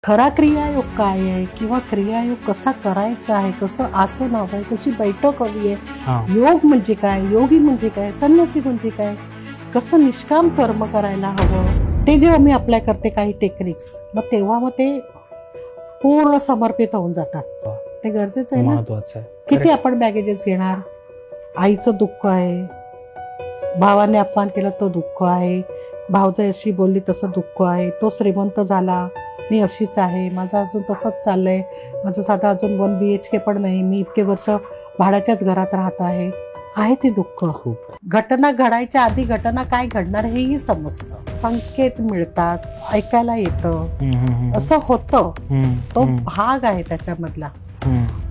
खरा क्रियायोग काय आहे किंवा क्रियायोग कसा करायचा आहे, कसं आसन हवं आहे, कशी बैठक हवी आहे, योग म्हणजे काय, योगी म्हणजे काय, संन्यासी म्हणजे काय, कसं निष्काम कर्म करायला हवं, ते जेव्हा मी अप्लाय करते काही टेक्निक्स, मग ते पूर्ण समर्पित होऊन जातात. ते गरजेचं आहे ना. महत्वाचं आहे. किती आपण बॅगेजेस घेणार. आईचं दुःख आहे, भावाने अपमान केला तो दुःख आहे, भावजाई अशी बोलली तसं दुःख आहे, तो श्रीमंत झाला मी अशीच आहे, माझं अजून तसंच चाललंय, माझं साधं अजून 1 BHK पण नाही, मी इतके वर्ष भाड्याच्याच घरात राहत आहे ते दुःख. खूप घटना घडायच्या आधी घटना काय घडणार हेही समजतं, संकेत मिळतात, ऐकायला येतं, असं होतं. तो भाग आहे त्याच्यामधला.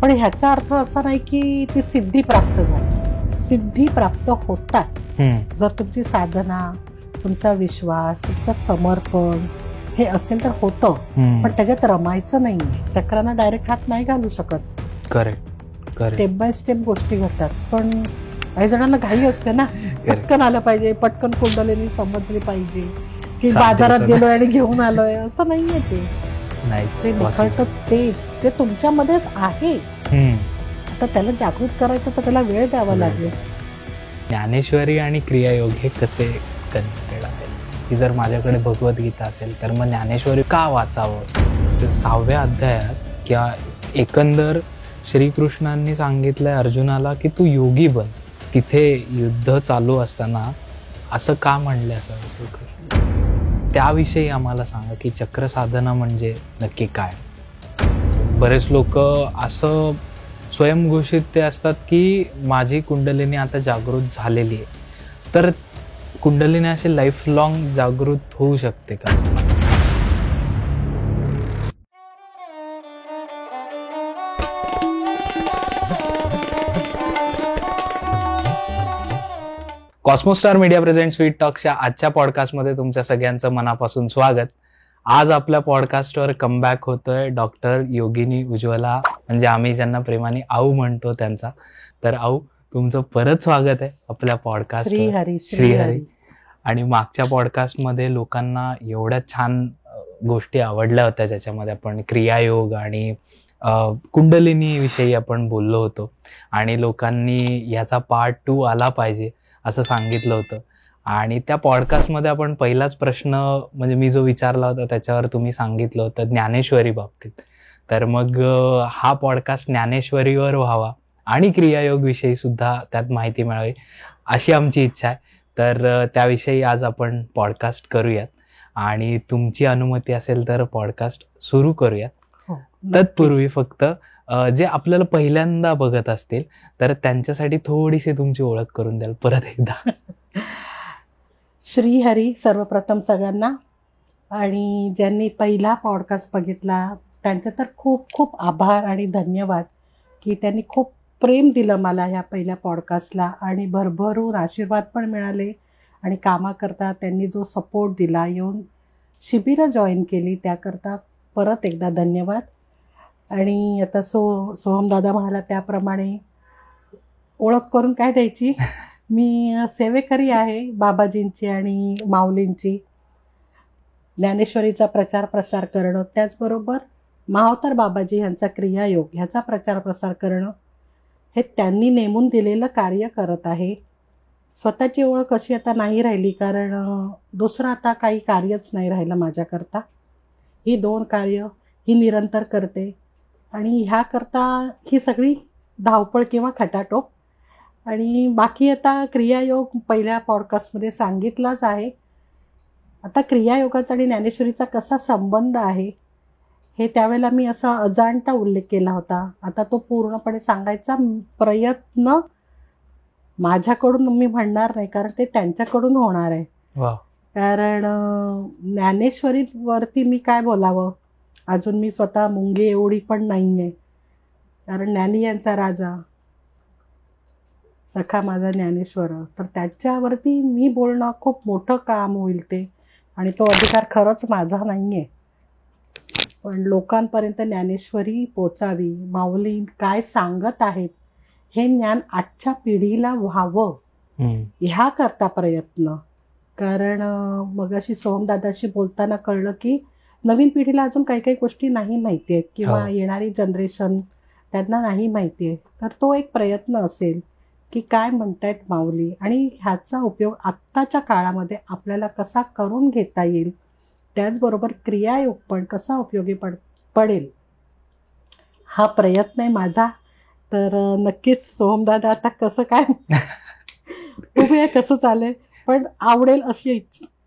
पण ह्याचा अर्थ असा नाही की ती सिद्धी प्राप्त झाली. सिद्धी प्राप्त होतात जर तुमची साधना, तुमचा विश्वास, तुमचं समर्पण हे असेल तर होतं. पण त्याच्यात रमायचं नाहीये. चक्रांना डायरेक्ट हात नाही घालू शकत. करेक्ट. स्टेप बाय स्टेप गोष्टी घडतात. पण काही जणांना घाई असते ना, पटकन आलं पाहिजे, पटकन कुंडलिनी समजली पाहिजे की बाजारात गेलोय आणि घेऊन आलोय, असं नाहीये. ते निखळतं तेच जे तुमच्यामध्येच आहे. आता त्याला जागृत करायचं तर त्याला वेळ द्यावा लागेल. ज्ञानेश्वरी आणि क्रियायोग हे कसे कनेक्टेड आहे की जर माझ्याकडे भगवद्गीता असेल तर मग ज्ञानेश्वरी का वाचावं? 6व्या अध्यायात किंवा एकंदर श्रीकृष्णांनी सांगितलंय अर्जुनाला की तू योगी बन. तिथे युद्ध चालू असताना असं का म्हणलं असावं श्रीकृष्ण? त्याविषयी आम्हाला सांगा की चक्र साधना म्हणजे नक्की काय. बरेच लोक असं स्वयंघोषित ते असतात की माझी कुंडलिनी आता जागृत झालेली आहे, तर कुंडलिनी अशी लाईफ लॉंग जागृत होऊ शकते का? कॉस्मोस्टार मीडिया प्रेझेंट्स स्वीट टॉक्सच्या आजच्या पॉडकास्टमध्ये तुमच्या सगळ्यांचं मनापासून स्वागत. आज आपल्या पॉडकास्टवर कमबॅक होतोय डॉक्टर योगिनी उज्ज्वला, म्हणजे आम्ही ज्यांना प्रेमाने आऊ म्हणतो त्यांचा. तर आऊ, तुमचं परत स्वागत आहे आपल्या पॉडकास्ट. श्रीहरी. आणि मागच्या पॉडकास्टमध्ये लोकांना एवढ्या छान गोष्टी आवडल्या होत्या ज्याच्यामध्ये आपण क्रियायोग आणि कुंडलिनी विषयी आपण बोललो होतो आणि लोकांनी याचा पार्ट 2 आला पाहिजे असं सांगितलं होतं. आणि त्या पॉडकास्टमध्ये आपण पहिलाच प्रश्न म्हणजे मी जो विचारला होता त्याच्यावर तुम्ही सांगितलं होतं ज्ञानेश्वरी बाबतीत. तर मग हा पॉडकास्ट ज्ञानेश्वरीवर व्हावा आणि क्रियायोग विषयी सुद्धा त्यात माहिती मिळावी अशी आमची इच्छा आहे. तर त्याविषयी आज आपण पॉडकास्ट करूयात आणि तुमची अनुमती असेल तर पॉडकास्ट सुरू करूयात. तत्पूर्वी फक्त जे आपल्याला पहिल्यांदा बघत असतील तर त्यांच्यासाठी थोडीशी तुमची ओळख करून द्याल परत एकदा. श्रीहरी सर्वप्रथम सगळ्यांना, आणि ज्यांनी पहिला पॉडकास्ट बघितला त्यांचे तर खूप खूप आभार आणि धन्यवाद की त्यांनी खूप प्रेम दिलं मला ह्या पहिल्या पॉडकास्टला आणि भरभरून आशीर्वाद पण मिळाले. आणि कामाकरता त्यांनी जो सपोर्ट दिला, येऊन शिबिरं जॉईन केली, त्याकरता परत एकदा धन्यवाद. आणि आता सोहमदादा म्हणाला त्याप्रमाणे ओळख करून काय द्यायची, मी सेवेकरी आहे बाबाजींची आणि माऊलींची. ज्ञानेश्वरीचा प्रचार प्रसार करणं, त्याचबरोबर मावतर बाबाजी ह्यांचा क्रियायोग ह्याचा प्रचार प्रसार करणं, हे त्यांनी नेमून दिलेलं कार्य करत आहे. स्वतःची ओळख अशी आता नाही राहिली, कारण दुसरं आता काही कार्यच नाही राहिलं माझ्याकरता. ही 2 कार्य ही निरंतर करते आणि ह्याकरता ही सगळी धावपळ किंवा खटाटोप. आणि बाकी आता क्रियायोग पहिल्या पॉडकास्टमध्ये सांगितलाच आहे. आता क्रियायोगाचा आणि ज्ञानेश्वरीचा कसा संबंध आहे हे त्यावेळेला मी असा अजाणता उल्लेख केला होता. आता तो पूर्णपणे सांगायचा प्रयत्न माझ्याकडून मी म्हणणार नाही, कारण ते त्यांच्याकडून होणार आहे. कारण ज्ञानेश्वरीवरती मी काय बोलावं, अजून मी स्वतः मुंगी एवढी पण नाही आहे. कारण ज्ञानी यांचा राजा सखा माझा ज्ञानेश्वर, तर त्याच्यावरती मी बोलणं खूप मोठं काम होईल ते, आणि तो अधिकार खरंच माझा नाही आहे. पण लोकांपर्यंत ज्ञानेश्वरी पोचावी, माऊली काय सांगत आहेत हे ज्ञान आजच्या पिढीला व्हावं ह्या करता प्रयत्न. कारण मगाशी सोहमदादाशी बोलताना कळलं की नवीन पिढीला अजून काही काही गोष्टी नाही माहिती आहेत किंवा हो. येणारी जनरेशन त्यांना नाही माहिती आहे, तर तो एक प्रयत्न असेल की काय म्हणतायत माऊली आणि ह्याचा उपयोग आत्ताच्या काळामध्ये आपल्याला कसा करून घेता येईल, त्याचबरोबर क्रियायोग पण कसा उपयोगी पडेल हा प्रयत्न आहे माझा. तर नक्कीच सोहमदादा आता कसं काय बघूया कसं चालेल, पण आवडेल अशी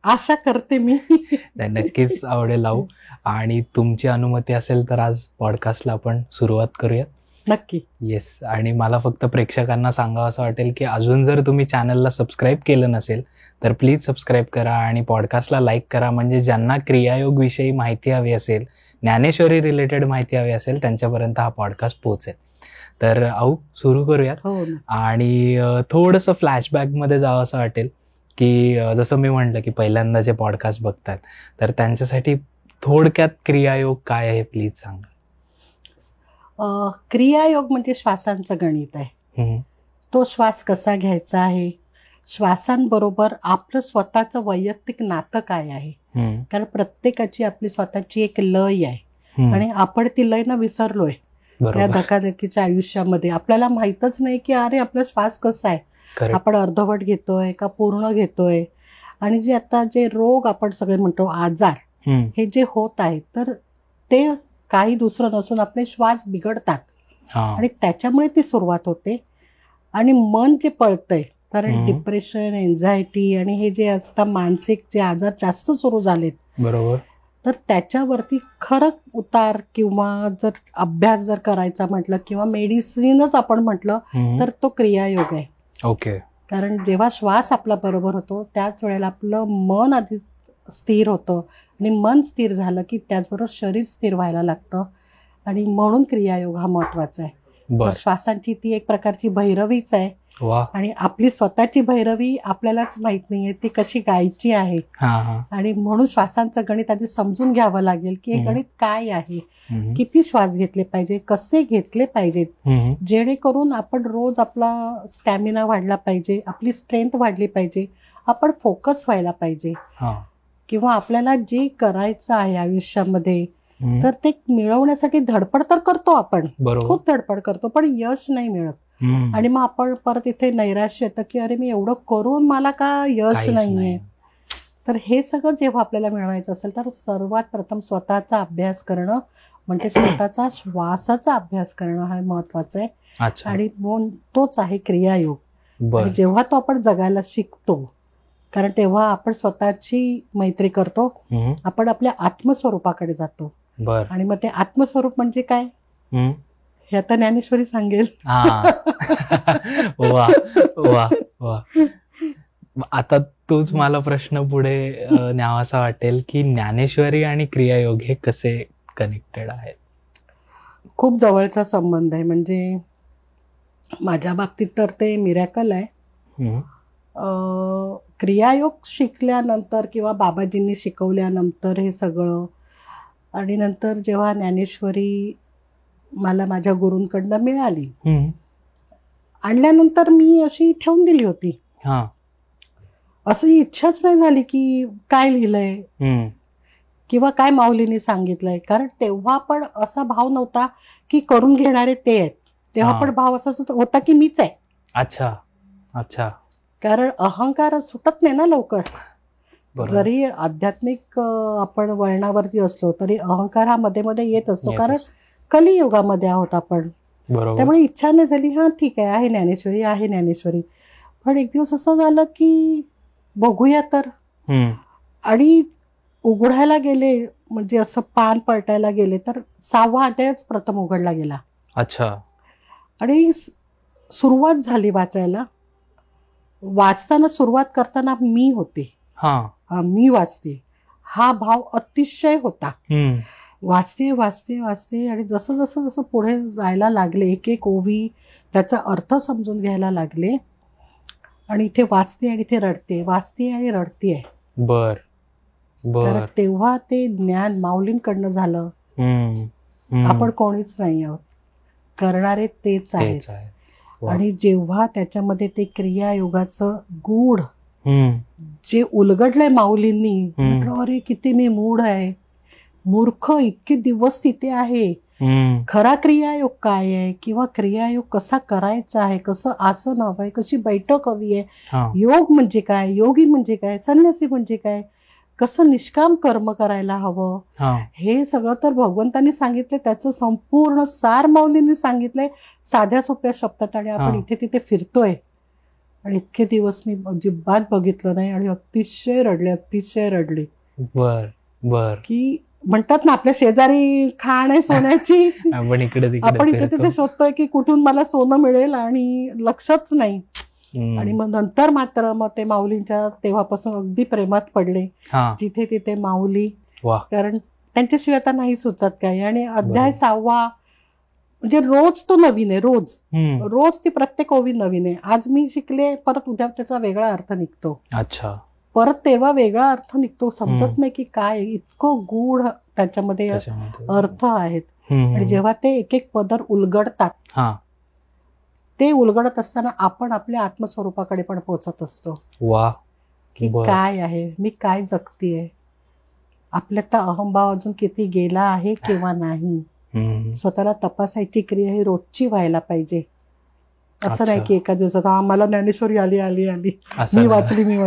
आशा करते मी. नाही, नक्कीच आवडेल लावू. आणि तुमची अनुमती असेल तर आज पॉडकास्टला आपण सुरुवात करूया. नक्की. येस. आणि मला फक्त प्रेक्षकांना सांगावं असं वाटेल की अजून जर तुम्ही चॅनलला सबस्क्राईब केलं नसेल तर प्लीज सबस्क्राईब करा आणि पॉडकास्टला लाईक करा, म्हणजे ज्यांना क्रियायोग विषयी माहिती हवी असेल, ज्ञानेश्वरी रिलेटेड माहिती हवी असेल, त्यांच्यापर्यंत हा पॉडकास्ट पोहोचेल. तर आऊ सुरू करूयात. हो ना. आणि थोडंसं फ्लॅशबॅकमध्ये जावं असं वाटेल की जसं मी म्हटलं की पहिल्यांदा जे पॉडकास्ट बघतात तर त्यांच्यासाठी थोडक्यात क्रियायोग काय आहे प्लीज सांगा. क्रियायोग म्हणजे श्वासांचं गणित आहे. हम्म. तो श्वास कसा घ्यायचा आहे, श्वासांबरोबर आपलं स्वतःचं वैयक्तिक नातं काय आहे, हम्म. कारण प्रत्येकाची आपली स्वतःची एक लय आहे हम्म. आणि आपण ती लय ना विसरलोय या बरोबर. धकाधकीच्या आयुष्यामध्ये. आपल्याला माहीतच नाही की अरे आपला श्वास कसा आहे, Correct. आपण अर्धवट घेतोय का पूर्ण घेतोय. आणि जे आता जे रोग आपण सगळे म्हणतो आजार हम्म. हे जे होत आहे, तर ते काही दुसरं नसून आपले श्वास बिघडतात हा. आणि त्याच्यामुळे ती सुरुवात होते. आणि मन जे पळतंय, कारण डिप्रेशन, एन्झायटी आणि हे जे आता मानसिक जे आजार जास्त सुरू झालेत, बरोबर. तर त्याच्यावरती खरं उतार किंवा जर अभ्यास जर करायचा म्हटलं किंवा मेडिसिनच आपण म्हटलं हम्म. तर तो क्रियायोग आहे. ओके. कारण जेव्हा श्वास आपला बरोबर होतो त्याच वेळेला आपलं मन आधी स्थिर होतं आणि मन स्थिर झालं की त्याचबरोबर शरीर स्थिर व्हायला लागतं. आणि म्हणून क्रियायोग हा महत्वाचा आहे. बर. तर श्वासांची ती एक प्रकारची भैरवीच आहे वा. आणि आपली स्वतःची भैरवी आपल्यालाच माहित नाहीये ती कशी गायची आहे. हा हा. आणि म्हणून श्वासांचं गणित आधी समजून घ्यावं लागेल की हे गणित काय आहे, हम्म. किती श्वास घेतले पाहिजे, कसे घेतले पाहिजेत, हम्म. जेणेकरून आपण रोज आपला स्टॅमिना वाढला पाहिजे, आपली स्ट्रेंथ वाढली पाहिजे, आपण फोकस व्हायला पाहिजे हा. किंवा आपल्याला जे करायचं आहे आयुष्यामध्ये हम्म. तर ते मिळवण्यासाठी धडपड तर करतो आपण, बरोबर. खूप धडपड करतो, पण यश नाही मिळत. हम्म. आणि मग आपण परत इथे नैराश्य येतं की अरे मी एवढं करून मला का यश काहीच नाहीये. नाही. तर हे सगळं जेव्हा आपल्याला मिळवायचं असेल तर सर्वात प्रथम स्वतःचा अभ्यास करणं म्हणजे स्वतःचा श्वासाचा अभ्यास करणं हा महत्वाचं आहे. अच्छा. आणि तोच आहे क्रियायोग. बर. आणि जेव्हा तो आपण जगायला शिकतो, कारण तेव्हा आपण स्वतःची मैत्री करतो, हम्म. आपण आपल्या आत्मस्वरूपाकडे जातो. बर. आणि मग ते आत्मस्वरूप म्हणजे काय हम्म. हे आता ज्ञानेश्वरी सांगेल. हा. वा वा वा. आता तोच मला प्रश्न पुढे न्यावासा वाटेल की ज्ञानेश्वरी आणि क्रियायोग हे कसे कनेक्टेड आहेत. खूप जवळचा संबंध आहे. म्हणजे माझ्या बाबतीत तर ते मिरॅकल आहे. हम्म. क्रियायोग शिकल्यानंतर किंवा बाबाजींनी शिकवल्यानंतर हे सगळं, आणि नंतर जेव्हा ज्ञानेश्वरी मला माझ्या गुरूंकडनं मिळाली, हम्म. आणल्यानंतर मी अशी ठेवून दिली होती. हा. असं इच्छाच नाही झाली की काय लिहिलंय हम्म. किंवा काय माऊलीने सांगितलंय, कारण तेव्हा पण असा भाव नव्हता की करून घेणारे ते आहेत. तेव्हा हा. पण भाव असा होता की मीच आहे. अच्छा अच्छा. कारण अहंकार सुटत नाही ना लवकर. बरोबर. जरी आध्यात्मिक आपण वळणावरती असलो तरी अहंकार हा मध्ये मध्ये येत असतो, कारण येतोच. कलियुगामध्ये आहोत आपण. बरोबर. त्यामुळे इच्छा नाही झाली, हा ठीक आहे ज्ञानेश्वरी आहे ज्ञानेश्वरी. पण एक दिवस असं झालं की बघूया तर, हम्म. आणि उघडायला गेले म्हणजे असं पान पलटायला गेले तर 6वा अध्यायच प्रथम उघडला गेला. अच्छा. आणि सुरुवात झाली वाचायला. वाचताना सुरुवात करताना मी होते, हा. मी वाचते हा भाव अतिशय होता. हम्म. वाचते वाचते वाचते आणि जसं जसं जसं पुढे जायला लागले, एक एक ओवी त्याचा अर्थ समजून घ्यायला लागले. आणि इथे वाचते आणि इथे रडते, वाचते आणि रडते आहे. बर बर. तर तेव्हा ते ज्ञान माऊलींकडनं झालं. हम्म. हम्म. आपण कोणीच नाही आहोत, करणारे तेच आहेत. तेच आहे. वा. आणि जेव्हा त्याच्यामध्ये ते क्रियायोगाचं गूढ हम्म. जे उलगडलंय माऊलींनी, हम्म. म्हटलं अरे किती मी मूढ आहे, मूर्ख, इतके दिवस तिथे आहे. खरा क्रियायोग काय आहे किंवा क्रियायोग कसा करायचा आहे, कसं आसन हवं आहे, कशी बैठक हवी आहे, योग म्हणजे काय, योगी म्हणजे काय, संन्यासी म्हणजे काय, कसं निष्काम कर्म करायला हवं, हे सगळं तर भगवंतांनी सांगितलं. त्याचं संपूर्ण सार माऊलींनी सांगितलंय साध्या सोप्या शब्दात. आणि आपण इथे तिथे फिरतोय आणि इतके दिवस मी अजिबात बघितलं नाही आणि अतिशय रडले. बर की म्हणतात ना, आपल्या शेजारी खाण आहे सोन्याची, आपण इकडे तिथे शोधतोय की कुठून मला सोनं मिळेल आणि लक्षच नाही. आणि मग नंतर मात्र मग ते माऊलींच्या तेव्हापासून अगदी प्रेमात पडले. जिथे तिथे माऊली, कारण त्यांच्याशिवाय आता नाही सुचत काही. आणि अध्याय 6 म्हणजे रोज तो नवीन आहे, रोज ती प्रत्येक ओवी नवीन आहे. आज मी शिकले, परत उद्या त्याचा वेगळा अर्थ निघतो. अच्छा. परत तेव्हा वेगळा अर्थ निघतो, समजत नाही की काय, इतकं गूढ त्याच्यामध्ये अर्थ आहेत. आणि जेव्हा ते एक एक पदर उलगडतात, ते उलगडत असताना आपण आपल्या आत्मस्वरूपाकडे पण पोहोचत असतो. की काय आहे, मी काय जगतीये, आपल्यात अहंभाव अजून किती गेला आहे किंवा नाही. स्वतःला तपासायची क्रिया ही रोजची व्हायला पाहिजे. असं नाही की एका दिवसात मला ज्ञानेश्वरी आली मी वाचली.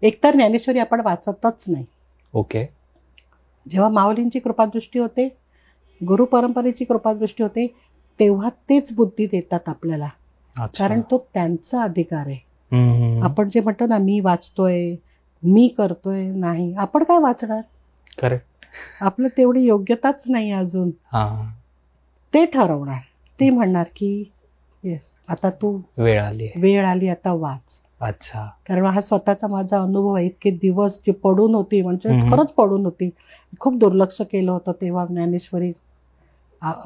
एकतर ज्ञानेश्वरी आपण वाचतच नाही. ओके. जेव्हा माऊलींची कृपादृष्टी होते, गुरु परंपरेची कृपादृष्टी होते, तेव्हा तेच बुद्धी देतात आपल्याला. कारण तो त्यांचा अधिकार आहे. आपण जे म्हणतो ना, मी वाचतोय, मी करतोय, नाही, आपण काय वाचणार. करेक्ट. आपलं तेवढी योग्यताच नाही अजून. ते ठरवणार, ते म्हणणार की येस, आता तू वेळ आली आता वाच. अच्छा. कारण हा स्वतःचा माझा अनुभव आहे. इतके दिवस जी पडून होती, म्हणजे खरंच पडून होती, खूप दुर्लक्ष केलं होतं तेव्हा ज्ञानेश्वरी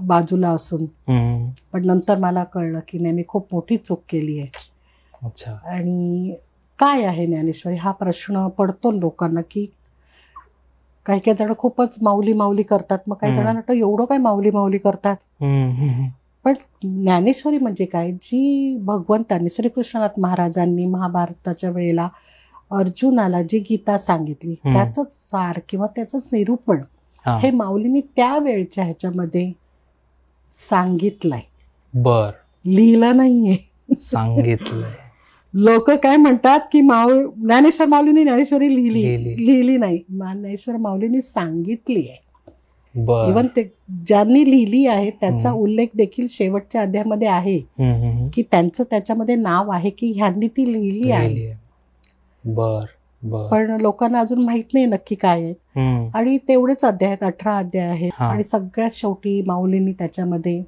बाजूला असून. पण नंतर मला कळलं की नाही, मी खूप मोठी चूक केली आहे. अच्छा. आणि काय आहे ज्ञानेश्वरी हा प्रश्न पडतो लोकांना, की काही जण खूपच माऊली करतात, मग काही जणांना वाटतं एवढं काय माऊली करतात. पण ज्ञानेश्वरी म्हणजे काय, जी भगवंतांनी, श्रीकृष्णनाथ महाराजांनी महाभारताच्या वेळेला अर्जुनाला जी गीता सांगितली, त्याचंच सार किंवा त्याचंच निरूपण हे माऊलींनी त्या वेळच्या ह्याच्यामध्ये सांगितलंय. लिहिलं नाहीये, सांगितलंय. लोक काय म्हणतात की ज्ञानेश्वर माऊलींनी ज्ञानेश्वरी लिहिली नाही. ज्ञानेश्वर माऊलींनी सांगितली आहे. इव्हन ते ज्यांनी लिहिली आहे त्याचा उल्लेख देखील शेवटच्या अध्यायामध्ये आहे, की त्यांचं त्याच्यामध्ये नाव आहे की ह्यांनी ती लिहिली आहे. पण लोकांना अजून माहित नाही नक्की काय आहे. आणि तेवढेच अध्याय आहेत, 18 अध्याय आहेत. आणि सगळ्यात शेवटी माऊलींनी त्याच्यामध्ये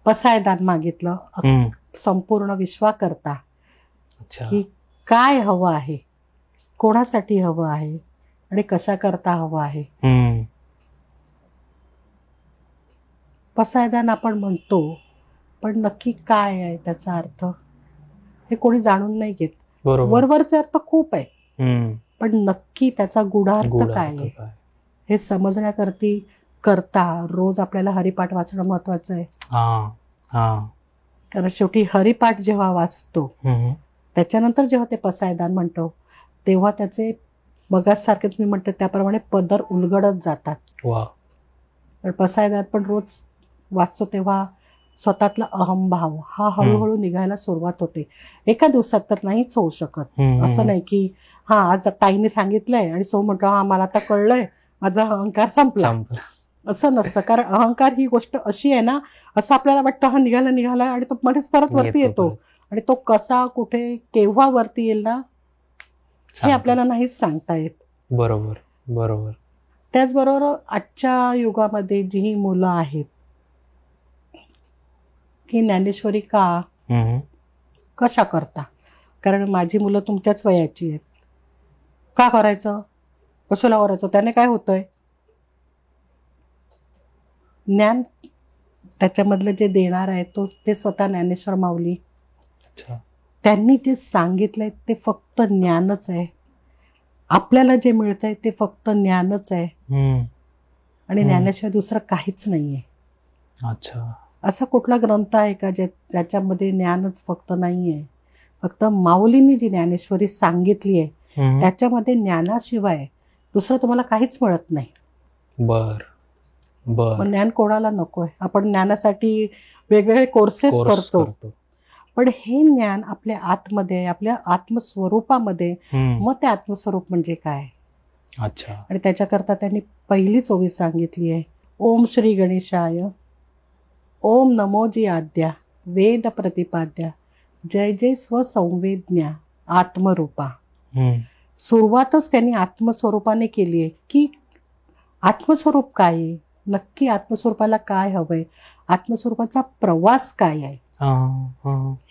पसायदान मागितलं, संपूर्ण विश्वाकर्ता, की काय हवं आहे, कोणासाठी हवं आहे आणि कशा करता हवं आहे. पसायदान आपण म्हणतो, पण नक्की काय आहे त्याचा अर्थ हे कोणी जाणून नाही घेत. वरवरचे अर्थ खूप आहे, पण नक्की त्याचा गूढार्थ काय आहे हे समजण्याकरता रोज आपल्याला हरिपाठ वाचणं महत्वाचं आहे. कारण शेवटी हरिपाठ जेव्हा वाचतो, त्याच्यानंतर जेव्हा ते पसायदान म्हणतो, तेव्हा त्याचे मगासारखेच मी म्हणते त्याप्रमाणे पदर उलगडत जातात. पसायदान पण रोज वाचतो तेव्हा स्वतःतला अहंभाव हा हळूहळू निघायला सुरुवात होते. एका दिवसात तर नाहीच होऊ शकत. असं नाही की आज ताईने सांगितलंय आणि सो म्हणतो मला आता कळलंय, माझा अहंकार संपला, असं नसतं. कारण अहंकार ही गोष्ट अशी आहे ना, असं आपल्याला वाटतं निघाला आणि तो मध्येच परत वरती येतो. आणि तो कसा, कुठे, केव्हा वरती येईल ना, हे आपल्याला नाहीच सांगता येत. बरोबर. त्याचबरोबर आजच्या युगामध्ये जी ही मुलं आहेत की ज्ञानेश्वरी कशा करता, कारण माझी मुलं तुमच्याच वयाची आहेत, का करायचं, कशाला करायचं, त्याने काय होतंय. ज्ञान त्याच्यामधलं जे देणार आहे ते स्वतः ज्ञानेश्वर माऊली. त्यांनी जे सांगितलंय ते फक्त ज्ञानच आहे. आपल्याला जे मिळतंय ते फक्त ज्ञानच आहे. आणि ज्ञानाशिवाय दुसरं काहीच नाहीये. असा कुठला ग्रंथ आहे का ज्याच्यामध्ये ज्ञानच फक्त नाहीये. फक्त माऊलींनी जी ज्ञानेश्वरी सांगितली आहे त्याच्यामध्ये ज्ञानाशिवाय दुसरं तुम्हाला काहीच मिळत नाही. बर बर. पण ज्ञान कोणाला नकोय. आपण ज्ञानासाठी वेगवेगळे कोर्सेस करतो, पण हे ज्ञान आपल्या आतमध्ये आहे, आपल्या आत्मस्वरूपामध्ये. मग ते आत्मस्वरूप म्हणजे काय? अच्छा. आणि त्याच्याकरता त्यांनी पहिलीच ओवी सांगितली आहे, ओम श्री गणेशाय, ओम नमो जी आद्या, वेद प्रतिपाद्या, जय जय स्वसंवेदन्या आत्मरूपा. सुरुवातच त्यांनी आत्मस्वरूपाने केली आहे, की आत्मस्वरूप काय आहे, नक्की आत्मस्वरूपाला काय हवंय, आत्मस्वरूपाचा प्रवास काय आहे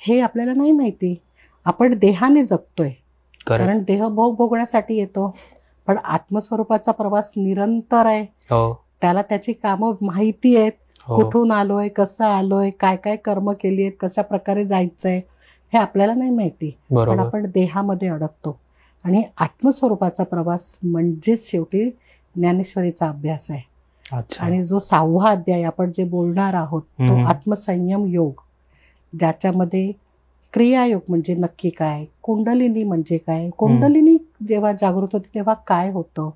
हे आपल्याला नाही माहिती. आपण देहाने जगतोय, कारण देह भोग भोगण्यासाठी येतो, पण आत्मस्वरूपाचा प्रवास निरंतर आहे. त्याला त्याची कामं माहिती आहेत, कुठून आलोय, कसं आलोय, काय काय कर्म केली आहेत, कशा प्रकारे जायचंय हे आपल्याला नाही माहिती, पण आपण देहामध्ये अडकतो. आणि आत्मस्वरूपाचा प्रवास म्हणजेच शेवटी ज्ञानेश्वरीचा अभ्यास आहे. आणि जो 6वा अध्याय आपण जे बोलणार आहोत तो आत्मसंयम योग, ज्याच्यामध्ये क्रियायोग म्हणजे नक्की काय, कुंडलिनी म्हणजे काय, कुंडलिनी जेव्हा जागृत होते तेव्हा काय होतं,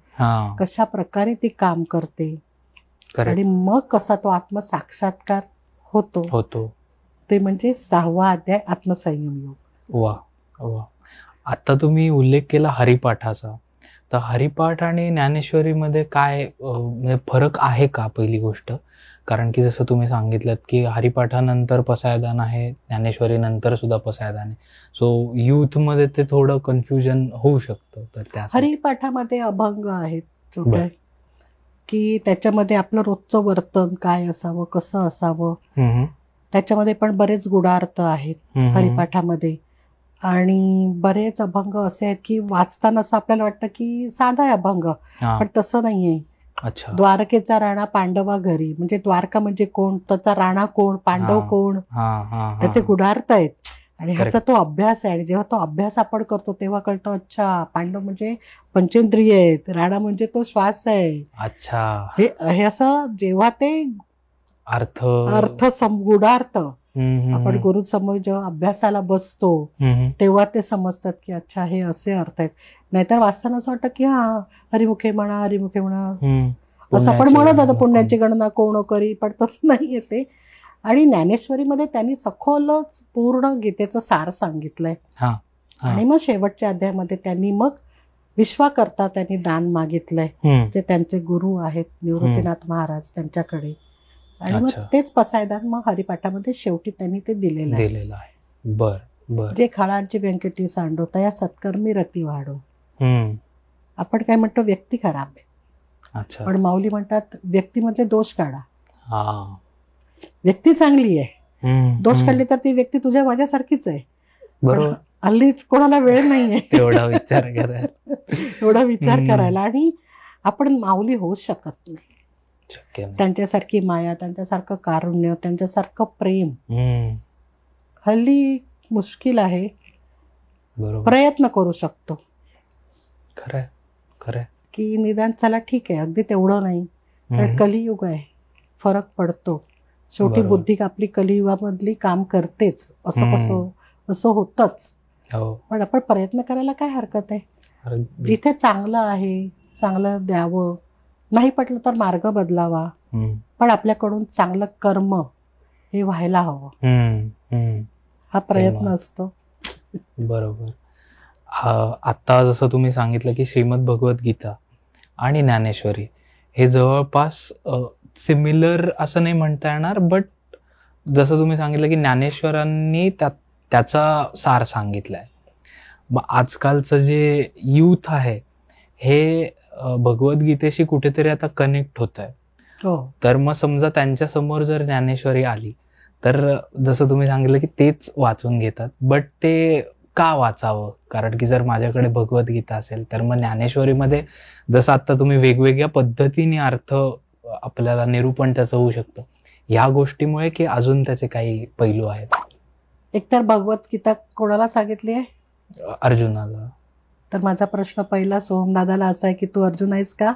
कशा प्रकारे ती काम करते, आणि मग कसा तो आत्मसाक्षात्कार होतो, ते म्हणजे 6वा अध्याय आत्मसंयम योग. वा वा. आता तुम्ही उल्लेख केला हरिपाठाचा, तर हरिपाठ आणि ज्ञानेश्वरीमध्ये काय फरक आहे का? पहिली गोष्ट, कारण की जसं तुम्ही सांगितलं की हरिपाठानंतर पसायदान आहे, ज्ञानेश्वरी नंतर सुद्धा पसायदान आहे, सो युथ मध्ये ते थोडं कन्फ्युजन होऊ शकतं. तर त्या हरिपाठामध्ये अभंग आहेत छोटे, की त्याच्यामध्ये आपलं रोजचं वर्तन काय असावं, कसं असावं, त्याच्यामध्ये पण बरेच गुढार्थ आहेत हरिपाठामध्ये. आणि बरेच अभंग असे आहेत की वाचताना असं आपल्याला वाटतं की साधा आहे अभंग, पण तसं नाहीये. द्वारकेचा राणा पांडवा घरी, म्हणजे द्वारका म्हणजे कोण, त्याचा राणा कोण, पांडव कोण, त्याचे गुढार्थ आहेत. आणि ह्याचा तो अभ्यास आहे. आणि जेव्हा तो अभ्यास आपण करतो तेव्हा कळतं, अच्छा पांडव म्हणजे पंचेंद्रिय आहेत, राणा म्हणजे तो श्वास आहे. अच्छा, हे असं जेव्हा ते अर्थ गुढार्थ आपण गुरु समोर जेव्हा अभ्यासाला बसतो तेव्हा ते समजतात की अच्छा हे असे अर्थ आहेत. नाहीतर वाचताना असं वाटतं की हा हरिमुखे म्हणा, हरिमुखे म्हणा, असं आपण म्हणत जातो, पुण्याची गणना कोण करी, पण तसं नाही येते. आणि ज्ञानेश्वरीमध्ये त्यांनी सखोलच पूर्ण गीतेचं सार सांगितलंय. आणि मग शेवटच्या अध्यायामध्ये त्यांनी मग विश्वाकर्ता त्यांनी दान मागितलंय, जे त्यांचे गुरु आहेत निवृत्तीनाथ महाराज, त्यांच्याकडे. आणि मग तेच पसायदान मग हरिपाठामध्ये शेवटी त्यांनी ते दिलेलं आहे. बर बर. जे खळांची व्यंकटी सांडवता या सत्कर्मी रती वाढो. आपण काय म्हणतो, व्यक्ती खराब आहे, पण माऊली म्हणतात व्यक्तीमधले दोष काढा. व्यक्ती चांगली आहे, दोष काढले तर ती व्यक्ती तुझ्या माझ्यासारखीच आहे. बरोबर. हल्ली कोणाला वेळ नाहीये एवढा विचार करायला, आणि आपण माऊली होऊ शकत नाही. त्यांच्यासारखी माया, त्यांच्यासारखं कारुण्य, त्यांच्यासारखं प्रेम हल्ली मुश्किल आहे. प्रयत्न करू शकतो, खरं की निदान चला ठीक आहे, अगदी तेवढं नाही, कारण कलियुग आहे, फरक पडतो. शेवटी बुद्धी आपली कलियुगामधली काम करतेच, असं होतच. पण आपण प्रयत्न करायला काय हरकत आहे. जिथे चांगलं आहे चांगलं द्यावं, नाही पटलं तर मार्ग बदलावा, पण आपल्याकडून चांगलं कर्म हे व्हायला हवं, हा प्रयत्न असतो. बरोबर. आता जसं तुम्ही सांगितलं की श्रीमद भगवद्गीता आणि ज्ञानेश्वरी हे जवळपास सिमिलर असं नाही म्हणता येणार, बट जसं तुम्ही सांगितलं की ज्ञानेश्वरांनी त्याचा सार सांगितलाय. मग आजकालचं जे यूथ आहे हे भगवद्गीतेशी कुठेतरी आता कनेक्ट होत आहे. तर मग समजा त्यांच्या समोर जर ज्ञानेश्वरी आली तर जसं तुम्ही सांगितलं की तेच वाचून घेतात, बट ते का वाचावं? कारण की जर माझ्याकडे भगवद्गीता असेल तर मग ज्ञानेश्वरीमध्ये जसं आता तुम्ही वेगवेगळ्या पद्धतीने अर्थ आपल्याला निरूपण त्याचं होऊ शकतं, ह्या गोष्टीमुळे की अजून त्याचे काही पैलू आहेत? एकतर भगवद्गीता कोणाला सांगितली आहे? अर्जुनाला. तर माझा प्रश्न पहिला सोहमदादाला असा आहे की तू अर्जुन आहेस का?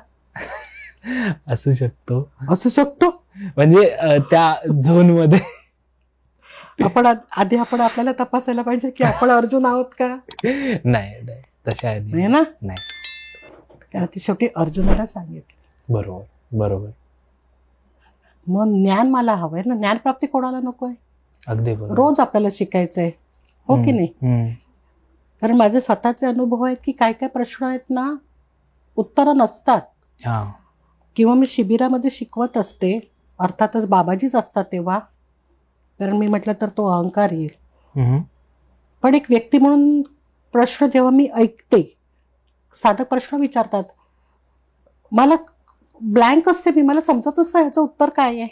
असू शकतो म्हणजे त्या झोन मध्ये आपण आपल्याला तपासायला पाहिजे की आपण अर्जुन आहोत का? नाही तशा नाही ना, कारण ती शेवटी अर्जुनाला सांगितलं. बरोबर. बरोबर. मग ज्ञान मला हवंय ना, ज्ञानप्राप्ती कोणाला नकोय? अगदी बरोबर. रोज आपल्याला शिकायचंय, हो की नाही? कारण माझे स्वतःचे अनुभव आहेत की काय काय प्रश्न आहेत ना, उत्तरं नसतात. किंवा मी शिबिरामध्ये शिकवत असते, अर्थातच बाबाजीच असतात तेव्हा, कारण मी म्हटलं तर तो अहंकार येईल. पण एक व्यक्ती म्हणून प्रश्न जेव्हा मी ऐकते, साधक प्रश्न विचारतात, मला ब्लँक असते, मला समजतच नाही ह्याचं उत्तर काय आहे.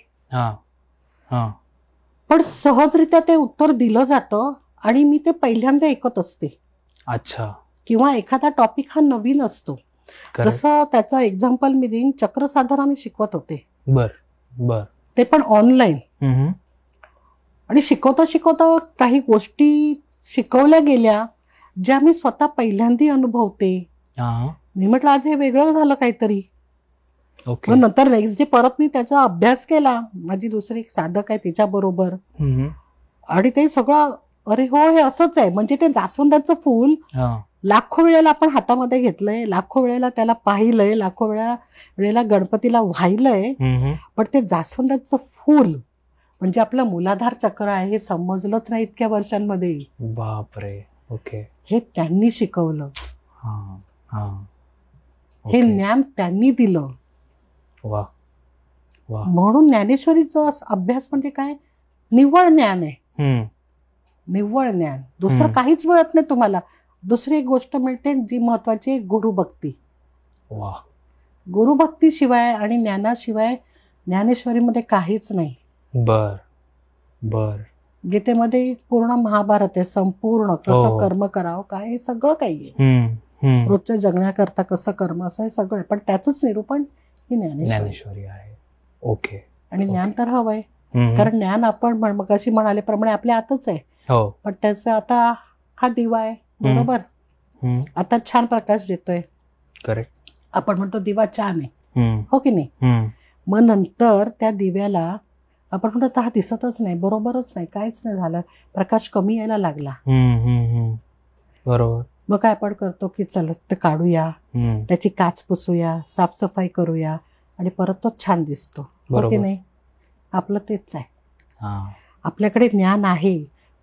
पण सहजरित्या ते उत्तर दिलं जातं आणि मी ते पहिल्यांदा ऐकत असते. अच्छा. किंवा एखादा टॉपिक हा नवीन असतो. जसं त्याचं एक्झाम्पल मी देईन, चक्रसाधना मी शिकवत होते. बर. ते पण ऑनलाईन. आणि शिकवता शिकवता काही गोष्टी शिकवल्या गेल्या ज्या मी स्वतः पहिल्यांदा अनुभवते. मी म्हटलं आज हे वेगळं झालं काहीतरी. मग नंतर नेक्स्ट डे परत मी त्याचा अभ्यास केला. माझी दुसरी एक साधक आहे तिच्याबरोबर. आणि ते सगळं, अरे हो हे असंच आहे. म्हणजे ते जास्वंदाचं फूल लाखो वेळेला आपण हातामध्ये घेतलंय, लाखो वेळेला त्याला पाहिलंय, लाखो वेळेला गणपतीला वाहिलंय, पण ते जास्वंदाचं फूल म्हणजे आपलं मूलाधार चक्र आहे हे समजलंच नाही इतक्या वर्षांमध्ये. बापरे. ओके. हे त्यांनी शिकवलं. हे ज्ञान त्यांनी दिलं. म्हणून ज्ञानेश्वरीचा अभ्यास म्हणजे काय, निव्वळ ज्ञान आहे. निव्वळ ज्ञान, दुसरं काहीच मिळत नाही तुम्हाला. दुसरी एक गोष्ट मिळते जी महत्वाची आहे, गुरुभक्ती. गुरुभक्ती शिवाय आणि ज्ञानाशिवाय ज्ञानेश्वरीमध्ये काहीच नाही. बर. गीतेमध्ये पूर्ण महाभारत आहे, संपूर्ण कसं कर्म करावं काय, हे सगळं काही आहे. रोजच्या जगण्याकरता कसं कर्म असं हे सगळं, पण त्याच निरूपण ही ज्ञानेश्वरी आहे. ओके. आणि ज्ञान तर हवंय, कारण ज्ञान आपण मगाशी म्हणाल्याप्रमाणे आपल्या आतच आहे. पण त्याचं आता हा दिवा आहे, बरोबर, आता छान प्रकाश देतोय. करेक्ट. आपण म्हणतो दिवा छान आहे, हो की नाही? मग नंतर त्या दिव्याला आपण म्हणतो हा दिसतच नाही, बरोबरच नाही, काहीच नाही झालं, प्रकाश कमी यायला लागला. बरोबर. मग काय आपण करतो की चल ते काढूया, त्याची काच पुसूया, साफसफाई करूया आणि परत तो छान दिसतो, हो की नाही? आपलं तेच आहे. आपल्याकडे ज्ञान आहे.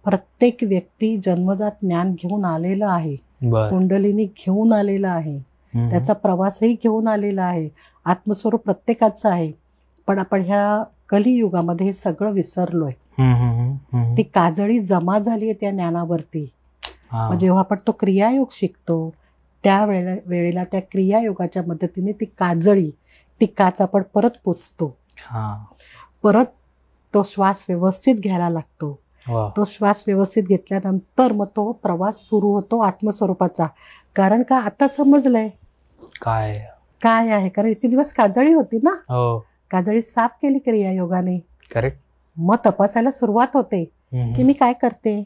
प्रत्येक व्यक्ती जन्मजात ज्ञान घेऊन आलेलं आहे, कुंडलिनी घेऊन आलेलं आहे, त्याचा प्रवासही घेऊन आलेला आहे. आत्मस्वरूप प्रत्येकाचं आहे. पण आपण ह्या कलियुगामध्ये हे सगळं विसरलोय. ती काजळी जमा झाली आहे त्या ज्ञानावरती. जेव्हा आपण तो क्रियायोग शिकतो त्या वेळेला त्या क्रियायोगाच्या मदतीने ती काजळी, ती काच आपण परत पुसतो. परत तो श्वास व्यवस्थित घ्यायला लागतो. तो श्वास व्यवस्थित घेतल्यानंतर मग तो प्रवास सुरू होतो आत्मस्वरूपाचा. कारण का आता समजलंय काय आहे, कारण इतके दिवस काजळी होती ना, काजळी साफ केली क्रियायोगाने. करेक्ट. मग तपासायला सुरुवात होते की मी काय करते,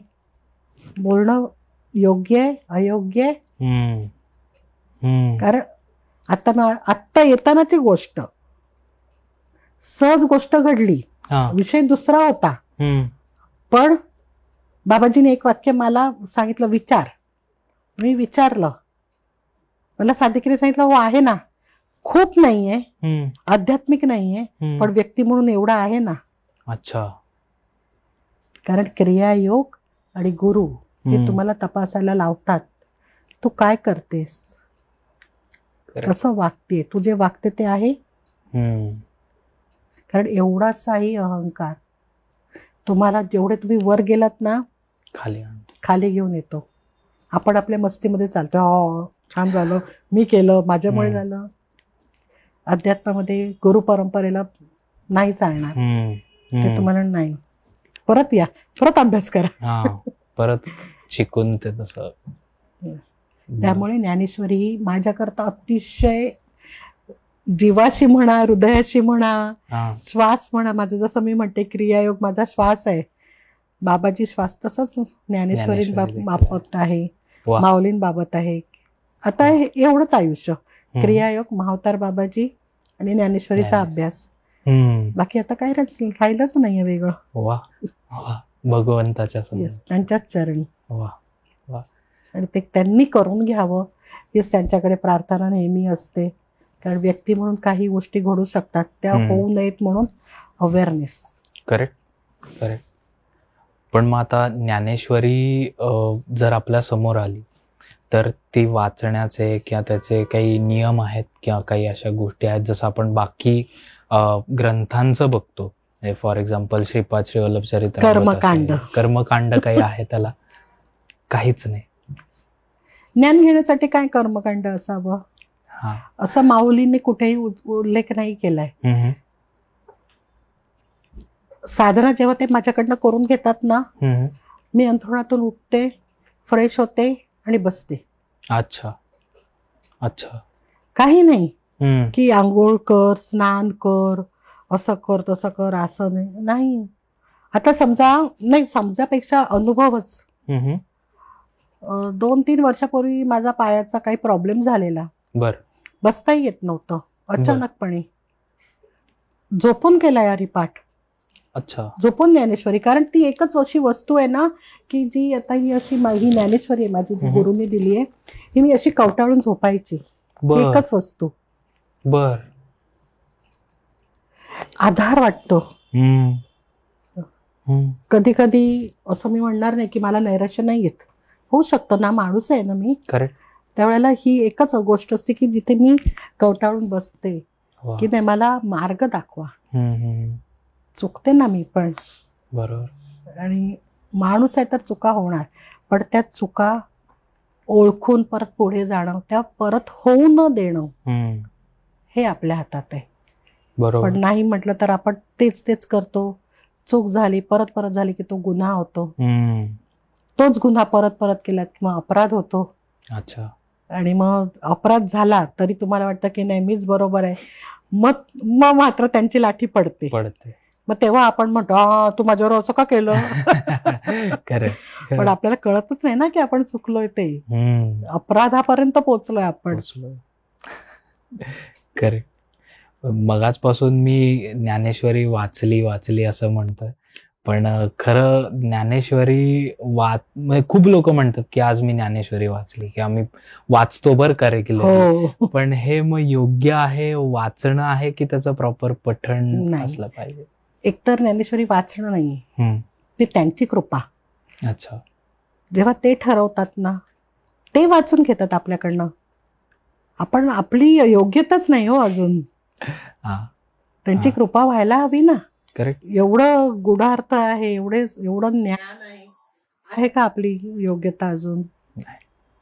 बोलणं योग्य आहे अयोग्य आहे. कारण आत्ता येतानाची गोष्ट, सहज गोष्ट घडली, विषय दुसरा होता, पण बाबाजीने एक वाक्य मला सांगितलं, विचार. मी विचारलं, मला साधिकेने सांगितलं हो आहे ना, खूप नाहीये, आध्यात्मिक नाहीये, पण व्यक्ती म्हणून एवढा आहे ना. अच्छा. कारण क्रियायोग आणि गुरु हे तुम्हाला तपासायला लावतात, तू काय करतेस, कसं वागते, तू जे वागते ते आहे. कारण एवढासाही अहंकार तुम्हाला जेवढे तुम्ही वर गेलात ना खाली घेऊन येतो. आपण आपल्या मस्तीमध्ये चालतो, हो छान झालं, मी केलं, माझ्यामुळे झालं. अध्यात्मामध्ये गुरु परंपरेला नाही चालणार. ते तुम्हाला नाही, परत या, परत अभ्यास करा, परत शिकून ते तसं. त्यामुळे ज्ञानेश्वरी ही माझ्याकरता अतिशय जीवाशी म्हणा, हृदयाशी म्हणा, श्वास म्हणा. माझं जसं मी म्हणते क्रियायोग माझा श्वास आहे, बाबाजी श्वास, तसंच ज्ञानेश्वरी बाबत आहे, माऊलीन बाबत आहे. आता एवढंच आयुष्य, क्रियायोग, महावतार बाबाजी आणि ज्ञानेश्वरीचा अभ्यास. बाकी आता काय राहिलंच नाहीये वेगळं. वा, भगवंताच्या त्यांच्याच चरणी. आणि ते त्यांनी करून घ्यावं हीच त्यांच्याकडे प्रार्थना नेहमी असते. कारण व्यक्ती म्हणून काही गोष्टी घडू शकतात, त्या होऊ नयेत म्हणून अवेअरनेस. Correct correct. पण मग आता ज्ञानेश्वरी जर आपल्या समोर आली तर ती वाचण्याचे किंवा त्याचे काही नियम आहेत किंवा काही अशा गोष्टी आहेत जसं आपण बाकी ग्रंथांचं बघतो, फॉर एक्झाम्पल श्रीपाद श्रीवल्लभ चरित्रामृत कर्मकांड. कर्मकांड काही आहे त्याला? काहीच नाही. ज्ञान घेण्यासाठी काय कर्मकांड असावं हा. असं माऊलींनी कुठेही उल्लेख नाही केलाय. साधना जेव्हा ते माझ्याकडनं करून घेतात ना, मी अंथरुणातून उठते, फ्रेश होते आणि बसते. अच्छा अच्छा. काही नाही की आंघोळ कर, स्नान कर, असं कर तसं कर, असं नाही. आता समजापेक्षा अनुभवच. 2-3 वर्षापूर्वी माझा पायाचा काही प्रॉब्लेम झालेला. बसताही येत नव्हतं. अचानकपणे झोपून केला यार पाठ. अच्छा. झोपून ज्ञानेश्वरी. कारण ती एकच अशी वस्तू आहे ना की जी आता ही ज्ञानेश्वरी आहे माझी, जी गुरुने दिली आहे, ही मी अशी कवटाळून झोपायची. एकच वस्तू. बर. आधार वाटतो. कधी कधी असं मी म्हणणार नाही की मला नैराश्य नाही येत, होऊ शकतं ना, माणूस आहे ना मी. करेक्ट. त्यावेळेला ही एकच गोष्ट असते की जिथे मी कवटाळून बसते की नाही, मला मार्ग दाखवा. चुकते ना मी पण. बरोबर. आणि माणूस आहे तर चुका होणार, पण त्या चुका ओळखून परत पुढे जाणं, त्या परत होऊ न देणं, हे आपल्या हातात आहे. बरोबर. पण नाही म्हटलं तर आपण तेच करतो. चूक झाली, परत झाली की तो गुन्हा होतो. तोच गुन्हा परत केला की मग अपराध होतो. अच्छा. आणि मग अपराध झाला तरी तुम्हाला वाटतं की नाही मीच बरोबर आहे, मग मात्र त्यांची लाठी पडते. मग तेव्हा आपण म्हणतो तू माझ्यावर असं का केलं. पण आपल्याला कळतच नाही ना की आपण चुकलोय, ते अपराधापर्यंत पोहोचलोय आपण. करेक्ट. मगाचपासून मी ज्ञानेश्वरी वाचली असं म्हणतोय, पण खरं ज्ञानेश्वरी म्हणजे खूप लोक म्हणतात की आज मी ज्ञानेश्वरी वाचली किंवा मी वाचतो बरं का रेग्युलर. पण हे मग योग्य आहे, वाचणं आहे की त्याचं प्रॉपर पठण असलं पाहिजे? एकतर ज्ञानेश्वरी वाचणं नाहीये, ती त्यांची कृपा. अच्छा. जेव्हा ते ठरवतात ना, ते वाचून घेतात आपल्याकडनं. आपण आपली योग्यताच नाही हो अजून. त्यांची कृपा व्हायला हवी ना. करेक्ट. एवढं गुढार्थ आहे, एवढं ज्ञान आहे का आपली योग्यता अजून?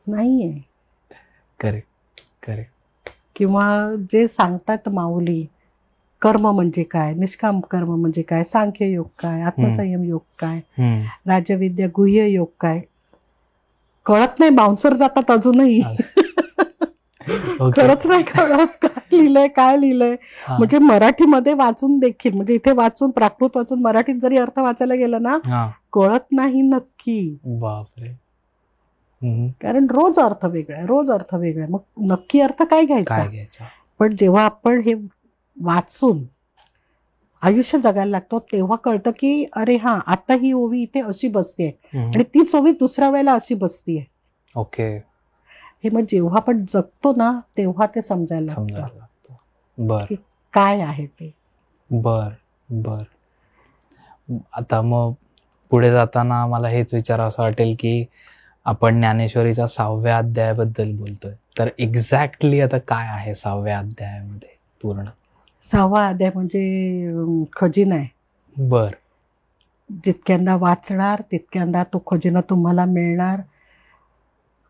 नाहीये. करेक्ट. किंवा जे सांगतात माऊली, कर्म म्हणजे काय, निष्काम कर्म म्हणजे काय, सांख्य योग काय, आत्मसंयम योग काय, राजविद्या गुह्य योग काय, कळत नाही. बाउन्सर जातात अजूनही. खरंच नाही कळत काय लिहिलंय. म्हणजे मराठीमध्ये वाचून देखील, म्हणजे इथे वाचून प्राकृत वाचून मराठीत जरी अर्थ वाचायला गेलं ना, कळत नाही नक्की. बापरे. कारण रोज अर्थ वेगळा. मग नक्की अर्थ काय घ्यायचा? पण जेव्हा आपण हे वाचून आयुष्य जगायला लागतो तेव्हा कळतं की अरे हा, आता ही ओवी इथे अशी बसतीये आणि तीच ओवी दुसऱ्या वेळेला अशी बसतीये. ओके. हे मग जेव्हा आपण जगतो ना तेव्हा ते समजायला लागतं. बर. काय आहे ते. बर. आता मग पुढे जाताना मला हेच विचारावं वाटेल की आपण ज्ञानेश्वरीच्या 6व्या अध्यायाबद्दल बोलतोय, तर एक्झॅक्टली आता काय आहे 6व्या अध्यायामध्ये पूर्ण? 6वा अध्याय म्हणजे खजिना आहे. बर. जितक्यांदा वाचणार तितक्यांदा तो खजिना तुम्हाला मिळणार.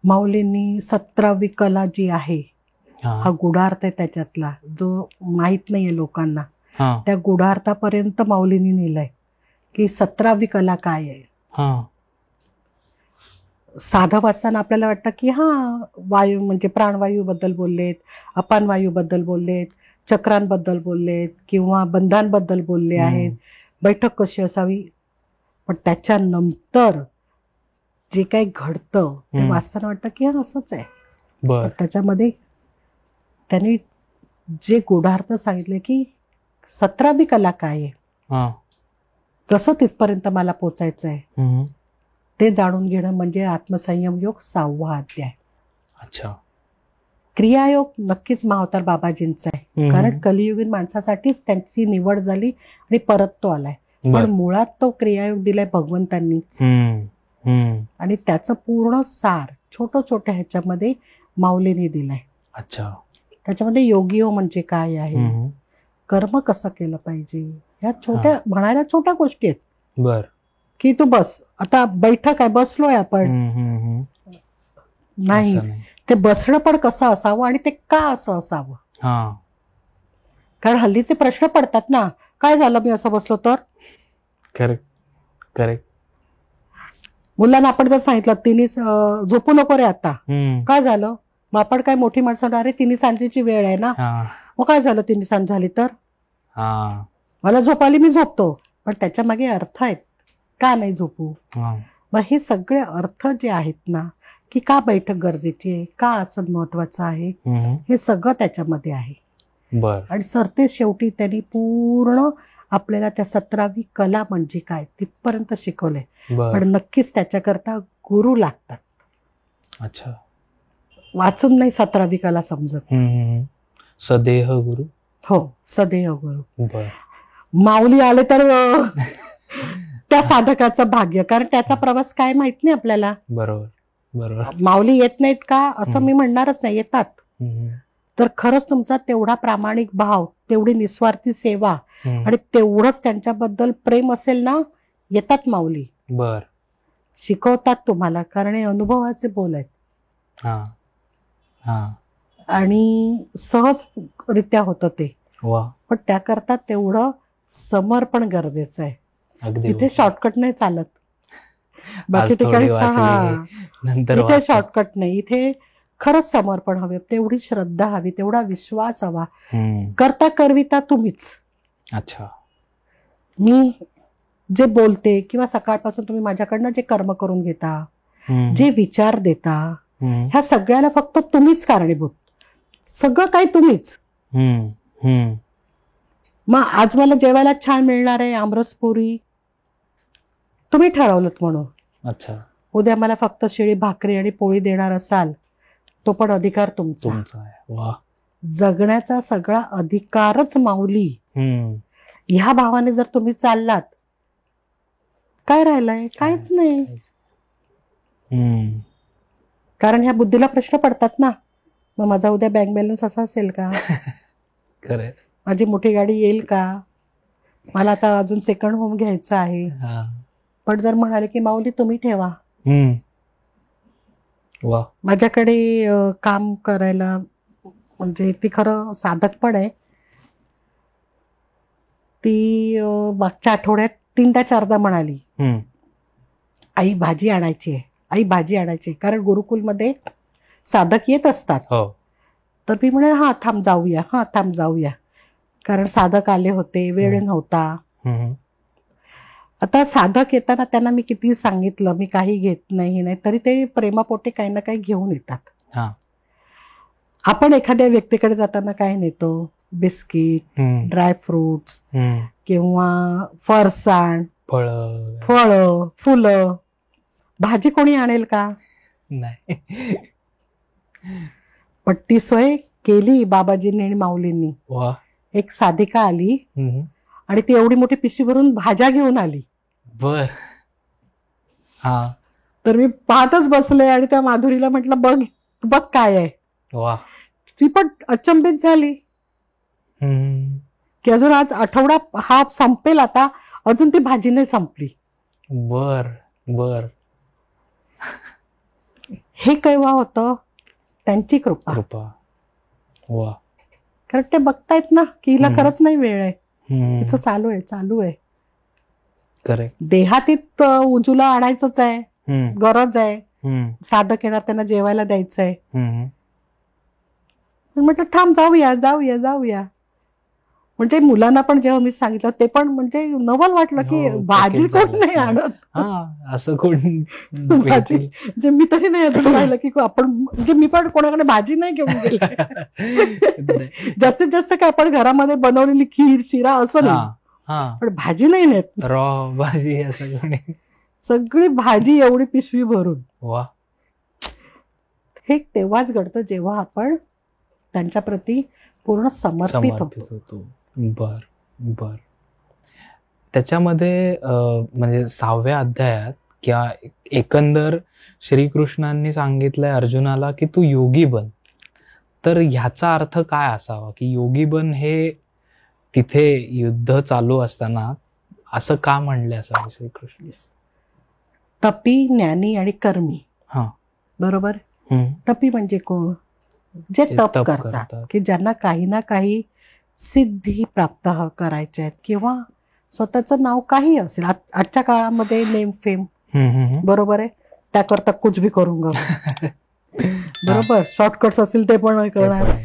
माऊलींनी 17वी कला जी आहे, हा गुढार्थ आहे त्याच्यातला, जो माहित नाहीये लोकांना, त्या गुढार्थापर्यंत माऊलींनी नेलंय की 17वी कला काय आहे. साधं वाचताना आपल्याला वाटतं की वायू म्हणजे प्राणवायू बद्दल बोललेत, अपानवायू बद्दल बोललेत, चक्रांबद्दल बोललेत किंवा बंधांबद्दल बोलले आहेत, बैठक कशी असावी. पण त्याच्यानंतर जे काही घडतं ते वाचताना वाटतं की असंच आहे. त्याच्यामध्ये त्यांनी जे गुढार्थ सांगितले की 17वी कला काय आहे, कसं तिथपर्यंत मला पोचायचं आहे, ते जाणून घेणं म्हणजे आत्मसंयम योग 6वा अध्याय. अच्छा. क्रियायोग नक्कीच मावतार बाबाजींचा आहे, कारण कलियुगीन माणसासाठीच त्यांची निवड झाली आणि परत तो आलाय. पण मुळात तो क्रियायोग दिलाय भगवंतांनीच, आणि त्याचं पूर्ण सार छोट्या ह्याच्यामध्ये माऊलीने दिलाय. अच्छा. त्याच्यामध्ये योगियो म्हणजे काय आहे, कर्म कसं केलं पाहिजे, ह्या छोट्या म्हणायला छोट्या गोष्टी आहेत. बर. की तू बस, आता बैठक आहे, बसलोय आपण, नाही, ते बसणं पण कसं असावं आणि ते का असं असावं. कारण हल्लीचे प्रश्न पडतात ना, काय झालं मी असं बसलो तर. Correct correct. मुलांना आपण जर सांगितलं तिने झोपू नको रे आता, काय झालं, मग आपण काय मोठी माणसं, अरे तिन्ही सांजेची वेळ आहे ना, मग काय झालं तिन्ही सांज झाली तर, मला झोप आली मी झोपतो, पण त्याच्या मागे अर्थ आहेत, का नाही झोपू. मग हे सगळे अर्थ जे आहेत ना, की का बैठक गरजेची आहे, का आसन महत्वाचं आहे, हे सगळं त्याच्यामध्ये आहे. आणि सरते शेवटी त्यांनी पूर्ण आपल्याला त्या 17वी कला म्हणजे काय तिथपर्यंत शिकवलंय. पण नक्कीच त्याच्याकरता गुरु लागतात. अच्छा. वाचून नाही 17वी कला समजत. सदेह गुरु. हो, सदेह गुरु. माऊली आले तर त्या साधकाचं भाग्य, कारण त्याचा प्रवास काय माहित नाही आपल्याला. बरोबर बरोबर. माऊली येत नाहीत का असं मी म्हणणारच नाही, येतात. तर खरंच तुमचा तेवढा प्रामाणिक भाव, तेवढी निस्वार्थी सेवा आणि तेवढंच त्यांच्याबद्दल प्रेम असेल ना, येतात माऊली. शिकवतात तुम्हाला, कारण हे अनुभवाचे बोल आहेत. आणि सहजरित्या होतं ते. पण त्याकरता तेवढं समर्पण गरजेचं आहे. इथे शॉर्टकट नाही चालत. बाकी ठिकाणी इथे शॉर्टकट नाही, इथे खरंच समर्पण हवे, तेवढी श्रद्धा हवी, तेवढा विश्वास हवा. करता करविता तुम्हीच. अच्छा. मी जे बोलते किंवा सकाळपासून तुम्ही माझ्याकडनं जे कर्म करून घेता, जे विचार देता, ह्या सगळ्याला फक्त तुम्हीच कारणीभूत. सगळं काही तुम्हीच. मग आज मला जेवायला छान मिळणार आहे आमरसपुरी, तुम्ही ठरवलं म्हणून. अच्छा. उद्या मला फक्त शिळी भाकरी आणि पोळी देणार असाल, तो पण अधिकार तुमचा आहे. जगण्याचा सगळा अधिकारच माऊली. ह्या भावाने जर तुम्ही चाललात, काय राहिलंय, काहीच नाही. कारण ह्या बुद्धीला प्रश्न पडतात ना, मग माझा उद्या बँक बॅलन्स असा असेल का, माझी मोठी गाडी येईल का, मला आता अजून सेकंड होम घ्यायचं आहे. पण जर म्हणाले की माऊली तुम्ही ठेवा, माझ्याकडे काम करायला, म्हणजे ती खरं साधक पण आहे. ती मागच्या आठवड्यात 3दा-4दा म्हणाली, आई भाजी आणायची आहे, आई भाजी आणायची, कारण गुरुकुलमध्ये साधक येत असतात. तर मी म्हणे हा थांब जाऊया, हा थांब जाऊया, कारण साधक आले होते, वेळ नव्हता. आता साधक येताना त्यांना मी किती सांगितलं मी काही घेत नाही, तरी ते प्रेमापोटे काही ना काही घेऊन येतात. आपण एखाद्या व्यक्तीकडे जाताना काय नेतो, बिस्किट, ड्रायफ्रुट्स किंवा फरसाण, फळं, फुलं. भाजी कोणी आणेल का, नाही. पण ती सोय केली बाबाजींनी आणि माऊलींनी. एक साधिका आली आणि ती एवढी मोठी पिशवी भरून भाज्या घेऊन आली. तर मी पाहतच बसले आणि त्या माधुरीला म्हटलं बघ बघ काय आहे. ती पण अचंबित झाली की अजून आज आठवडा हा संपेल, आता अजून ती भाजी नाही संपली. हे केव्हा होतं, त्यांची कृपा. कारण ते बघतायत ना की हिला खरंच नाही वेळ आहे, तिचं चालू आहे. देहातीत उजूला आणायचंच आहे, गरज आहे, साधक येणार त्यांना जेवायला द्यायचंय. म्हटलं थांब जाऊया. म्हणजे मुलांना पण जेव्हा मी सांगितलं ते पण म्हणजे नवल वाटलं की भाजी कोण नाही आणत, असं कोण. म्हणजे मी तरी नाही अजून पाहिलं की आपण, म्हणजे मी पण कोणाकडे भाजी नाही घेऊन गेले. जास्तीत जास्त काय आपण घरामध्ये बनवलेली खीर, शिरा असं नाही, पण भाजी नाही नेत, रॉ भाजी असं. सगळी भाजी एवढी पिशवी भरून. हे तेव्हाच घडतं जेव्हा आपण त्यांच्या प्रती पूर्ण समर्पित होतो. होतो. बर बर. त्याच्यामध्ये म्हणजे 6व्या अध्यायात किंवा एकंदर श्रीकृष्णांनी सांगितलंय अर्जुनाला की तू योगी बन. तर ह्याचा अर्थ काय असावा की योगी बन हे तिथे युद्ध चालू असताना असं का म्हणले असावे श्रीकृष्ण? तपी, ज्ञानी आणि कर्मी. हा, बरोबर. तपी म्हणजे कोण? जे तप करतात, की ज्यांना काही ना काही सिद्धी प्राप्त करायच्या आहेत किंवा स्वतःचं नाव काही असेल. आजच्या काळामध्ये नेम फेम, बरोबर आहे, त्याकरता कुछ भी करूंगा. बरोबर. शॉर्टकट्स असतील ते पण करणार.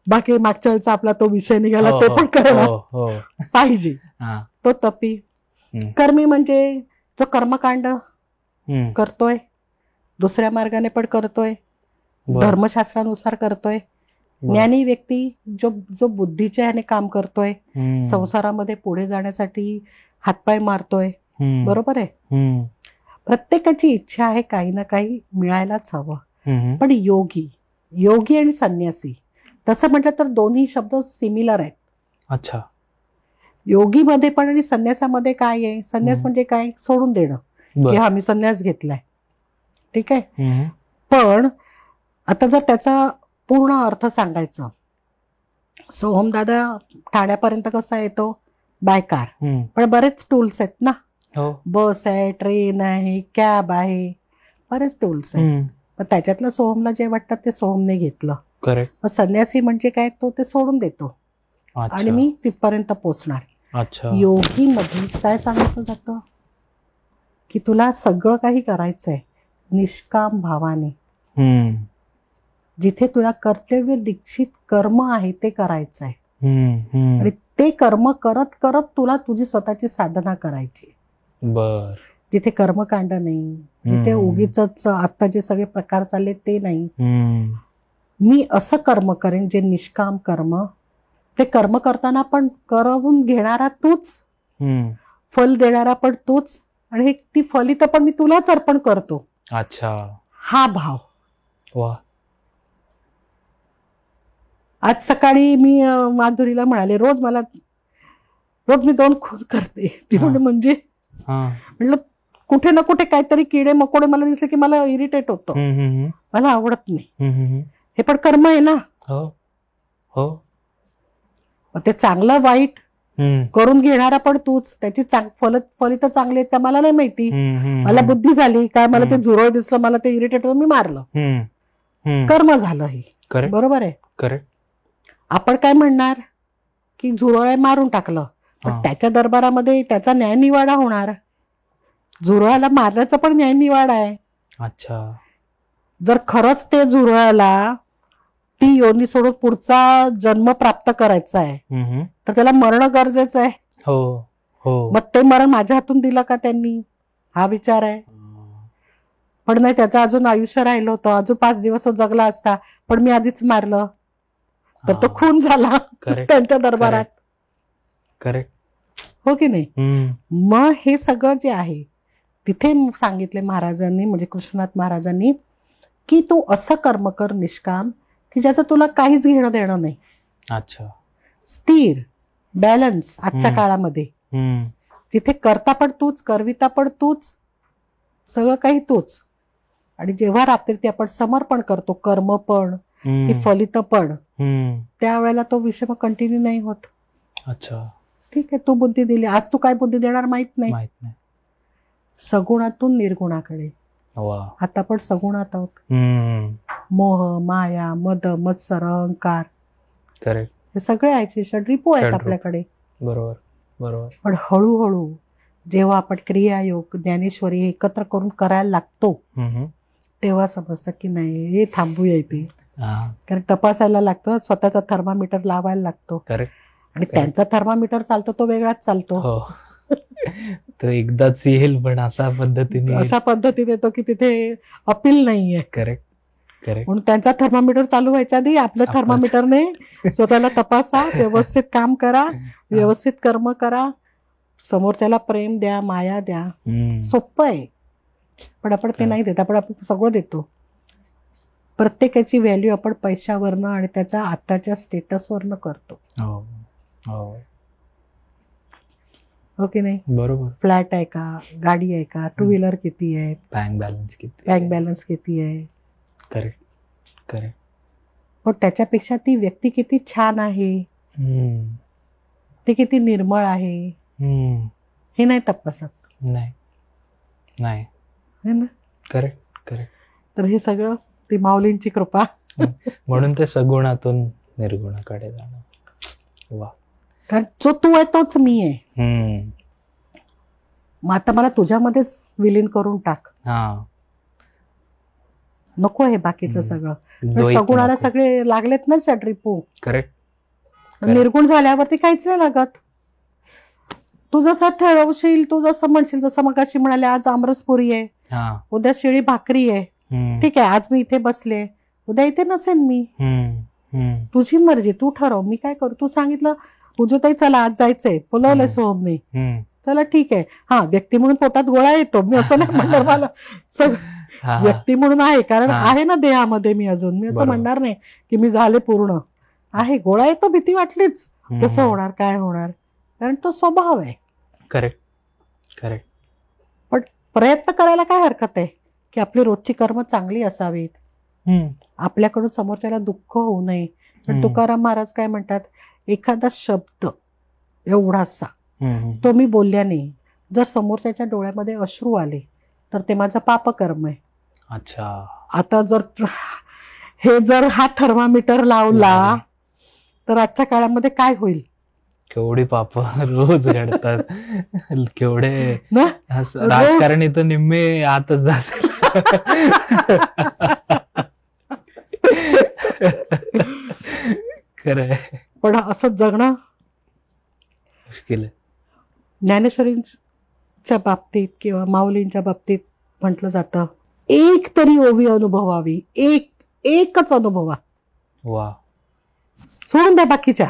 बाकी मागच्या वेळेचा आपला तो विषय निघाला ते पण करणार पाहिजे. तो तपी. कर्मी म्हणजे जो कर्मकांड करतोय, दुसऱ्या मार्गाने पण करतोय, धर्मशास्त्रानुसार करतोय. ज्ञानी व्यक्ती जो बुद्धीच्या ह्याने काम करतोय, संसारामध्ये पुढे जाण्यासाठी हातपाय मारतोय. बरोबर आहे. प्रत्येकाची इच्छा आहे काही ना काही मिळायलाच हवं. पण योगी आणि संन्यासी तसं म्हटलं तर दोन्ही शब्द सिमिलर आहेत. अच्छा. योगीमध्ये पण आणि संन्यासामध्ये काय आहे? संन्यास म्हणजे काय? सोडून देणं, की हा मी संन्यास घेतलाय. ठीक आहे. पण आता जर त्याचा पूर्ण अर्थ सांगायचं, सोहम दादा ठाण्यापर्यंत कसा येतो? By car. पण बरेच टूल्स आहेत ना. बस आहे, ट्रेन आहे, कॅब आहे, बरेच टूल्स आहेत. पण त्याच्यातलं सोहमला जे वाटतं ते सोहमने घेतलं. करेक्ट. मग संन्यासी म्हणजे काय? तो ते सोडून देतो आणि मी तिथपर्यंत पोचणार. योगी मध्ये काय सांगितलं जातं? की तुला सगळं काही करायचंय निष्काम भावाने. जिथे तुला कर्तव्य दीक्षित कर्म आहे ते करायचं आहे आणि ते कर्म करत करत तुला तुझी स्वतःची साधना करायची. बर. जिथे कर्मकांड नाही, जिथे उगीच आता जे सगळे प्रकार चालले ते नाही. मी असं कर्म करेन जे निष्काम कर्म. ते कर्म करताना पण करवून घेणारा तूच, फल देणारा पण तूच, आणि ती फलित पण मी तुलाच अर्पण करतो. अच्छा. हा भाव. वा. आज सकाळी मी माधुरीला म्हणाले, रोज मी 2 खून करते. ती म्हणजे म्हटलं कुठे ना कुठे काहीतरी किडे मकोडे मला दिसले की मला इरिटेट होतं, मला आवडत नाही. हे पण कर्म आहे ना. ते चांगलं वाईट करून घेणारा पण तूच. त्याची फलित चांगली आहेत का मला नाही माहिती. मला बुद्धी झाली काय, मला ते झुरळ दिसलं, मला ते इरिटेट होऊन मी मारलं. कर्म झालं हे. बरोबर आहे. करेक्ट. आपण काय म्हणणार की झुरळ मारून टाकलं, पण त्याच्या दरबारामध्ये त्याचा न्यायनिवाडा होणार. झुरळाला मारण्याचा पण न्यायनिवाडा आहे. अच्छा. जर खरंच ते झुरळाला ती योनी सोडून पुढचा जन्म प्राप्त करायचा आहे तर त्याला मरण गरजेचं आहे. मग ते मरण माझ्या हातून दिलं का त्यांनी? हा विचार आहे. पण नाही, त्याचं अजून आयुष्य राहिलं होतं, अजून 5 दिवस जगला असता, पण मी आधीच मारलं तर तो खून झाला त्यांच्या दरबारात. करेक्ट. हो की नाही? मग हे सगळं जे आहे तिथे सांगितले महाराजांनी, म्हणजे कृष्णनाथ महाराजांनी, की तू असं कर्म कर निष्काम की ज्याचं तुला काहीच घेणं देणं नाही. अच्छा. स्थिर, बॅलन्स. आजच्या काळामध्ये तिथे करता पण तूच, करविता पण तूच, सगळं काही तूच. आणि जेव्हा रात्री आपण समर्पण करतो, कर्म पण की फलित पण, त्यावेळेला तो विषय मग कंटिन्यू नाही होत. अच्छा. ठीक आहे, तू बुद्धी दिली, आज तू काय बुद्धी देणार माहित नाही. सगुणातून निर्गुणाकडे. आता पण सगुणात आहोत. मोह, माया, मद, मत्सर, अहंकार, करेक्ट, हे सगळे आहेत, षड्रिपू आहेत आपल्याकडे. बरोबर बरोबर. पण हळूहळू जेव्हा आपण क्रियायोग, ज्ञानेश्वरी हे एकत्र करून करायला लागतो तेव्हा समजतं की नाही, हे थांबूया इथे. कारण तपासायला लागतो, स्वतःचा थर्मामीटर लावायला लागतो. आणि त्यांचा थर्मामीटर चालतो तो वेगळाच चालतो. तो एकदाच येईल, पण असा पद्धतीने येतो की तिथे अपील नाहीये. Correct correct. म्हणून त्यांचा थर्मामीटर चालू व्हायच्या आधी आपल्या थर्मामीटरने स्वतःला तपासा, व्यवस्थित काम करा, व्यवस्थित कर्म करा, समोरच्याला प्रेम द्या, माया द्या. सोपं आहे, पण आपण ते नाही देत. आपण सगळं देतो. प्रत्येकाची व्हॅल्यू आपण पैशावरनं आणि त्याच्या आताच्या स्टेटसवरनं करतो, हो हो हो की नाही? बरोबर. फ्लॅट आहे का, गाडी आहे का, टू व्हीलर किती आहे, बँक बॅलन्स किती, बँक बॅलन्स किती आहे. Correct correct. पण त्याच्यापेक्षा ती व्यक्ती किती छान आहे, ती किती निर्मळ आहे, हे नाही तपासत. नाही नाही. है ना? Correct correct. तर हे सगळं ती माऊलींची कृपा. म्हणून ते सगुणातून निर्गुणाकडे जाणं. वा. कारण जो तू आहे तोच मी आहे. मग आता मला तुझ्यामध्येच विलीन करून टाक. हा. नको हे बाकीचं सगळं. द्वैत सगुणाला नको. सगळे लागलेत ना ड्रिपू. करेक्ट. निर्गुण झाल्यावरती काहीच नाही लागत. तू जसं ठरवशील, तू जसं म्हणशील, जसं मगाशी म्हणाले आज आमरसपुरी आहे, हा. उद्या शिळी भाकरी आहे, ठीक आहे, आज मी इथे बसले, उद्या इथे नसेन मी. तुझी मर्जी, तू ठरव, मी काय करू. तू सांगितलं उजूताई चला आज जायचंय, बोलवलंय सोहमने, चला ठीक आहे. हा, व्यक्ती म्हणून पोटात गोळा येतो, मी असं नाही म्हणणार. मला व्यक्ती म्हणून आहे, कारण आहे ना देहामध्ये मी अजून. मी असं म्हणणार नाही की मी झाले पूर्ण. आहे, गोळा येतो, भीती वाटलीच, कसं होणार, काय होणार, कारण तो स्वभाव आहे. Correct correct. पण प्रयत्न करायला काय हरकत आहे की आपली रोजची कर्म चांगली असावीत, आपल्याकडून समोरच्याला दुःख होऊ नये. पण तुकाराम महाराज काय म्हणतात, एखादा शब्द एवढासा तो मी बोलल्याने जर समोरच्याच्या डोळ्यामध्ये अश्रू आले तर ते माझं पापकर्म आहे. अच्छा. आता जर हा थर्मामीटर लावला तर आजच्या काळामध्ये काय होईल. केवढी पाप रोज घडतात. केवढे राजकारणी तर निम्मे आतच जातात. खरंय. पण असं जगणं मुश्किल आहे. ज्ञानेश्वरींच्या बाबतीत किंवा माऊलींच्या बाबतीत म्हटलं जातं, एक तरी ओवी अनुभवावी, एकच अनुभवा. वा. सोडून द्या बाकीच्या.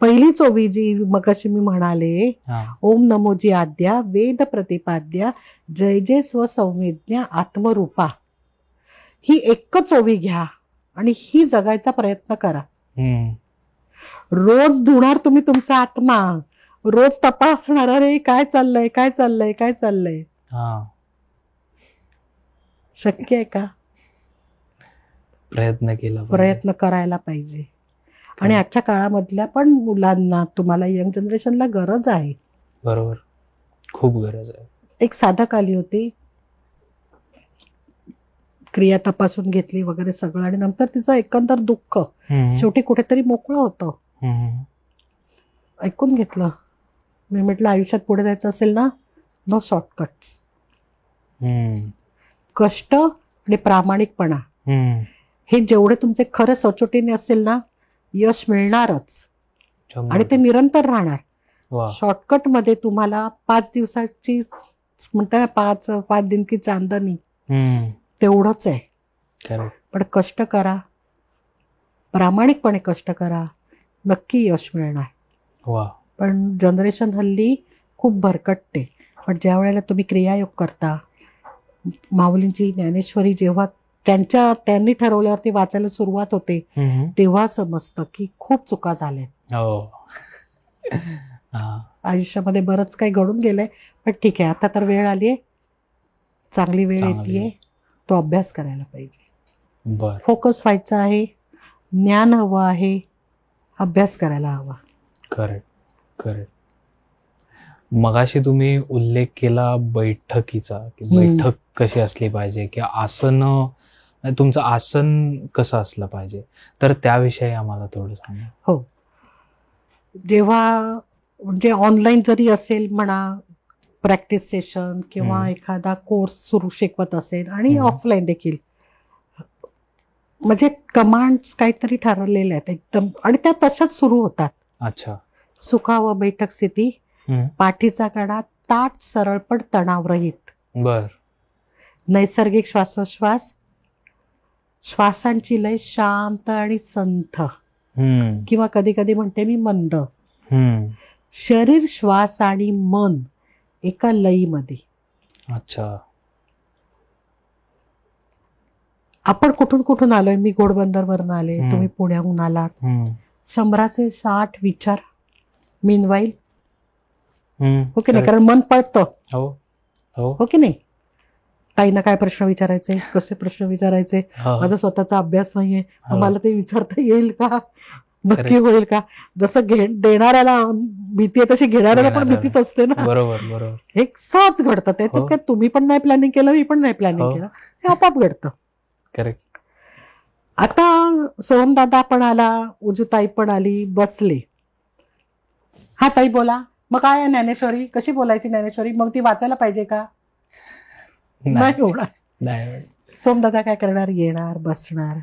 पहिलीच ओवी जी मगाशी मी म्हणाले, ओम नमोजी आद्या वेद प्रतिपाद्या जय जय स्वसंवेद्या आत्मरूपा, ही एकच ओवी घ्या आणि ही जगायचा प्रयत्न करा. रोज धुणार तुम्ही तुमचा आत्मा, रोज तपासणार, अरे काय चाललंय, काय चाललंय, काय चाललंय. शक्य आहे का. प्रयत्न करायला पाहिजे. आणि आजच्या काळामधल्या पण मुलांना, तुम्हाला यंग जनरेशनला गरज आहे. बरोबर, खूप गरज आहे. एक साधक आली होती, क्रिया तपासून घेतली वगैरे सगळं, आणि नंतर तिचं एकंदर दुःख शेवटी कुठेतरी मोकळं होतं. ऐकून घेतलं. मी म्हटलं आयुष्यात पुढे जायचं असेल ना, नो शॉर्टकट्स. कष्ट आणि प्रामाणिकपणा हे जेवढे तुमचे खरं सचोटीने असेल ना, यश मिळणारच आणि ते निरंतर राहणार. शॉर्टकट मध्ये तुम्हाला 5 दिवसाची म्हणता, 5 दिन की चांदणी, तेवढंच आहे. पण कष्ट करा, प्रामाणिकपणे कष्ट करा, नक्की यश मिळणार. पण जनरेशन हल्ली खूप भरकटते. पण ज्या वेळेला तुम्ही क्रियायोग करता, माऊलींची ज्ञानेश्वरी जेव्हा त्यांनी ठरवल्यावरती वाचायला सुरुवात होते, तेव्हा समजतं की खूप चुका झाल्या. आयुष्यामध्ये बरंच काही घडून गेलंय, पण ठीक आहे, आता तर वेळ आलीये, चांगली वेळ येतेय, तो अभ्यास करायला पाहिजे. फोकस व्हायचा आहे, ज्ञान हवं आहे, अभ्यास करायला हवा. Correct correct. मगाशी तुम्ही उल्लेख केला बैठकीचा, की बैठक कशी असली पाहिजे, की आसन, तुमचं आसन कसं असलं पाहिजे, तर त्याविषयी आम्हाला थोडं सांगा. हो, जेव्हा म्हणजे ऑनलाईन जरी असेल म्हणा, प्रॅक्टिस सेशन किंवा एखादा कोर्स सुरू शिकवत असेल, आणि ऑफलाईन देखील, म्हणजे कमांड्स काहीतरी ठरवलेल्या आहेत एकदम, आणि त्या तशाच सुरू होतात. अच्छा. सुखावं बैठक स्थिती, पाठीचा कडा ताठ सरळ पण तणावरहित. बर. नैसर्गिक श्वासोश्वास, श्वासांची लय शांत आणि संथ, किंवा कधी कधी म्हणते मी मंद. शरीर, श्वास आणि मन एका लयीमध्ये. अच्छा. आपण कुठून कुठून आलोय. मी घोडबंदरवरून आले, तुम्ही पुण्याहून आलात. 100 विचार मीनवाईल, हो की नाही? कारण मन पळतं, हो की नाही? ताईंना काय प्रश्न विचारायचे, कसे प्रश्न विचारायचे, माझा स्वतःचा अभ्यास नाहीये, मला ते विचारता येईल का, नक्की होईल का? जसं देणाऱ्याला भीती आहे तशी घेणाऱ्याला पण भीतीच असते ना. बरोबर. हे सहज घडतं. त्याच्यात काय तुम्ही पण नाही प्लॅनिंग केलं, मी पण नाही प्लॅनिंग केलं, हे आपोआप घडतं. करेक्ट. आता सोहमदादा पण आला, उजूताई पण आली, बसले. हा ताई बोला. मग काय आहे ज्ञानेश्वरी, कशी बोलायची ज्ञानेश्वरी, मग ती वाचायला पाहिजे का? नाही होणार. सोमदादा काय करणार, येणार, बसणार,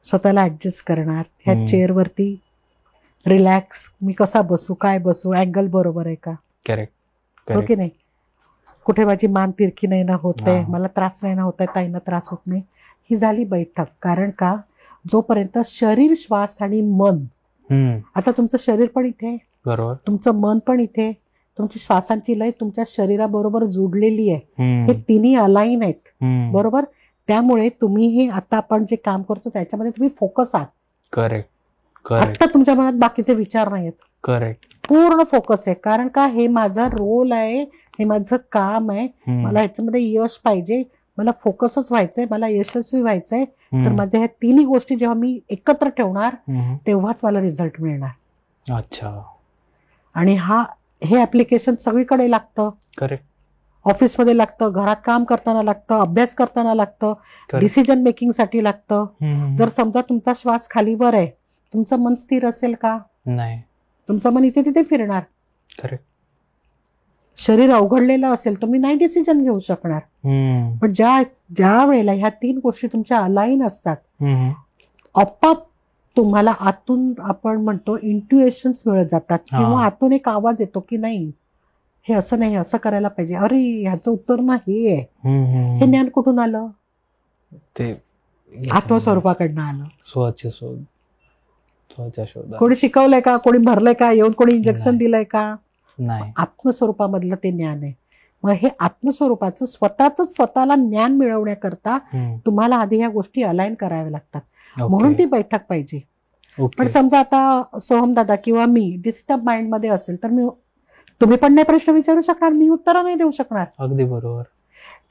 स्वतःला ऍडजस्ट करणार. ह्या चेअरवरती रिलॅक्स, मी कसा बसू, काय बसू, अँगल बरोबर आहे का, करेक्ट, हो की नाही? कुठे माझी मान तिरकी नाही ना होते, मला त्रास नाही ना होत आहे, ताईंना त्रास होत नाही. ही झाली बैठक. कारण का, जोपर्यंत शरीर, श्वास आणि मन, आता तुमचं शरीर पण इथे, बरोबर, तुमचं मन पण इथे, तुमची श्वासांची लय तुमच्या शरीराबरोबर जोडलेली आहे, हे तिन्ही अलाईन आहेत, बरोबर. त्यामुळे तुम्ही हे आता आपण जे काम करतो त्याच्यामध्ये तुम्ही फोकस आहात. करेक्ट. आता तुमच्या मनात बाकीचे विचार नाहीत. करेक्ट. पूर्ण फोकस आहे. कारण का, हे माझा रोल आहे, हे माझं काम आहे, मला ह्याच्यामध्ये यश पाहिजे, मला फोकसच व्हायचंय, मला यशस्वी व्हायचंय. तर माझ्या ह्या तिन्ही गोष्टी जेव्हा मी एकत्र ठेवणार तेव्हाच मला रिझल्ट मिळणार. अच्छा. आणि हे ऍप्लिकेशन सगळीकडे लागतं. करेक्ट. ऑफिसमध्ये लागतं, घरात काम करताना लागतं, अभ्यास करताना लागतं, डिसिजन मेकिंग साठी लागतं. जर समजा तुमचा श्वास खालीवर आहे, तुमचं मन स्थिर असेल का? नाही. तुमचं मन इथे तिथे फिरणार. करेक्ट. शरीर अवघडलेलं असेल तुम्ही नाही डिसिजन घेऊ शकणार. पण ज्या वेळेला ह्या 3 गोष्टी तुमच्या अलाईन असतात, आपोआप तुम्हाला आतून, आपण म्हणतो, इंट्युएशन्स मिळत जातात, किंवा आतून एक आवाज येतो की नाही, हे असं नाही, असं करायला पाहिजे, अरे ह्याचं उत्तर ना हे आहे. हे ज्ञान कुठून आलं? ते आत्मस्वरूपाकडनं आलं. स्वतःच्या शोध. कोणी शिकवलंय का, कोणी भरलंय का, येऊन कोणी इंजेक्शन दिलंय का? नाही. आत्मस्वरूपामधलं ते ज्ञान आहे. मग हे आत्मस्वरूपाचं स्वतःला ज्ञान मिळवण्याकरता तुम्हाला आधी ह्या गोष्टी अलाईन कराव्या लागतात. म्हणून ती बैठक पाहिजे. पण समजा आता सोहमदादा किंवा मी डिस्टर्ब माइंड मध्ये असेल तर तुम्ही पण नाही प्रश्न विचारू शकणार, मी उत्तर नाही देऊ शकणार. अगदी बरोबर.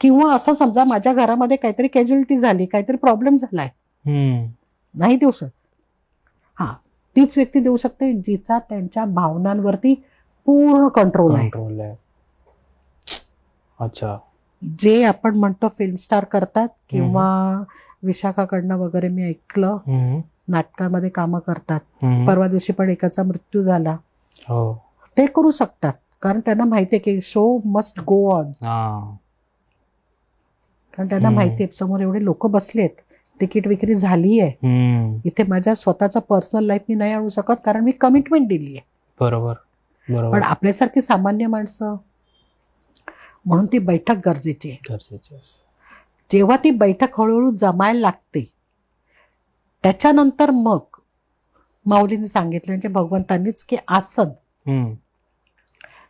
किंवा असं समजा माझ्या घरामध्ये काहीतरी कॅज्युअलिटी झाली, काहीतरी प्रॉब्लेम झालाय, नाही देऊ शकत. हा, तीच व्यक्ती देऊ शकते जिचा त्यांच्या भावनांवरती पूर्ण कंट्रोल आहे. अच्छा. जे आपण म्हणतो फिल्म स्टार करतात, किंवा विशाखाकडनं वगैरे मी ऐकलं, नाटकामध्ये कामं करतात. परवा दिवशी पण एकाचा मृत्यू झाला. ते करू शकतात, कारण त्यांना माहितीये की शो मस्ट गो ऑन. कारण त्यांना माहितीये समोर एवढे लोक बसलेत, तिकीट विक्री झाली आहे, इथे माझ्या स्वतःचा पर्सनल लाईफ मी नाही आणू शकत, कारण मी कमिटमेंट दिली आहे. बरोबर. पण आपल्यासारखी सामान्य माणसं, म्हणून ती बैठक गरजेची आहे. जेव्हा ती बैठक हळूहळू जमायला लागते, त्याच्यानंतर मग माऊलींनी सांगितलं, म्हणजे भगवंतांनीच, की आसन,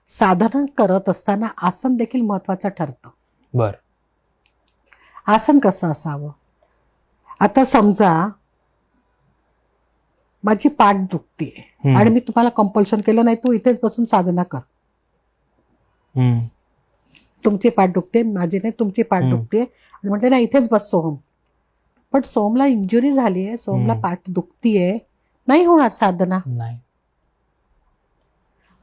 साधना करत असताना आसन देखील महत्वाचं ठरतं. बर. आसन कसं असावं? आता समजा माझी पाठ दुखतीये आणि मी तुम्हाला कंपल्शन केलं, नाही तू इथेच बसून साधना कर. तुमची पाठ दुखते, माझी नाही, तुमची पाठ दुखते, आणि म्हटलं नाही इथेच बस सोहम. पण सोहमला इंजुरी झाली आहे, सोहमला पाठ दुखतीये, नाही होणार साधना. नाही.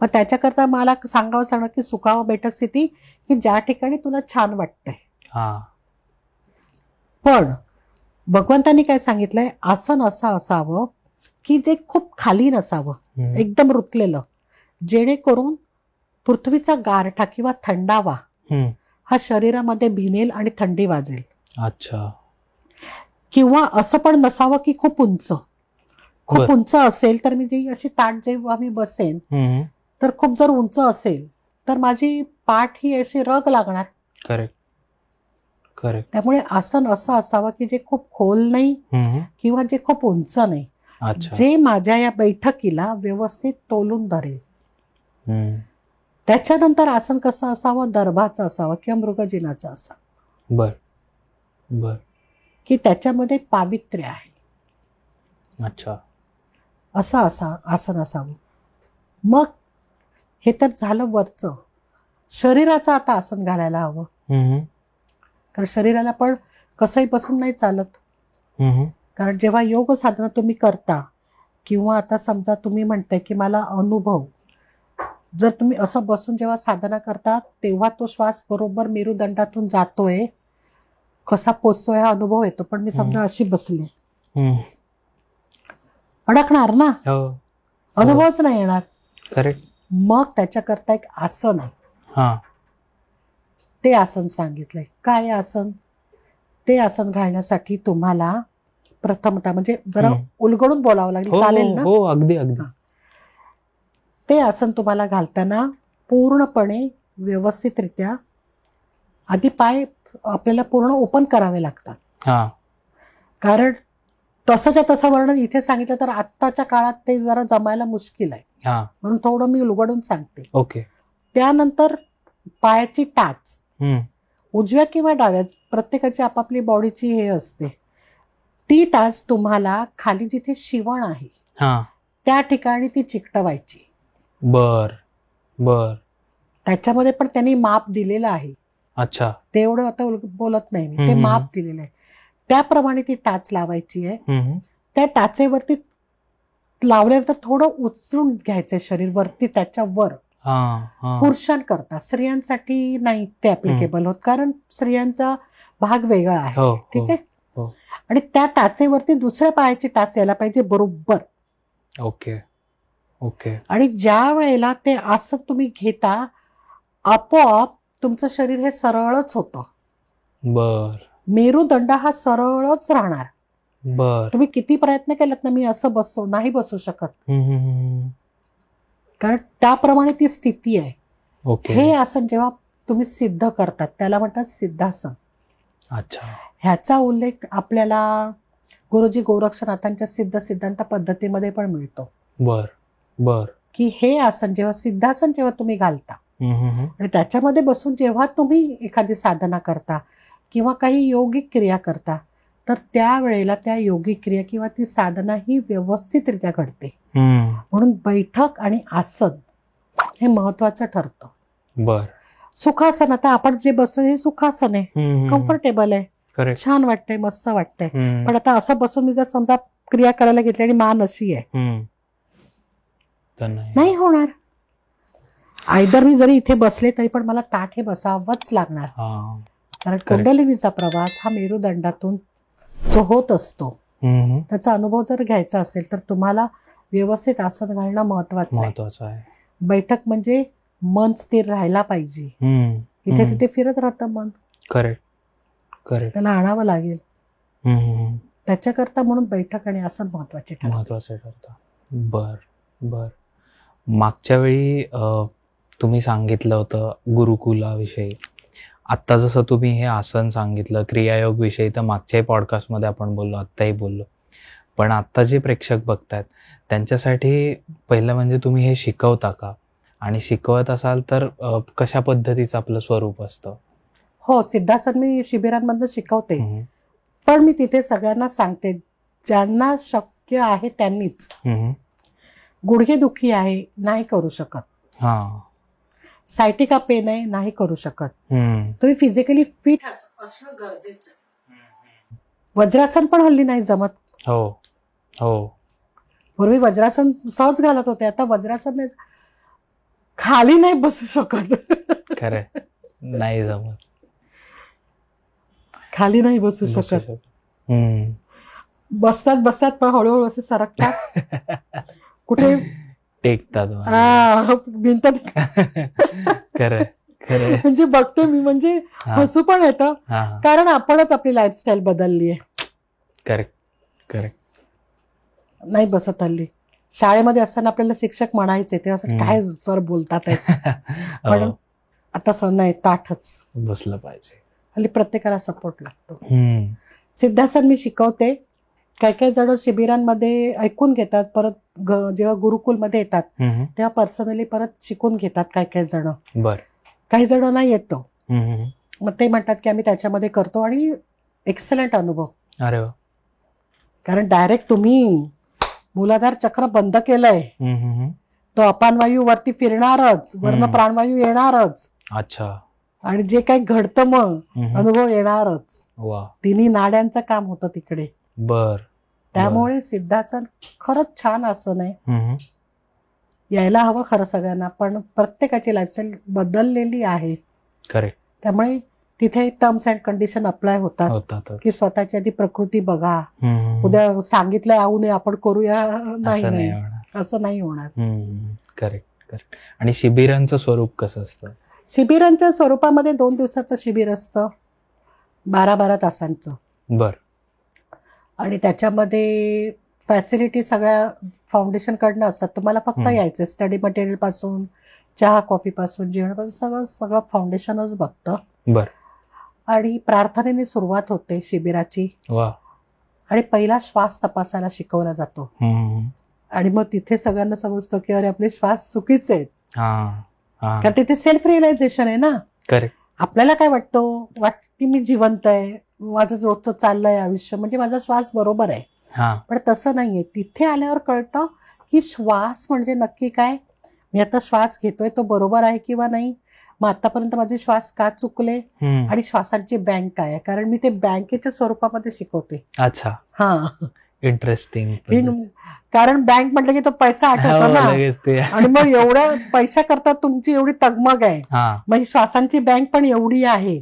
मग त्याच्याकरता मला सांगावं सांगा की सुखावं बैठक स्थिती, की ज्या ठिकाणी तुला छान वाटतंय. पण भगवंतांनी काय सांगितलंय, आसन असं असावं की जे खूप खाली नसावं, एकदम रुतलेलं, जेणेकरून पृथ्वीचा गारठा किंवा थंडावा हा शरीरामध्ये भिनेल आणि थंडी वाजेल. अच्छा. किंवा असं पण नसावं की खूप उंच. खूप उंच असेल तर मी जी अशी ताट जेव्हा मी बसेन, तर खूप जर उंच असेल तर माझी पाठ ही अशी रग लागणार. करेक्ट. करेक्ट. त्यामुळे आसन असं असावं की जे खूप खोल नाही किंवा जे खूप उंच नाही, जे माझ्या या बैठकीला व्यवस्थित तोलून धरेल. त्याच्यानंतर आसन कसं असावं, दर्भाचं असावं किंवा मृगजिनाचं असावं. बर बर. की त्याच्यामध्ये पावित्र्य आहे. अच्छा. असं आसन असावं. मग हे तर झालं वरचं. शरीराचं आता आसन घालायला हवं. कारण शरीराला पण कसंही बसून नाही चालत. कारण जेव्हा योग साधना तुम्ही करता किंवा आता समजा तुम्ही म्हणताय की मला अनुभव, जर तुम्ही असं बसून जेव्हा साधना करता तेव्हा तो श्वास बरोबर मेरुदंडातून जातोय, कसा पोचतोय हा अनुभव येतो. पण मी समजा अशी बसले, अडकणार ना, अनुभवच नाही येणार. करेक्ट. मग त्याच्याकरता एक आसन आहे, ते आसन सांगितलंय. काय आसन? ते आसन घालण्यासाठी तुम्हाला प्रथमतः म्हणजे जरा उलगडून बोलावं लागेल, चालेल ना? हो, अगदी अगदी. ते आसन तुम्हाला घालताना पूर्णपणे व्यवस्थितरित्या आधी पाय आपल्याला पूर्ण ओपन करावे लागतात. कारण तसंच्या तसं वर्णन इथे सांगितलं तर आत्ताच्या काळात ते जरा जमायला मुश्किल आहे, म्हणून थोडं मी उलगडून सांगते. ओके. त्यानंतर पायाची टाच उजव्या किंवा डाव्या, प्रत्येकाची आपापली बॉडीची हे असते, ती टाच तुम्हाला खाली जिथे शिवण आहे त्या ठिकाणी ती चिकटवायची. बर बर. त्याच्यामध्ये पण त्यांनी माप दिलेलं आहे. अच्छा. ते एवढं आता बोलत नाही मी, ते माप दिलेलं आहे. त्याप्रमाणे ती टाच लावायची आहे. त्या टाचेवरती लावल्यानंतर थोडं उचलून घ्यायचंय शरीर वरती, त्याच्यावर. पुरुषांकरता, स्त्रियांसाठी नाही ते ऍप्लिकेबल होत, कारण स्त्रियांचा भाग वेगळा आहे. ठीक आहे. आणि त्या टाचेवरती दुसऱ्या पायाची टाच यायला पाहिजे बरोबर. Okay okay. आणि ज्या वेळेला ते आसन तुम्ही घेता आपोआप तुमचं शरीर हे सरळच होतं. बर. मेरुदंड हा सरळच राहणार. बर. तुम्ही किती प्रयत्न केलात ना, मी असं बसतो, नाही बसू शकत, कारण त्याप्रमाणे ती स्थिती आहे. ओके. हे आसन जेव्हा तुम्ही सिद्ध करतात त्याला म्हणतात सिद्धासन. अच्छा. ह्याचा उल्लेख आपल्याला गुरुजी गोरक्षनाथांच्या सिद्ध सिद्धांत पद्धतीमध्ये पण मिळतो. बर बर. की हे आसन जेव्हा सिद्धासन जेव्हा तुम्ही घालता आणि त्याच्यामध्ये बसून जेव्हा तुम्ही एखादी साधना करता किंवा काही योगिक क्रिया करता, तर त्यावेळेला त्या योगिक क्रिया किंवा ती साधना ही व्यवस्थितरित्या घडते. म्हणून बैठक आणि आसन हे महत्वाचं ठरतं. बर. सुखासन, आता आपण जे बसतो हे सुखासन आहे, कम्फर्टेबल आहे, छान वाटतंय, मस्त वाटतंय. पण आता असं बसून मी जर समजा क्रिया करायला घेतली आणि मान अशी आहे, नाही होणार. आयदर मी जरी इथे बसले तरी पण मला ताठ हे बसावंच लागणार. कारण कुंडलिनीचा प्रवास हा मेरुदंडातून जो होत असतो त्याचा अनुभव जर घ्यायचा असेल तर तुम्हाला व्यवस्थित आसन घालणं महत्वाचं आहे. बैठक म्हणजे मन स्थिर राहायला पाहिजे. इथे तिथे फिरत राहतं मन. Correct correct. त्याला आणावं लागेल. त्याच्याकरता म्हणून बैठक आणि आसन महत्वाचे ठरतं. बर बर. मागच्या वेळी तुम्ही सांगितलं होतं गुरुकुलाविषयी. आत्ता जसं तुम्ही हे आसन सांगितलं, क्रियायोग विषयी तर मागच्याही पॉडकास्टमध्ये आपण बोललो, आत्ताही बोललो. पण आत्ता जे प्रेक्षक बघतायत त्यांच्यासाठी पहिलं म्हणजे तुम्ही हे शिकवता का, आणि शिकवत असाल तर कशा पद्धतीचं आपलं स्वरूप असतं? हो, सिद्धासन मी शिबिरांमधनं शिकवते, पण मी तिथे सगळ्यांना सांगते ज्यांना शक्य आहे त्यांनीच. गुडघेदुखी आहे, नाही करू शकत, सायटिका पेन आहे, नाही करू शकत, तुम्ही फिजिकली फिट असणं गरजेचं. वज्रासन पण हल्ली नाही जमत. हो हो. पूर्वी वज्रासन सहज घालत होते, आता वज्रासन नाही, खाली नाही बसू शकत. खरं नाही जमत, खाली नाही बसू शकत. बसतात बसतात पण हळूहळू असे सरकतात, कुठे टेकतात, भिंतात. खरं खरं. म्हणजे बघते मी, म्हणजे हसू पण येतं, कारण आपणच आपली लाईफस्टाईल बदलली आहे. Correct correct. नाही बसत हल्ली. शाळेमध्ये असताना आपल्याला शिक्षक म्हणायचे ते असं काय सर बोलतात पण आता सर नाही, ताठच बसलं पाहिजे. हल्ली प्रत्येकाला सपोर्ट लागतो. सिद्धासन मी शिकवते. काही काही जण शिबिरांमध्ये ऐकून घेतात, परत जेव्हा गुरुकुलमध्ये येतात तेव्हा पर्सनली परत शिकून घेतात काही काही जण. काही जण नाही येतो, मग ते म्हणतात की आम्ही त्याच्यामध्ये करतो आणि एक्सलंट अनुभव. अरे वा. कारण डायरेक्ट तुम्ही मूलाधार चक्र बंद केलंय, तो अपानवायू वरती फिरणारच, वरनं प्राणवायू येणारच. अच्छा. आणि जे काही घडतं मग अनुभव येणारच. वा. तिन्ही नाड्यांचं काम होतं तिकडे. बर. त्यामुळे सिद्धासन खरंच छान आसन आहे, यायला हवं खरं सगळ्यांना. पण प्रत्येकाची लाईफस्टाईल बदललेली आहे. करेक्ट. त्यामुळे तिथे टर्म्स अँड कंडिशन अप्लाय होतात की स्वतःची आधी प्रकृती बघा. उद्या सांगितलं आऊ नये आपण करूया, नाही, असं नाही होणार. Correct correct. आणि शिबिरांचं स्वरूप कसं असतं? शिबिरांच्या स्वरूपामध्ये 2 दिवसाचं शिबिर असतं, 12-12 तासांचं. बर. आणि त्याच्यामध्ये फॅसिलिटी सगळ्या फाउंडेशन कडनं असतात. तुम्हाला फक्त यायचं, स्टडी मटेरियल पासून चहा कॉफी पासून जेवणापासून सगळं फाउंडेशनच बघतं. बर. आणि प्रार्थनेने सुरुवात होते शिबिराची. वा. आणि पहिला श्वास तपासायला शिकवला जातो. आणि मग तिथे सगळ्यांना समजतं की अरे आपले श्वास चुकीचे आहेत. कारण तिथे सेल्फ रिअलायझेशन आहे ना. करेक्ट. आपल्याला काय वाटतं मी जिवंत आहे, माझं रोजचं चाललंय आयुष्य, म्हणजे माझा श्वास बरोबर आहे. पण तसं नाहीये. तिथे आल्यावर कळतं की श्वास म्हणजे नक्की काय. मी आता श्वास घेतोय तो बरोबर आहे किंवा नाही, मग आतापर्यंत माझे श्वास का चुकले, आणि श्वासांची बँक काय आहे. कारण मी ते बँकेच्या स्वरूपामध्ये शिकवते. अच्छा. इंटरेस्टिंग. कारण बँक म्हटलं की तो पैसा आठवतो ना, आणि मग एवढ्या पैसा करता तुमची एवढी तगमग आहे, मग ही श्वासांची बँक पण एवढी आहे.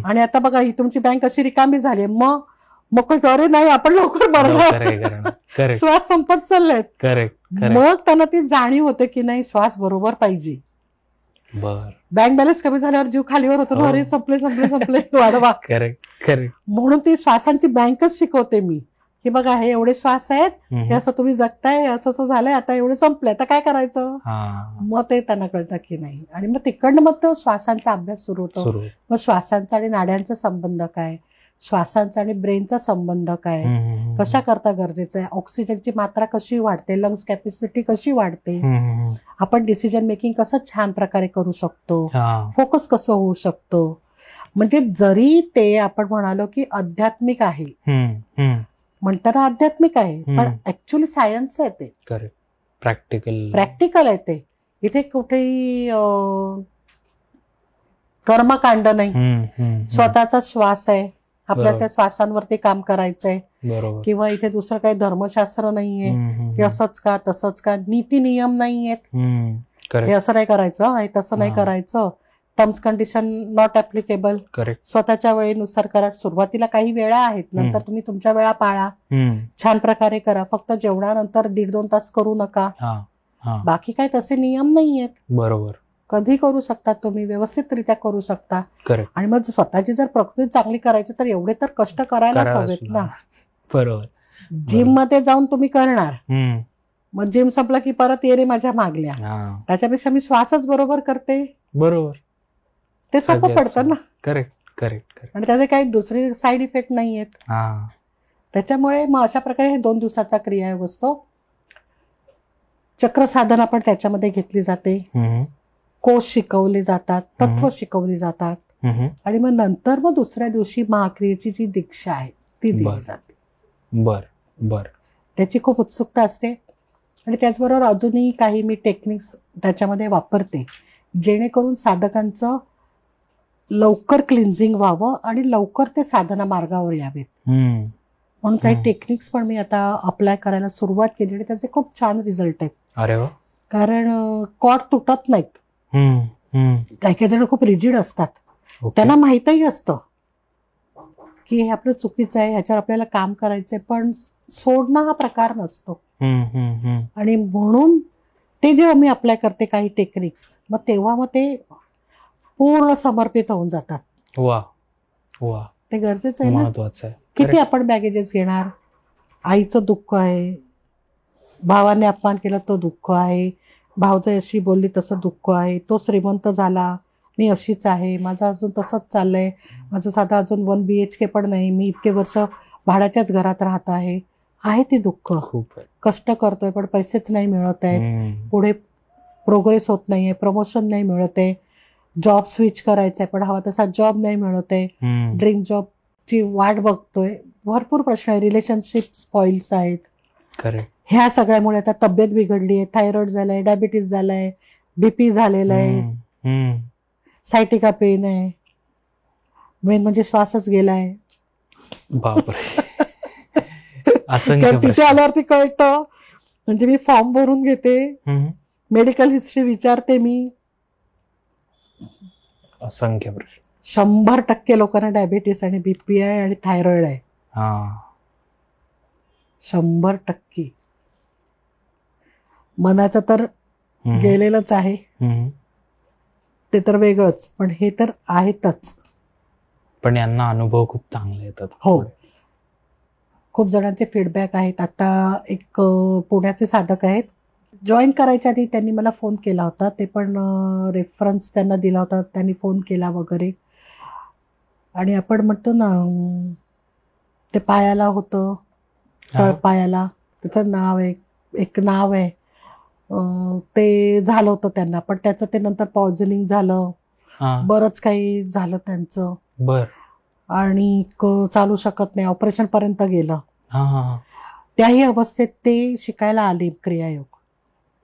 आणि आता बघा ही तुमची बँक अशी रिकामी झाली, मग अरे नाही आपण लवकर भरणार, श्वास संपत चाललेत. मग त्यांना ती जाणीव होते की नाही श्वास बरोबर पाहिजे. बँक बॅलन्स कमी झाल्यावर जीव खालीवर होतो, अरे संपले वाढवा. म्हणून ती श्वासांची बँकच शिकवते मी की बघा हे एवढे श्वास आहेत, हे असं तुम्ही जगताय, असं झालंय, आता एवढे संपले, आता काय करायचं. मग ते त्यांना कळतं की नाही. आणि मग तिकडनं मग तो श्वासांचा अभ्यास सुरू होतो. मग श्वासांचा आणि नाड्यांचा संबंध काय, श्वासांचा आणि ब्रेनचा संबंध काय, कशा करता गरजेचं आहे, ऑक्सिजनची मात्रा कशी वाढते, लंग्स कॅपॅसिटी कशी वाढते, आपण डिसिजन मेकिंग कसं छान प्रकारे करू शकतो, फोकस कसं होऊ शकतो. म्हणजे जरी ते आपण म्हणालो की आध्यात्मिक आहे, म्हणताना आध्यात्मिक आहे, पण ऍक्च्युअली सायन्स आहे ते. प्रॅक्टिकल आहे ते. इथे कुठेही कर्मकांड नाही, स्वतःचा श्वास आहे, आपल्या त्या श्वासांवरती काम करायचंय. किंवा इथे दुसरं काही धर्मशास्त्र नाहीये की असंच का तसंच का, नीती नियम नाहीयेत, हे असं नाही करायचं, हे तसं नाही करायचं, टर्म्स कंडिशन नॉट ऍप्लिकेबल. स्वतःच्या वेळेनुसार करा. सुरुवातीला काही वेळा आहेत, नंतर तुम्ही तुमच्या वेळा पाळा, छान प्रकारे करा. फक्त जेवणानंतर 1.5-2 तास करू नका. बाकी काय तसे नियम नाहीयेत. बरोबर. कधी करू शकता तुम्ही, व्यवस्थितरित्या करू शकता. आणि मग स्वतःची जर प्रकृती चांगली करायची तर एवढे तर कष्ट करायलाच हवेत ना. बरोबर. जिम मध्ये जाऊन तुम्ही करणार, मग जिम संपला की परत ये रे माझ्या मागल्या, त्याच्यापेक्षा मी श्वासच बरोबर करते. बरोबर. ते सोपं पडतं ना. करेक्ट. आणि त्याचे काही दुसरे साईड इफेक्ट नाहीयेत. त्याच्यामुळे मग अशा प्रकारे हे 2 दिवसाचा क्रियायोग असतो. चक्र साधना पण त्याच्यामध्ये घेतली जाते, कोश शिकवले जातात, तत्व शिकवली जातात. आणि मग नंतर मग दुसऱ्या दिवशी महाक्रियेची जी दीक्षा आहे ती दिली जाते. बर. त्याची खूप उत्सुकता असते. आणि त्याचबरोबर अजूनही काही मी टेक्निक्स त्याच्यामध्ये वापरते, जेणेकरून साधकांचं लवकर क्लिन्झिंग व्हावं आणि लवकर ते साधना मार्गावर यावेत. म्हणून काही टेक्निक्स पण मी आता अप्लाय करायला सुरुवात केली आणि त्याचे खूप छान रिझल्ट आहेत. अरे वा. कारण कॉर्ड तुटत नाहीत. काही जण खूप रिजिड असतात, त्यांना माहितही असतं की हे आपलं चुकीचं आहे, ह्याच्यावर आपल्याला काम करायचंय, पण सोडणं हा प्रकार नसतो. आणि म्हणून ते जेव्हा मी अप्लाय करते काही टेक्निक्स, मग तेव्हा मग ते पूर्ण समर्पित होऊन जातात. वा. ते गरजेचं आहे ना. महत्वाचं आहे. किती आपण बॅगेजेस घेणार. आईचं दुःख आहे, भावाने अपमान केला तो दुःख आहे, भावजाई अशी बोलली तसं दुःख आहे, तो श्रीमंत झाला मी अशीच आहे, माझं अजून तसंच चाललंय, माझं साधा अजून 1 BHK पण नाही, मी इतके वर्ष भाड्याच्याच घरात राहत आहे ती दुःख. कष्ट करतोय पण पैसेच नाही मिळत आहेत, पुढे प्रोग्रेस होत नाहीये, प्रमोशन नाही मिळत आहे, जॉब स्विच करायचा आहे पण हवा तसा जॉब नाही मिळत आहे, ड्रीम जॉबची वाट बघतोय भरपूर प्रश्न आहे. रिलेशनशिप स्पॉइल्स आहेत. करेक्ट. ह्या सगळ्यामुळे आता तब्येत बिघडली आहे, थायरॉइड झालाय, डायबिटीस झालाय, बीपी झालेला आहे, सायटिका पेन आहे, मेन म्हणजे श्वासच गेलाय. बापरे. असंख्य तिथे प्रश्न. आल्यावरती कळतं. म्हणजे मी फॉर्म भरून घेते, मेडिकल हिस्ट्री विचारते मी. असंख्य प्रश्न. 100% लोकांना डायबिटीस आणि बीपी आहे आणि थायरॉइड आहे. 100%. मनाचं तर गेलेलंच आहे, ते तर वेगळंच, पण हे तर आहेतच. पण यांना अनुभव खूप चांगले येतात. हो, खूप जणांचे फीडबॅक आहेत. आता एक पुण्याचे साधक आहेत, जॉईन करायच्या आधी त्यांनी मला फोन केला होता. ते पण रेफरन्स त्यांना दिला होता, त्यांनी फोन केला वगैरे. आणि आपण म्हणतो ना, ते पायाला होतं, तळपायाला, त्याचं नाव आहे, एक नाव आहे, ते झालं होतं त्यांना. पण त्याचं ते नंतर पॉइझनिंग झालं, बरंच काही झालं त्यांचं. बर. आणि चालू शकत नाही, ऑपरेशन पर्यंत गेलं. त्याही अवस्थेत ते शिकायला आले क्रियायोग.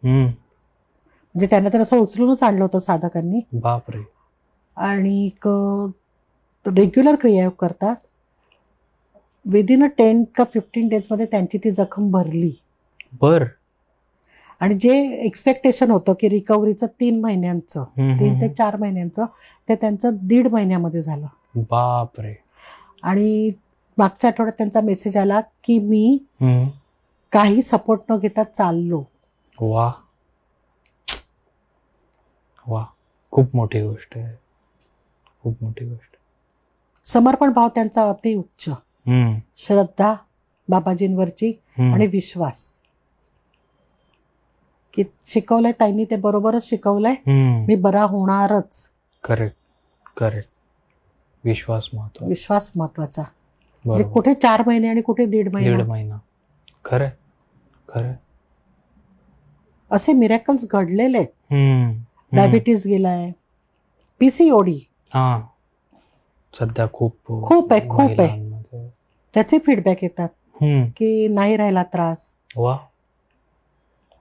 म्हणजे त्यांना तर असं उचलूनच आणलं होतं साधकांनी. बापरे. आणि रेग्युलर क्रियायोग करतात. विदिन 10 का 15 डेज मध्ये त्यांची ती जखम भरली. बर. आणि जे एक्सपेक्टेशन होतं की रिकव्हरीचं 3 महिन्यांचं, 3 ते 4 महिन्यांचं, ते त्यांचं 1.5 महिन्यामध्ये झालं. बापरे. आणि मागच्या आठवड्यात त्यांचा मेसेज आला की मी काही सपोर्ट न घेता चाललो. वा वा, खूप मोठी गोष्ट आहे, खूप मोठी गोष्ट. समर्पण भाव त्यांचा अति उच्च, श्रद्धा बाबाजींवरची आणि विश्वास की शिकवलंय ताईंनी ते बरोबरच शिकवलंय, मी बरा होणारच. Correct correct. विश्वास महत्वाचा. विश्वास महत्वाचा. म्हणजे कुठे 4 महिने आणि कुठे 1.5 महिना. खरं खरं. असे मिरॅकल्स घडलेले आहेत. डायबिटीस गेलाय, पीसीओडी सध्या खूप खूप आहे, खूप आहे. त्याचे फीडबॅक येतात की नाही राहिला त्रास. वा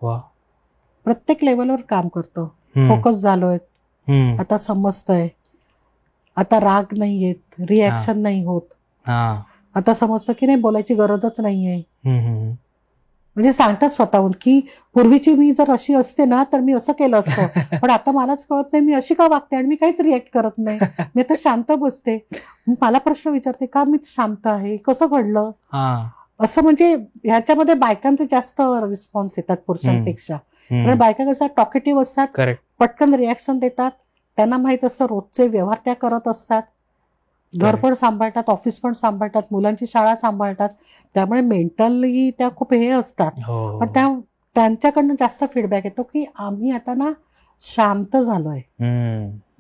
वा. प्रत्येक लेवलवर काम करतो. फोकस झालोय, आता समजतंय, आता राग नाही येत, रिॲक्शन नाही होत, आता समजतं की नाही बोलायची गरजच नाहीये. म्हणजे सांगतात स्वतःहून की पूर्वीची मी जर अशी असते ना तर मी असं केलं असतं, पण आता मलाच कळत नाही मी अशी का वागते आणि मी काहीच रिॲक्ट करत नाही, मी आता शांत बसते. मला प्रश्न विचारते का मी शांत आहे, कसं घडलं असं. म्हणजे ह्याच्यामध्ये बायकांचे जास्त रिस्पॉन्स येतात पुरुषांपेक्षा. कारण बायका कशा टॉकेटिव्ह असतात, पटकन रिॲक्शन देतात, त्यांना माहित असतं रोजचे व्यवहार त्या करत असतात, घर पण सांभाळतात, ऑफिस पण सांभाळतात, मुलांची शाळा सांभाळतात, त्यामुळे मेंटली त्या खूप हे असतात. पण त्यांच्याकडनं जास्त फीडबॅक येतो की आम्ही आता ना शांत झालोय,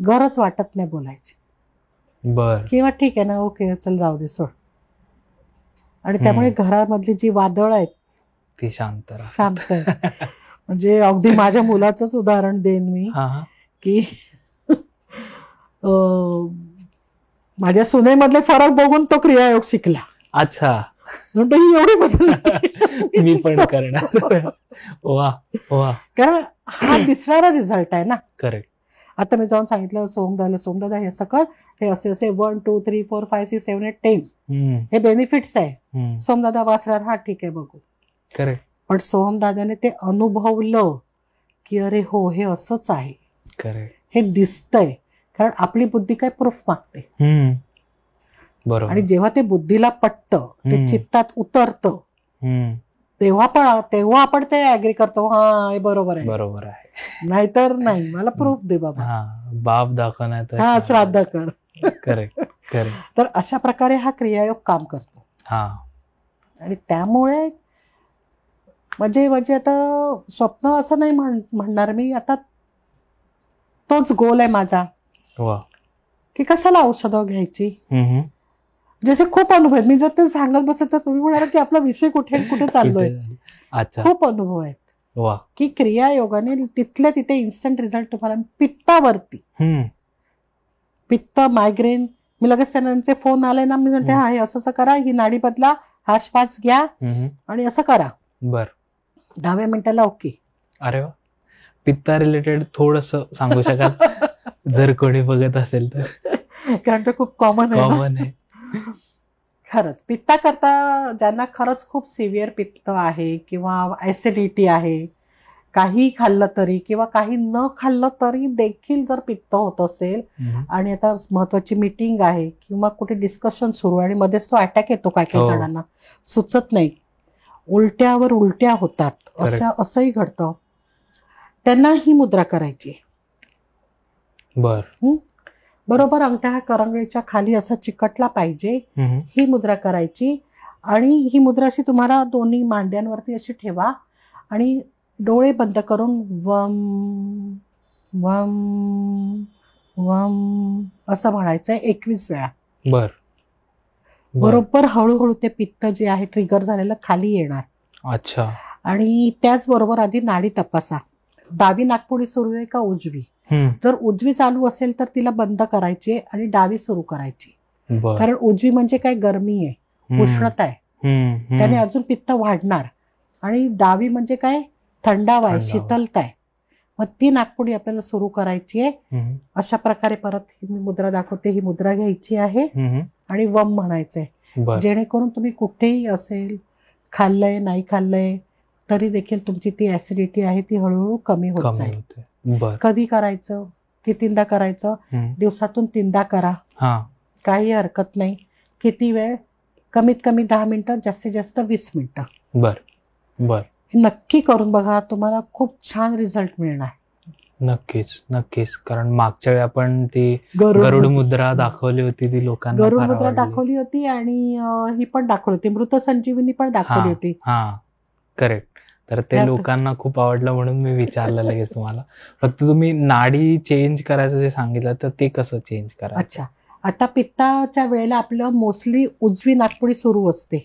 गरज वाटत नाही बोलायची, किंवा ठीक आहे ना, ओके चल जाऊ दे सोड. आणि त्यामुळे घरामधली जी वादळ आहेत ती शांत आहेत. म्हणजे अगदी माझ्या मुलाचंच उदाहरण देईन मी की माझ्या सुनेमधले फरक बघून तो क्रियायोग शिकला. अच्छा, म्हणतो ही एवढी बदल मी पण करणार. वा वा. कारण हा दिसणारा रिझल्ट आहे ना. करेक्ट. आता मी जाऊन सांगितलं सोमदादा हे सगळं हे असे 1 2 3 4 5 6 7 8 10 हे बेनिफिट्स आहे. सोमदादा वाचणार, हा ठीक आहे बघू. करेक्ट. पण सोमदादाने ते अनुभवलं की अरे हो हे असंच आहे. करेक्ट. हे दिसतंय, कारण आपली बुद्धी काय प्रूफ मागते. बरोबर. आणि जेव्हा ते बुद्धीला पटतं, ते चित्तात उतरतं, तेव्हा आपण ते ऍग्री करतो, हा हे बरोबर आहे, बरोबर आहे. नाहीतर नाही, मला प्रूफ दे बाबा, बाप दाखवणार, हा श्राद्ध कर. Correct correct. तर अशा प्रकारे हा क्रियायोग काम करतो. आणि त्यामुळे म्हणजे आता स्वप्न असं नाही म्हणणार मी, आता तोच गोल आहे माझा की कशाला औषधं घ्यायची. जसे खूप अनुभव आहेत, मी जर ते सांगत बसत तर तुम्ही म्हणाल की आपला विषय कुठे चाललोय. खूप अनुभव आहेत की क्रियायोगाने तिथल्या तिथे इन्स्टंट रिझल्ट तुम्हाला. पित्तावरती, पित्त, मायग्रेन, मी लगेच त्यांचे फोन आले ना, मी म्हणते हा हे असं करा, ही नाडी बदला, हा श्वास घ्या आणि असं करा. बर. 10 मिनिटाला ओके. अरे वा. पित्ता रिलेटेड थोडस सांगू शकाल जर कोणी बघत असेल तर? कारण ते खूप कॉमन आहे. खरंच पित्ता करता ज्यांना खरंच खूप सिव्हिअर पित्त आहे किंवा ऍसिडिटी आहे, काही खाल्लं तरी किंवा काही न खाल्लं तरी देखील जर पित्त होत असेल आणि आता महत्वाची मीटिंग आहे किंवा कुठे डिस्कशन सुरू आहे आणि मध्येच तो अटॅक येतो काही काही जणांना, सुचत नाही, उलट्यावर उलट्या होतात, असंही घडतं, त्यांना ही मुद्रा करायची. बरोबर अंगठा हा करंगळीच्या खाली असा चिकटला पाहिजे, ही मुद्रा करायची. आणि ही मुद्रा अशी तुम्हाला दोन्ही मांड्यांवरती अशी ठेवा आणि डोळे बंद करून वम वम वम असं म्हणायचंय 21 वेळा. बरोबर हळूहळू ते पित्त जे आहे ट्रिगर झालेलं खाली येणार. अच्छा. आणि त्याचबरोबर आधी नाडी तपासा, डावी नाकपुडी सुरू आहे का उजवी. जर उजवी चालू असेल तर तिला बंद करायची आणि डावी सुरू करायची. कारण उजवी म्हणजे काय, गरमी आहे, उष्णता आहे, त्याने अजून पित्त वाढणार. आणि डावी म्हणजे काय, थंडावा आहे, शीतलता आहे. मग ती नाकपुडी आपल्याला सुरू करायची आहे. अशा प्रकारे परत ही मुद्रा दाखवते, ही मुद्रा घ्यायची आहे आणि वम म्हणायचंय. जेणेकरून तुम्ही कुठेही असेल, खाल्लंय नाही खाल्लंय तरी देखील तुमची ती ऍसिडिटी आहे ती हळूहळू कमी होत जाईल. कधी करायचं, कितींदा करायचं, दिवसातून 3दा करा, काही हरकत नाही. किती वेळ, कमीत कमी 10 मिनिटं, जास्तीत जास्त 20 मिनिटं. नक्की करून बघा, तुम्हाला खूप छान रिझल्ट मिळणार. नक्कीच. कारण मागच्या वेळी आपण ती गरुड मुद्रा दाखवली होती, ती लोकांना गरुड मुद्रा दाखवली होती आणि ही पण दाखवली होती, मृत संजीवनी पण दाखवली होती. करेक्ट. तर ते लोकांना खूप आवडलं म्हणून मी विचारलं लगेच तुम्हाला. फक्त तुम्ही नाडी चेंज करायचं जे सांगितलं तर ते कसं चेंज करायचं? अच्छा, आता पित्ताच्या वेळेला आपलं मोस्टली उजवी नाकपुडी सुरू असते,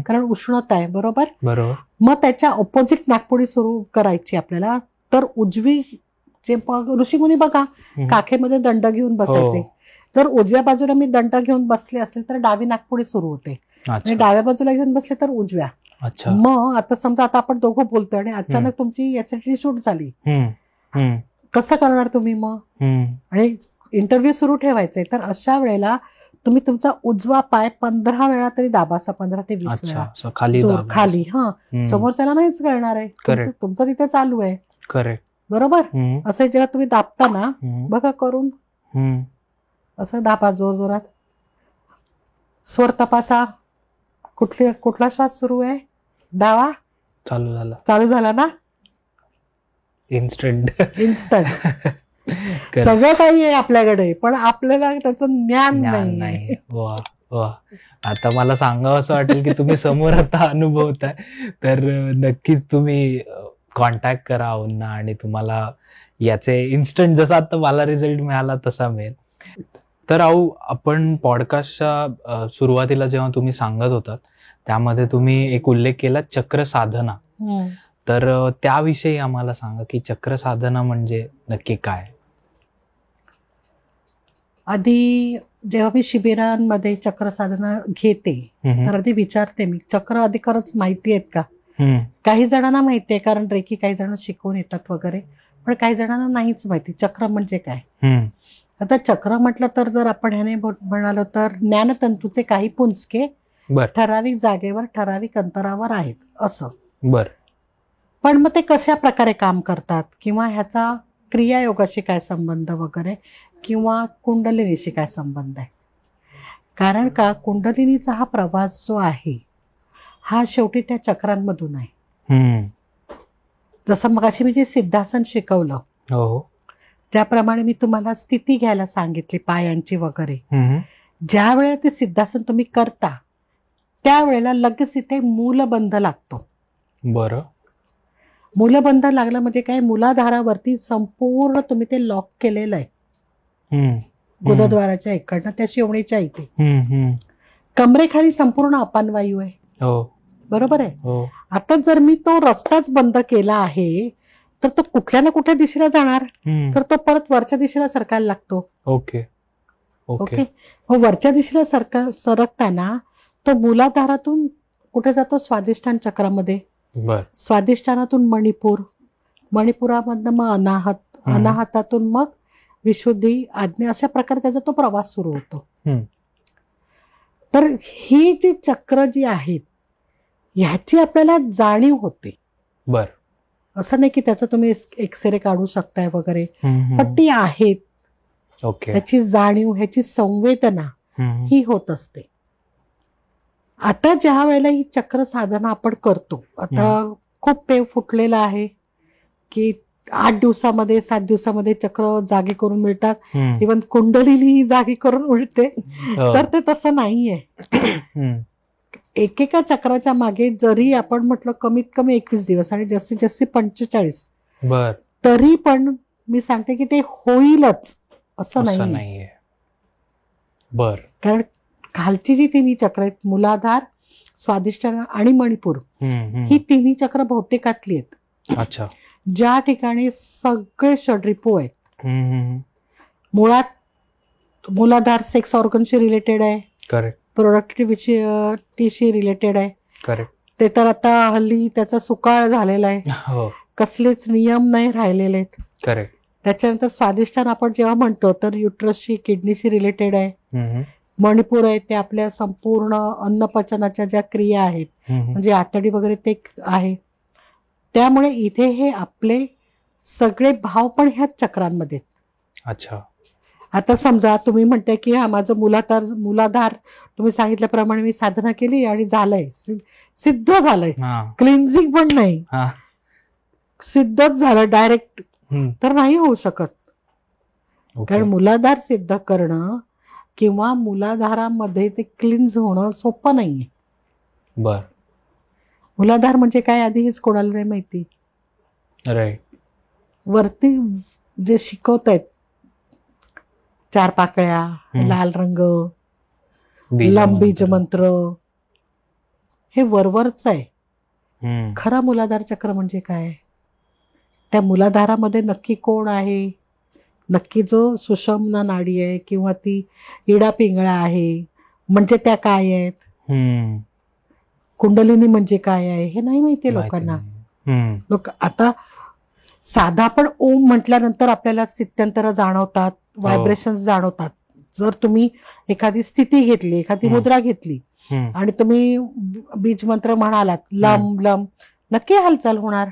कारण उष्णता आहे. बरोबर. मग त्याच्या ऑपोजिट नाकपुडी सुरू करायची आपल्याला. तर उजवी जे ऋषीमुनी बघा काखेमध्ये दंड घेऊन बसायचे, जर उजव्या बाजूला मी दंड घेऊन बसले असेल तर डावी नाकपुडी सुरू होते आणि डाव्या बाजूला घेऊन बसले तर उजव्या. मग आता समजा आता आपण दोघं बोलतोय आणि अचानक तुमची ऍसिडिटी शूट झाली, कसं करणार तुम्ही मग? आणि इंटरव्ह्यू सुरू ठेवायचंय, तर अशा वेळेला तुम्ही तुमचा उजवा पाय 15 वेळा तरी दाबासा, 15 ते 20 वेळा खाली. समोरच्याला नाहीच कळणार आहे, तुमचं तिथे चालू आहे. बरोबर. असं जेव्हा तुम्ही दाबता ना, बघा करून असं दाबा जोर जोरात. स्वर तपासा, कुठला श्वास सुरू आहे, डावा चालू झाला ना, इन्स्टंट सगळं काही आहे आपल्याकडे, पण आपल्याला त्याचं ज्ञान नाही. आता मला सांगावं असं वाटेल की तुम्ही समोर आता अनुभवताय, तर नक्कीच तुम्ही कॉन्टॅक्ट करा आऊंना आणि तुम्हाला याचे इन्स्टंट जसा आता मला रिझल्ट मिळाला तसा मिळेल. तर आऊ, आपण पॉडकास्टच्या सुरुवातीला जेव्हा तुम्ही सांगत होतात त्यामध्ये तुम्ही एक उल्लेख केला चक्र साधना, तर त्याविषयी आम्हाला सांगा की चक्र साधना म्हणजे नक्की काय? आधी जेव्हा मी शिबिरांमध्ये चक्र साधना घेते तर आधी विचारते मी, चक्र आधी खरंच माहिती आहेत का? काही जणांना माहिती आहे, कारण रेकी काही जण शिकवून येतात वगैरे, पण काही जणांना नाहीच माहिती चक्र म्हणजे काय. आता चक्र म्हटलं तर जर आपण ह्याने म्हणालो तर ज्ञानतंतूचे काही पुंजके ठराविक जागेवर ठराविक अंतरावर आहेत असं. पण मग ते कशा प्रकारे काम करतात किंवा ह्याचा क्रियायोगाशी काय संबंध वगैरे किंवा कुंडलिनीशी काय संबंध आहे, कारण का कुंडलिनीचा हा प्रवास जो आहे हा शेवटी त्या चक्रांमधून आहे. जसं मगाशी मी जे सिद्धासन शिकवलं त्याप्रमाणे मी तुम्हाला स्थिती घ्यायला सांगितली पायांची वगैरे, ज्या वेळेला ते सिद्धासन तुम्ही करता त्यावेळेला लगेच इथे मूलबंध लागतो. मूलबंध लागलं म्हणजे काय, मूलाधारावरती संपूर्ण तुम्ही ते लॉक केलेलं आहे, गुदद्वाराच्या इकडनं त्या शिवणीच्या इथे. कमरेखाली संपूर्ण अपानवायू आहे. बरोबर आहे. आता जर मी तो रस्ताच बंद केला आहे तर तो कुठल्या ना कुठल्या दिशेला जाणार, तर तो परत वरच्या दिशेला सरकायला लागतो. ओके. मग वरच्या दिशेला सरकताना तो मूलाधारातून कुठे जातो? स्वादिष्ठान चक्रामध्ये. बर. स्वादिष्ठानातून मणिपूर, मणिपुरामधनं मग अनाहत, अनाहतातून मग विशुद्धी, आज्ञा, अशा प्रकारे त्याचा तो प्रवास सुरू होतो. तर ही जी चक्र जी आहेत ह्याची आपल्याला जाणीव होते. बर. असं नाही की त्याचं तुम्ही एक्सरे काढू शकताय वगैरे, पण ती आहेत. ओके. ह्याची जाणीव, ह्याची संवेदना ही होत असते. आता ज्या वेळेला ही चक्र साधना आपण करतो, आता खूप पेव फुटलेला आहे की 8 दिवसामध्ये 7 दिवसामध्ये चक्र जागे करून मिळतात. इव्हन कुंडलीनी जागी करून मिळते. तर ते तसं नाहीये. एकेका चक्राच्या मागे जरी आपण म्हटलं कमीत कमी 21 दिवस आणि जास्तीत जास्त 45, बर, तरी पण मी सांगते की ते होईलच असं नाहीये. बर. कारण खालची जी तिन्ही चक्र आहेत, मूलाधार, स्वादिष्ठान आणि मणिपूर, ही तिन्ही चक्र बहुतेकातली आहेत. अच्छा. ज्या ठिकाणी सगळे षड्रिपू आहेत. मुळात मूलाधार सेक्स ऑर्गनशी रिलेटेड आहे. करेक्ट. प्रोडक्टिव्हिटीशी रिलेटेड आहे. करेक्ट. ते तर आता हल्ली त्याचा सुकाळ झालेला आहे. कसलेच नियम नाही राहिलेले आहेत. करेक्ट. त्याच्यानंतर स्वादिष्ठान आपण जेव्हा म्हणतो तर युट्रसशी, किडनीशी रिलेटेड आहे. मणिपूर आहे ते आपल्या संपूर्ण अन्नपचनाच्या ज्या क्रिया आहेत, म्हणजे आतडी वगैरे ते आहे. त्यामुळे इथे हे आपले सगळे भाव पण ह्याच चक्रांमध्ये. अच्छा. आता समजा तुम्ही म्हणताय की हा माझं मूलाधार तुम्ही सांगितल्याप्रमाणे मी साधना केली आणि झालंय, सिद्ध झालंय, क्लिन्झिंग पण नाही, सिद्धच झालं डायरेक्ट, तर नाही होऊ शकत. कारण मूलाधार सिद्ध करणं किंवा मूलाधारामध्ये ते क्लिन्झ होणं सोपं नाहीये. बर. मूलाधार म्हणजे काय आधी हेच कोणाला नाही माहिती. राईट. वरती जे शिकवतायत 4 पाकळ्या, लाल रंग, बीज मंत्र, हे वरवरच आहे. खरा मूलाधार चक्र म्हणजे काय? त्या मूलाधारामध्ये नक्की कोण आहे? नक्की जो सुषुम्ना नाडी आहे किंवा ती इडा पिंगळा आहे, म्हणजे त्या काय आहेत? कुंडलिनी म्हणजे काय आहे हे नाही माहितीये लोकांना. लोक आता साधा पण ओम म्हटल्यानंतर आपल्याला स्थित्यंतर जाणवतात, व्हायब्रेशन्स जाणवतात. जर तुम्ही एखादी स्थिती घेतली, एखादी मुद्रा घेतली आणि तुम्ही बीज मंत्र म्हणालात लम लम, नक्की हालचाल होणार,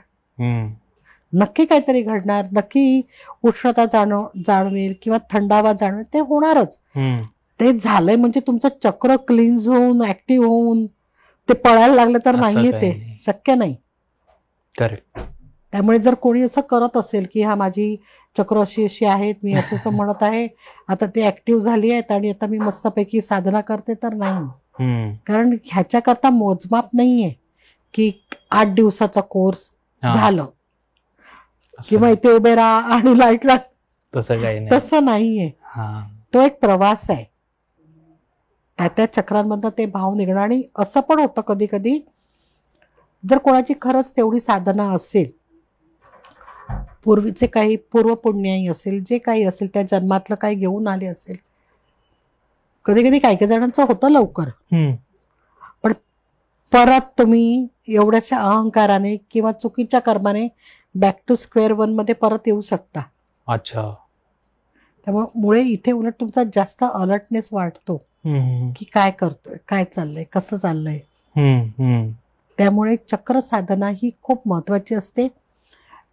नक्की काहीतरी घडणार, नक्की उष्णता जाणवेल किंवा थंडावा जाणवेल, ते होणारच. ते झालंय म्हणजे तुमचं चक्र क्लिन्झ होऊन ऍक्टिव्ह होऊन ते पळायला लागलं तर नाहीये, ते शक्य नाही. करेक्ट. त्यामुळे जर कोणी असं करत असेल की हा माझी चक्र अशी अशी आहेत, मी असं म्हणत आहे, आता ते ऍक्टिव्ह झाली आहेत आणि आता मी मस्तपैकी साधना करते, तर नाही. कारण ह्याच्याकरता मोजमाप नाहीये की 8 दिवसाचा कोर्स झालं किंवा इथे उभे राहा आणि लाईट लाग, तसं काही नाही. तसं नाहीये. तो एक प्रवास आहे. त्या चक्रांमधनं ते भाव निघणं. आणि असं पण होतं कधी कधी, जर कोणाची खरंच तेवढी साधना असेल, पूर्वीचे काही पूर्वपुण्याई असेल, जे काही असेल, त्या जन्मातलं काही घेऊन आले असेल, कधी कधी काही जणांचं होतं लवकर, पण परत तुम्ही एवढ्याशा अहंकाराने किंवा चुकीच्या कर्माने बॅक टू स्क्वेअर 1 मध्ये परत येऊ शकता. अच्छा. त्यामुळे इथे उलट तुमचा जास्त अलर्टनेस वाटतो की काय करतोय, काय चाललंय, कसं चाललंय. त्यामुळे चक्र साधना ही खूप महत्वाची असते.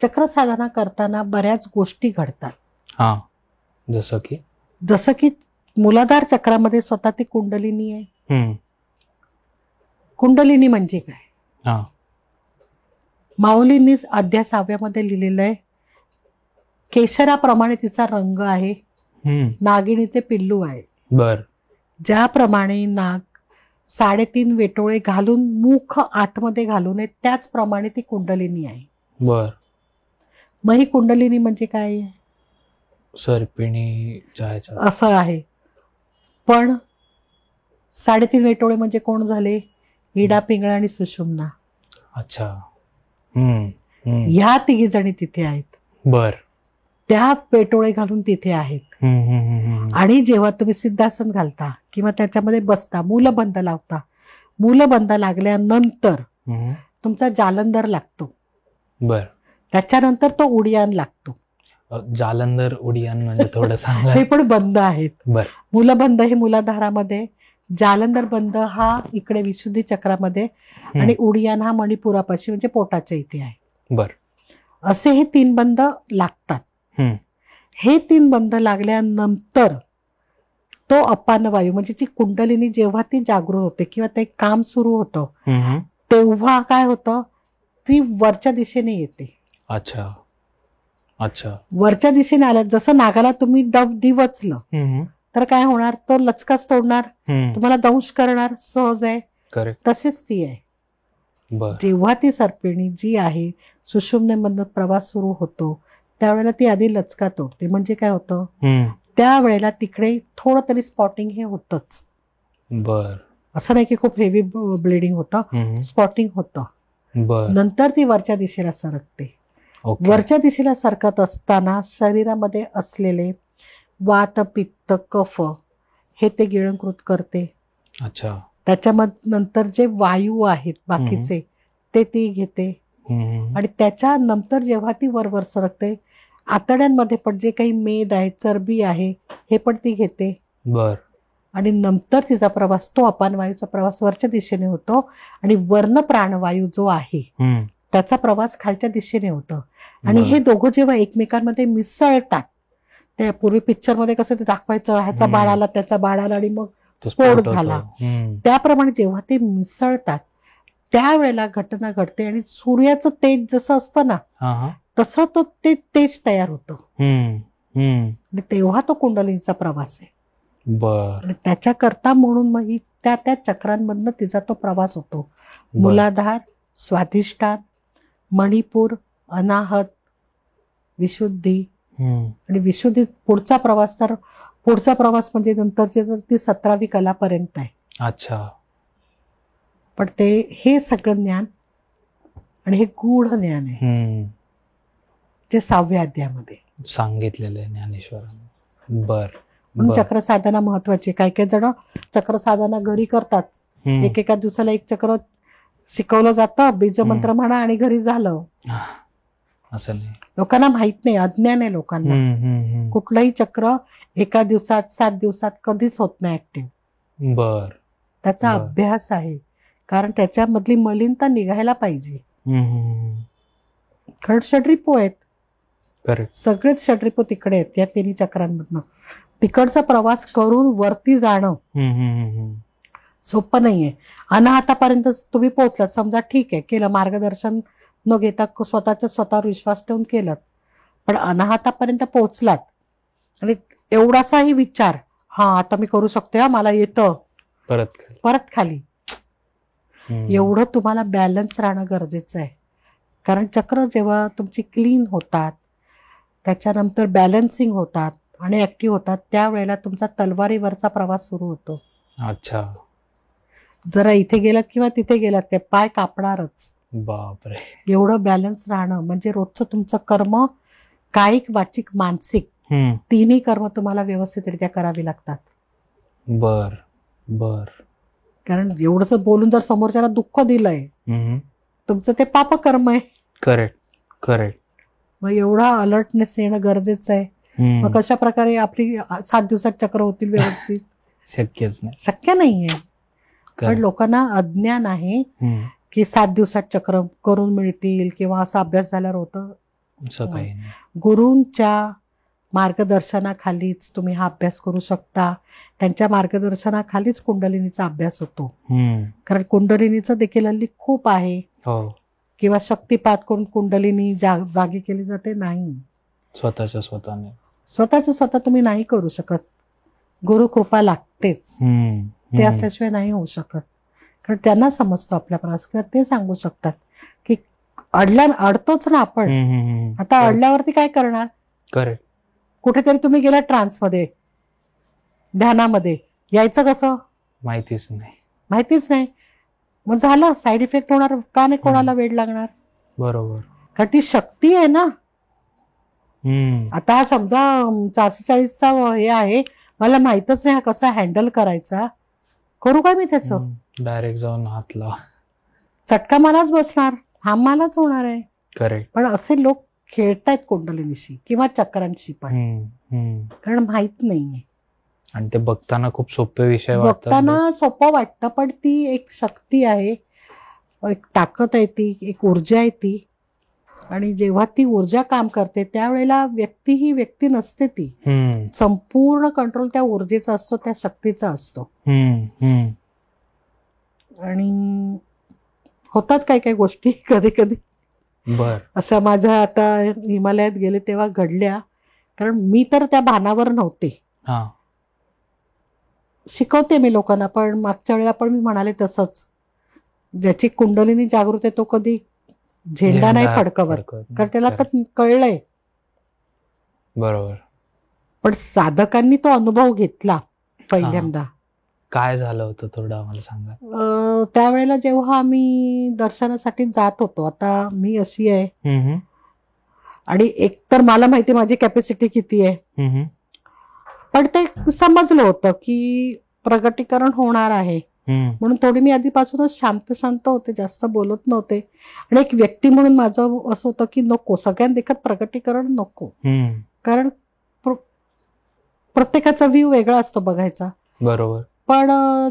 चक्र साधना करताना बऱ्याच गोष्टी घडतात. जसं की मूलाधार चक्रामध्ये स्वतः ती कुंडलिनी आहे. कुंडलिनी म्हणजे काय? माऊलींनीच अध्याय 6व्यामध्ये लिहिलेलं आहे, केशराप्रमाणे तिचा रंग आहे, नागिणीचे पिल्लू आहे. बर. ज्याप्रमाणे नाग 3.5 वेटोळे घालून मुख आतमध्ये घालून नये, त्याचप्रमाणे ती कुंडलिनी आहे. बर. मग ही कुंडलिनी म्हणजे काय? सर्पिणी असं आहे. पण 3.5 वेटोळे म्हणजे कोण झाले? इडा पिंगळा आणि सुषुम्ना. अच्छा. ह्या 3 जणी तिथे आहेत. बर. त्या पेटोळे घालून तिथे आहेत. आणि जेव्हा तुम्ही सिद्धासन घालता किंवा त्याच्यामध्ये बसता, मूलबंध लावता, मूलबंध लागल्यानंतर तुमचा जालंधर लागतो. बर. त्याच्यानंतर तो उडियान लागतो. जालंधर उडियान म्हणजे थोडं सांगा. हे पण बंद आहेत. बर. मूलबंध हे मूलाधारामध्ये, जालंधर बंद हा इकडे विशुद्धी चक्रामध्ये आणि उडियान हा मणिपुरापाशी म्हणजे पोटाच्या इथे आहे. बर. असे हे 3 बंद लागतात. हे 3 बंद लागल्यानंतर तो अपान वायू म्हणजे ती कुंडलिनी जेव्हा ती जागृत होते किंवा ते काम सुरू होतं तेव्हा काय होतं, ती वरच्या दिशेने येते. अच्छा अच्छा. वरच्या दिशेने आल्या, जसं नागाला तुम्ही डिवचलं तर काय होणार, तो लचकाच तोडणार, तुम्हाला दंश करणार, सहज आहे. करेक्ट. तशीच ती आहे. जेव्हा ती सर्पिणी जी आहे सुषुम्नेमधून प्रवास सुरू होतो त्यावेळेला ती आधी लचका तोडते. म्हणजे काय होतं, त्यावेळेला तिकडे थोडं तरी स्पॉटिंग हे होतच. बर. असं नाही की खूप हेवी ब्लिडिंग होतं, स्पॉटिंग होतं. नंतर ती वरच्या दिशेला सरकते. वरच्या दिशेला सरकत असताना शरीरामध्ये असलेले वात, पित्त, कफ हे ते गिळंकृत करते. अच्छा. त्याच्यानंतर जे वायू आहेत बाकीचे ते ती घेते. आणि त्याच्यानंतर जेव्हा ती वर सरकते, आतड्यांमध्ये पण जे काही मेद आहे, चरबी आहे, हे पण ती घेते. बर. आणि नंतर तिचा प्रवास, तो अपान वायूचा प्रवास वरच्या दिशेने होतो आणि वर्ण प्राणवायू जो आहे त्याचा प्रवास खालच्या दिशेने होतो. आणि हे दोघं जेव्हा एकमेकांमध्ये मिसळतात, त्या पूर्वी पिक्चर मध्ये कसं ते दाखवायचं, ह्याचा बाळ आला, त्याचा बाळ आला आणि मग स्फोट झाला, त्याप्रमाणे जेव्हा ते मिसळतात त्यावेळेला घटना घडते. आणि सूर्याचं तेज जसं असतं ना तसं तो ते तेज तयार होतं. आणि तेव्हा तो कुंडलिनीचा प्रवास आहे. आणि त्याच्याकरता म्हणून मग ही त्या चक्रांमधनं तिचा तो प्रवास होतो. मूलाधार, स्वाधिष्ठान, मणिपूर, अनाहत, विशुद्धी. आणि विशुद्धी पुढचा प्रवास म्हणजे नंतरची जर ती 17वी कलापर्यंत आहे. अच्छा. पण हे सगळं ज्ञान आणि हे गूढ ज्ञान आहे जे 6व्या अध्यायामध्ये सांगितलेलं आहे ज्ञानेश्वरांनी. बर. म्हणून चक्र साधना महत्वाची. काही जण चक्र साधना घरी करतात, एकेका दिवसाला एक चक्र शिकवलं जातं, बीजमंत्र म्हणा आणि घरी झालं. असं नाही, लोकांना माहित नाही, अज्ञान आहे लोकांना. कुठलंही चक्र एका दिवसात 7 दिवसात कधीच होत नाही ऍक्टिव्ह. बर. त्याचा अभ्यास आहे, कारण त्याच्यामधली मलिनता निघायला पाहिजे. कारण षड्रिपू आहेत. करेक्ट. सगळेच षड्रिपू तिकडे आहेत या 3 चक्रांमधनं. तिकडचा प्रवास करून वरती जाणं सोपं नाहीये. अनाहतापर्यंत तुम्ही पोहोचलात समजा, ठीक आहे, केलं, मार्गदर्शन न घेता स्वतःच्या स्वतःवर विश्वास ठेवून केलं, पण अनाहतापर्यंत पोहोचलात आणि एवढासाही विचार, आता मी करू शकते, मला येतं, परत खाली. एवढं तुम्हाला बॅलन्स राहणं गरजेचं आहे. कारण चक्र जेव्हा तुमची क्लीन होतात, त्याच्यानंतर बॅलन्सिंग होतात आणि ऍक्टिव्ह होतात, त्यावेळेला तुमचा तलवारीवरचा प्रवास सुरू होतो. अच्छा. जरा इथे गेलात किंवा तिथे गेलात ते पाय कापणारच. बापरे. एवढं बॅलन्स राहणं म्हणजे रोजचं तुमचं कर्म, कायिक, वाचिक, मानसिक, 3ही कर्म तुम्हाला व्यवस्थितरित्या करावी लागतात. बर बर. कारण एवढंच बोलून जर समोरच्याला दुःख दिलंय, तुमचं ते पाप कर्म आहे. Correct correct. मग एवढा अलर्टनेस येणं गरजेचं आहे. मग कशा प्रकारे आपली 7 दिवसात चक्र होतील व्यवस्थित? शक्यच नाही, शक्य नाहीये. पण लोकांना अज्ञान आहे की 7 दिवसात चक्र करून मिळतील किंवा असा अभ्यास झाल्यावर होतं. गुरूंच्या मार्गदर्शनाखालीच तुम्ही हा अभ्यास करू शकता. त्यांच्या मार्गदर्शनाखालीच कुंडलिनीचा अभ्यास होतो. कारण कुंडलिनीचं देखील हल्ली खूप आहे. किंवा शक्तिपात करून कुंडलिनी जागी केली जाते, नाही. स्वतःच स्वतः तुम्ही नाही करू शकत. गुरु कृपा लागतेच. ते असल्याशिवाय नाही होऊ शकत. कारण त्यांना समजतो आपल्या प्रवास, ते सांगू शकतात की अडतोच ना आपण. आता अडल्यावरती काय करणार? करेक्ट. कुठेतरी तुम्ही गेला ट्रान्समध्ये, ध्यानामध्ये, यायचं कसं? माहितीच नाही. मग झालं, साईड इफेक्ट होणार का नाही, कोणाला वेळ लागणार? बरोबर. कारण ती शक्ती आहे ना. आता हा समजा 440चा हे आहे, मला माहितच नाही हा कसा हँडल करायचा, करू का मी त्याचं? डायरेक्ट जाऊन हात लावा. चटका मलाच बसणार, हा मलाच होणार आहे. करेक्ट. पण असे लोक खेळतायत कुंडलिनीशी किंवा चक्रांशी पण, कारण माहित नाहीये. आणि ते बघताना खूप सोपे विषय वाटतात. बघताना सोपं वाटतं, पण ती एक शक्ती आहे, एक ताकद आहे, ती एक ऊर्जा आहे ती. आणि जेव्हा ती ऊर्जा काम करते त्यावेळेला व्यक्ती ही व्यक्ती नसते, ती संपूर्ण कंट्रोल त्या ऊर्जेचा असतो, त्या शक्तीचा असतो. आणि होतात काही काही गोष्टी कधी कधी अशा माझ्या आता हिमालयात गेले तेव्हा घडल्या, कारण मी तर त्या भानावर नव्हते. शिकवते मी लोकांना, पण मागच्या वेळेला पण मी म्हणाले तसंच, ज्याची कुंडलिनी जागृत आहे तो कधी झेंडा नाही फडकवत, कारण त्याला तर कळलंय. बरोबर. पण साधकांनी तो अनुभव घेतला पहिल्यांदा. काय झालं होतं थोडं आम्हाला सांगा. त्यावेळेला जेव्हा आम्ही दर्शनासाठी जात होतो, आता मी अशी आहे आणि एक तर मला माहिती माझी कॅपॅसिटी किती आहे, पण ते समजलं होतं की प्रगटीकरण होणार आहे, म्हणून थोडी मी आधीपासूनच शांत शांत होते, जास्त बोलत नव्हते. आणि एक व्यक्ती म्हणून माझं असं होतं की नको, सगळ्यांना देखत प्रगटीकरण नको, कारण प्रत्येकाचा व्ह्यू वेगळा असतो बघायचा. बरोबर. पण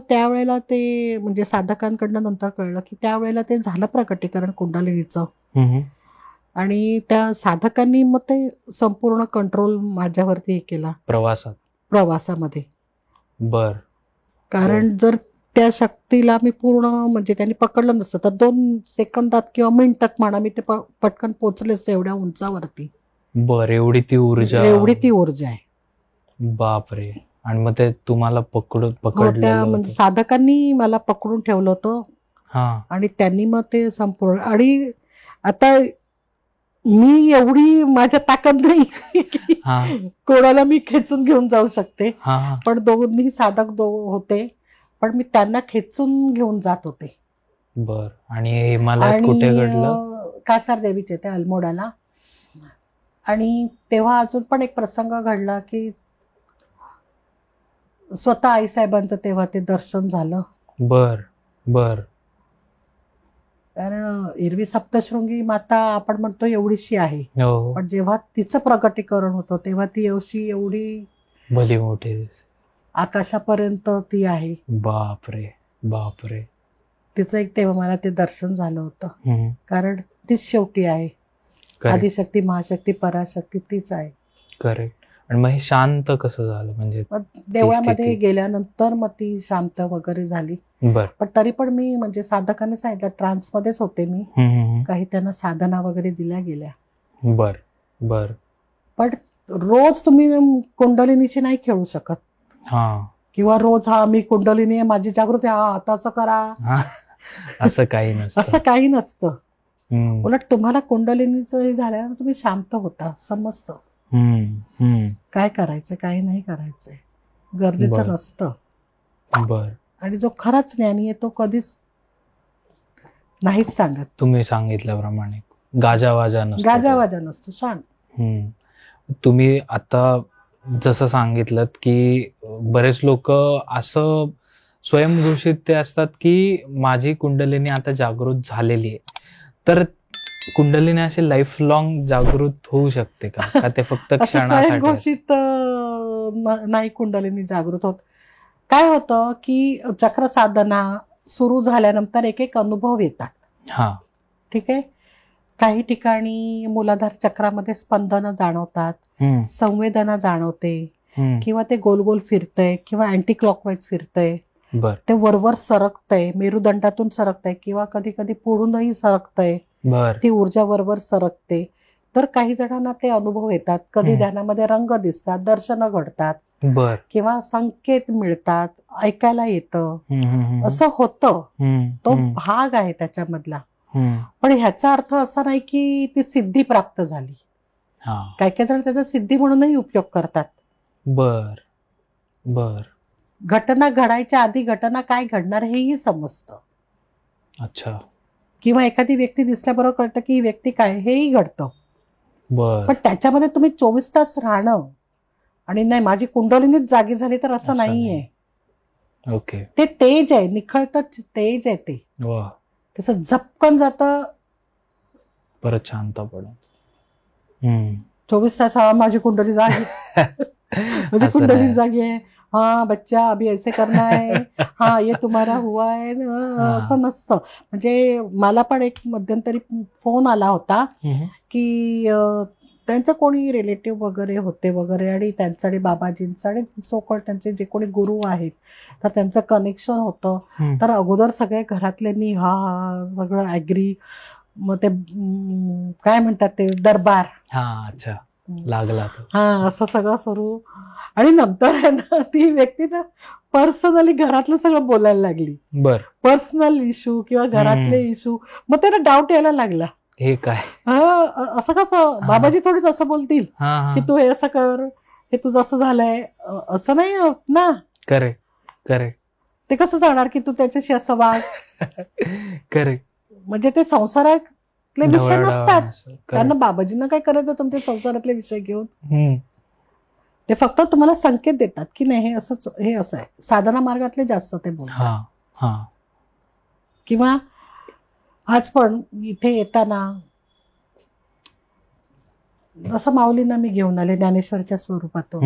त्यावेळेला ते म्हणजे साधकांकडनं नंतर कळलं की त्यावेळेला ते झालं प्रकटीकरण कुंडलिनीचं. आणि त्या साधकांनी मग ते संपूर्ण कंट्रोल माझ्यावरती हे केला प्रवासामध्ये. बर. कारण जर त्या शक्तीला मी पूर्ण म्हणजे त्यांनी पकडलं नसतं तर 2 सेकंदात किंवा मिनिटात म्हणा मी ते पटकन पोचले असते एवढ्या उंचावरती. बर. एवढी ती ऊर्जा आहे. बापरे. आणि मग ते तुम्हाला पकडलं म्हणजे साधकांनी मला पकडून ठेवलं होतं. आणि त्यांनी मग ते संपूर्ण, आणि आता मी एवढी माझ्या ताकद नाही कोणाला मी खेचून घेऊन जाऊ शकते, पण दोन्ही साधक होते, पण मी त्यांना खेचून घेऊन जात होते. बर. आणि हिमालयात कुठे घडलं? कासार देवीचे ते अल्मोडाला. आणि तेव्हा अजून पण एक प्रसंग घडला की स्वतः आईसाहेबांचं तेव्हा ते दर्शन झालं. बर बर. कारण एरवी सप्तशृंगी माता आपण म्हणतो एवढीशी आहे, पण जेव्हा तिचं प्रकटीकरण होतं तेव्हा ती एवढी भली मोठी आकाशापर्यंत ती आहे. बापरे बापरे. तिचं एक तेव्हा मला ते दर्शन झालं होतं, कारण तीच शेवटी आहे, आदिशक्ती महाशक्ती पराशक्ती तीच आहे. करेक्ट. आणि मग हे शांत कसं झालं, म्हणजे देवळामध्ये गेल्यानंतर मग ती शांत वगैरे झाली. पण तरी पण मी म्हणजे साधकांनी सांगितलं ट्रान्स मध्येच होते मी, काही त्यांना साधना वगैरे दिल्या गेल्या. बर बर. पण रोज तुम्ही कुंडलिनीशी नाही खेळू शकत, किंवा रोज मी कुंडलिनी आहे माझी जागृती आता असं करा, असं काही नसतं. उलट तुम्हाला कुंडलिनीचं हे झाल्यावर तुम्ही शांत होता, समजतं काय करायचं काय नाही करायचंय, गरजेचं नसतं. बर. आणि जो खराच ज्ञानी आहे तो कधीच नाहीच सांगत. तुम्ही सांगितल्याप्रमाणे गाजावाजा नसतो, शांत. तुम्ही आता जसं सांगितलं की बरेच लोक असं स्वयंघोषित ते असतात की माझी कुंडलिनी आता जागृत झालेली आहे, तर कुंडलिनी अशी लाईफ लॉंग जागृत होऊ शकते का ते फक्त क्षणासाठी? घोषित नाही कुंडलिनी जागृत होत. काय होतं की चक्र साधना सुरू झाल्यानंतर एक एक अनुभव येतात. ठीक आहे. काही ठिकाणी मूलाधार चक्रामध्ये स्पंदन जाणवतात, संवेदना जाणवते, किंवा ते गोल गोल फिरतंय किंवा अँटी क्लॉकवाईज फिरतंय, ते वरवर सरकतंय, मेरुदंडातून सरकतंय किंवा कधी कधी पुढूनही सरकतंय, ती ऊर्जा वरवर सरकते. तर काही जणांना ते अनुभव येतात, कधी ध्यानामध्ये रंग दिसतात, दर्शनं घडतात, किंवा संकेत मिळतात, ऐकायला येतं, असं होतं. तो भाग आहे त्याच्यामधला. पण ह्याचा अर्थ असा नाही की ती सिद्धी प्राप्त झाली. काही काही जण त्याचा सिद्धी म्हणूनही उपयोग करतात. बर बर. घटना घडायच्या आधी घटना काय घडणार हेही समजतं. अच्छा. किंवा एखादी व्यक्ती दिसल्याबरोबर कळतं की ही व्यक्ती काय, हेही घडतं. पण त्याच्यामध्ये तुम्ही 24 तास राहणं आणि नाही माझी कुंडलिनीच जागी झाली तर असं असं नाहीये. ओके. ते तेज आहे, निखळतं तेज आहे ते. वा. तसं झपकन जातं. परत शांत पडून. 24 तास माझी कुंडली जागी, माझी असं कुंडली नाही. जागी आहे. हाँ बच्चा अभी ऐसे करना है, हाँ ये तुम्हारा हुआ है, असं नसतं. म्हणजे मला पण एक मध्यंतरी फोन आला होता की त्यांचं कोणी रिलेटिव्ह वगैरे होते वगैरे आणि त्यांचं आणि बाबाजींचं आणि सोकळ त्यांचे जे कोणी गुरु आहेत तर त्यांचं कनेक्शन होतं. तर अगोदर सगळे घरातल्यांनी हा सगळं ॲग्री, मग ते काय म्हणतात ते दरबार, हा अच्छा लागला तो. हा असं सगळं सुरू. आणि नंतर आहे ना ती व्यक्ती ना पर्सनली घरातलं सगळं बोलायला लागली. बर. पर्सनल इश्यू किंवा घरातले इश्यू. मग त्याला डाऊट यायला लागला, हे काय असं कसं बाबाजी थोडीच असं बोलतील की तू हे असं कर, हे तुझं असं झालंय, असं नाही होत ना. Correct correct. ते कसं जाणार की तू त्याच्याशी असं वाग. करेक्ट. म्हणजे ते संसारातले विषय नसतात. ढवळाढवळ. त्यांना बाबाजींना काय करायचं तुमच्या संसारातले विषय घेऊन. हम्म. ते फक्त तुम्हाला संकेत देतात की नाही हे असंच, हे असं आहे. साधना मार्गातले जास्त ते बोलतात. हा हा. किंवा आज पण इथे येताना असं माऊलींना मी घेऊन आले ज्ञानेश्वरच्या स्वरूपातून.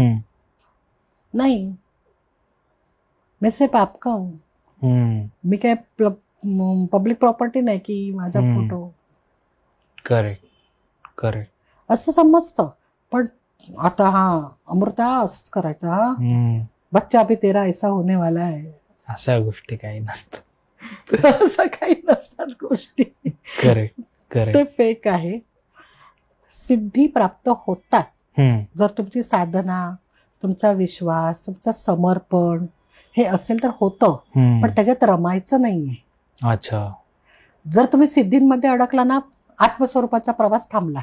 नाही मैं सिर्फ आपका हूं. मी काय पब्लिक प्रॉपर्टी नाही की माझा फोटो. Correct correct. असं समजतं. पण आता हा अमृता असंच करायचं, हा बच्चा अभी तेरा ऐसा होने वाला है, अशा गोष्टी काही नसतात. असं काही नसतात गोष्टी. Correct correct. ते फेक आहे. सिद्धी प्राप्त होतात जर तुमची साधना, तुमचा विश्वास, तुमचं समर्पण हे असेल तर होतं. पण त्याच्यात रमायचं नाहीये. अच्छा. जर तुम्ही सिद्धींमध्ये अडकला ना, आत्मस्वरूपाचा प्रवास थांबला.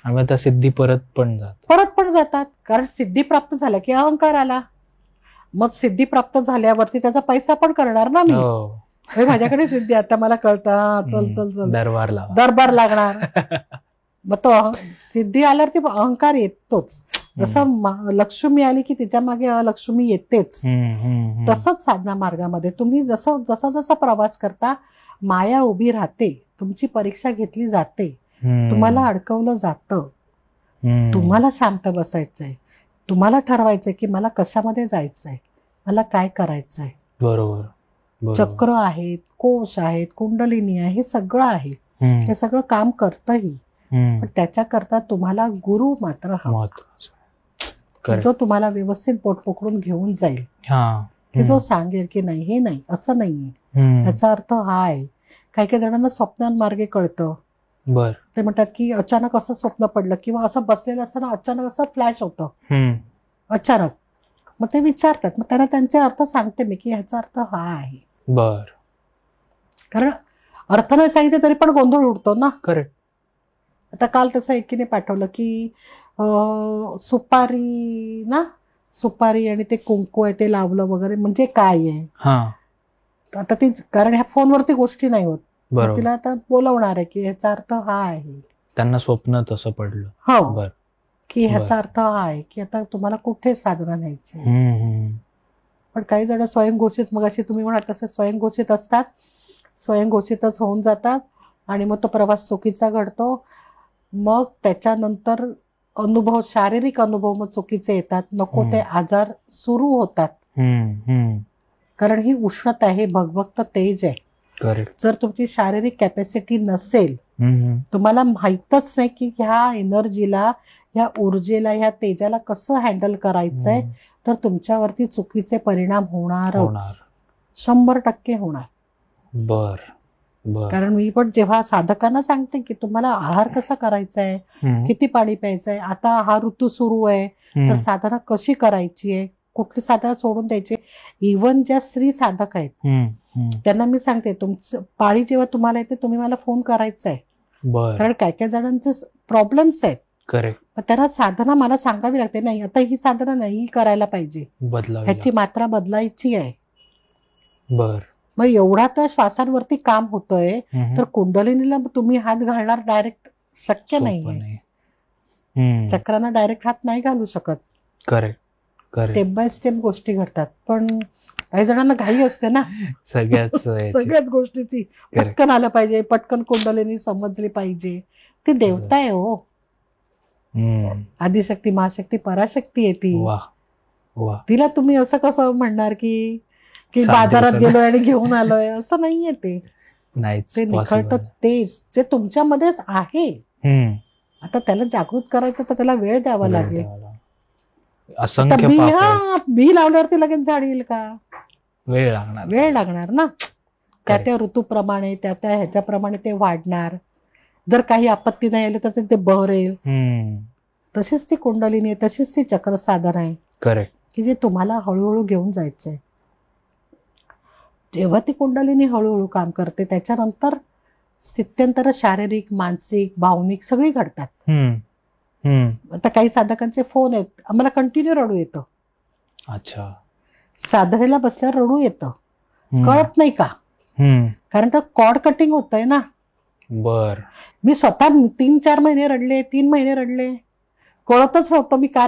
आणि त्या सिद्धी परत पण जातात. कारण सिद्धी प्राप्त झाल्या की अहंकार आला. मग सिद्धी प्राप्त झाल्यावरती त्याचा पैसा पण करणार ना मी. माझ्याकडे सिद्धी, आता मला कळतं, चल चल चल दरबार लागणार. मग तो सिद्धी आल्यावरती अहंकार येतोच. जसं लक्ष्मी आली की तिच्या मागे लक्ष्मी येतेच. तसंच साधना मार्गामध्ये तुम्ही जसा जसा प्रवास करता माया उभी राहते, तुमची परीक्षा घेतली जाते, तुम्हाला अडकवलं जातं. तुम्हाला शांत बसायचंय, तुम्हाला ठरवायचंय की मला कशामध्ये जायचंय, मला काय करायचंय. बरोबर. चक्र आहेत, कोश आहेत, कुंडलिनी आहे, हे सगळं आहे. हे सगळं काम करतही. पण त्याच्याकरता तुम्हाला गुरु मात्र हवा, जो तुम्हाला व्यवस्थित पोट पकडून घेऊन जाईल, की जो सांगेल की नाही हे नाही, असं नाहीये, याचा अर्थ हा आहे. काही जणांना स्वप्नांमार्गे कळतं. ते म्हणतात की अचानक असं स्वप्न पडलं किंवा असं बसलेलं असताना अचानक असं फ्लॅश होतं अचानक. मग ते विचारतात, मग त्यांना त्यांचे अर्थ सांगते मी की ह्याचा अर्थ हा आहे. कारण अर्थ नाही सांगितले तरी पण गोंधळ उडतो ना. करेक्ट. आता काल तसं एकीने पाठवलं की सुपारी ना, सुपारी आणि ते कुंकू आहे ते लावलं वगैरे म्हणजे काय आहे. आता ती, कारण ह्या फोनवरती गोष्टी नाही होत, तिला आता बोलवणार आहे की ह्याचा अर्थ हा आहे. त्यांना स्वप्न तसं पडलं. हो, की ह्याचा अर्थ हा आहे की आता तुम्हाला कुठे साधना न्यायची. पण काही जण स्वयंघोषित, मग अशी तुम्ही म्हणाल तसे स्वयंघोषित असतात, स्वयंघोषितच होऊन जातात आणि मग तो प्रवास चुकीचा घडतो. मग त्याच्यानंतर अनुभव, शारीरिक अनुभव मग चुकीचे येतात, नको ते आजार सुरू होतात. कारण ही उष्णता आहे, भगभक्त तेज आहे. जर तुमची शारीरिक कॅपॅसिटी नसेल, तुम्हाला माहीतच नाही की ह्या एनर्जीला, ह्या ऊर्जेला, ह्या तेजाला कसं हँडल करायचंय, तर तुमच्यावरती चुकीचे परिणाम होणारच, 100% होणार. कारण मी पण जेव्हा साधकांना सांगते की तुम्हाला आहार कसा करायचा आहे, किती पाणी प्यायचंय, आता हा ऋतू सुरू आहे तर साधना कशी करायची आहे, कुठली साधना सोडून द्यायची. इव्हन ज्या स्त्री साधक आहेत त्यांना मी सांगते, तुमचं पाळी जेव्हा तुम्हाला येते तुम्ही मला फोन करायचा आहे. कारण काय काय जणांचे प्रॉब्लेम्स आहेत. करेक्ट. त्यांना साधना मला सांगावी लागते, नाही आता ही साधना नाही करायला पाहिजे, ह्याची मात्रा बदलायची आहे. मग एवढा तर श्वासांवरती काम होतंय, तर कुंडलिनीला तुम्ही हात घालणार डायरेक्ट शक्य नाही. चक्रांना डायरेक्ट हात नाही घालू शकत. करेक्ट स्टेप बाय स्टेप गोष्टी घडतात. पण काही जणांना घाई असते ना सगळ्याच गोष्टीची. पटकन आलं पाहिजे, पटकन कुंडलिनी समजली पाहिजे. ती देवता आहे हो. आदिशक्ती, महाशक्ती, पराशक्ती आहे ती. तिला तुम्ही असं कसं म्हणणार की बाजारात गेलोय आणि घेऊन आलोय, असं नाहीये. ते निखळत तेच जे तुमच्यामध्येच आहे. आता त्याला जागृत करायचं तर त्याला वेळ द्यावा लागेल. बी लावल्यावरती लगेच झाड येईल का? वेळ लागणार ना. त्या ऋतूप्रमाणे त्या ह्याच्याप्रमाणे ते वाढणार. जर काही आपत्ती नाही आली तर ते बहरेल. तशीच ती कुंडलिनी आहे, तशीच ती चक्र साधन आहे की जे तुम्हाला हळूहळू घेऊन जायचंय. जेव्हा ती कुंडलिनी हळूहळू काम करते त्याच्यानंतर स्थित्यंतर शारीरिक, मानसिक, भावनिक सगळी घडतात. आता काही साधकांचे फोन आहेत, आम्हाला कंटिन्यू रडू येतं. अच्छा. साधनेला बसल्यावर रडू येतं, कळत नाही का? कारण तर कॉर्ड कटिंग होतंय ना. मी स्वतः 3-4 महिने रडले, 3 महिने रडले, कळतच नव्हतं मी का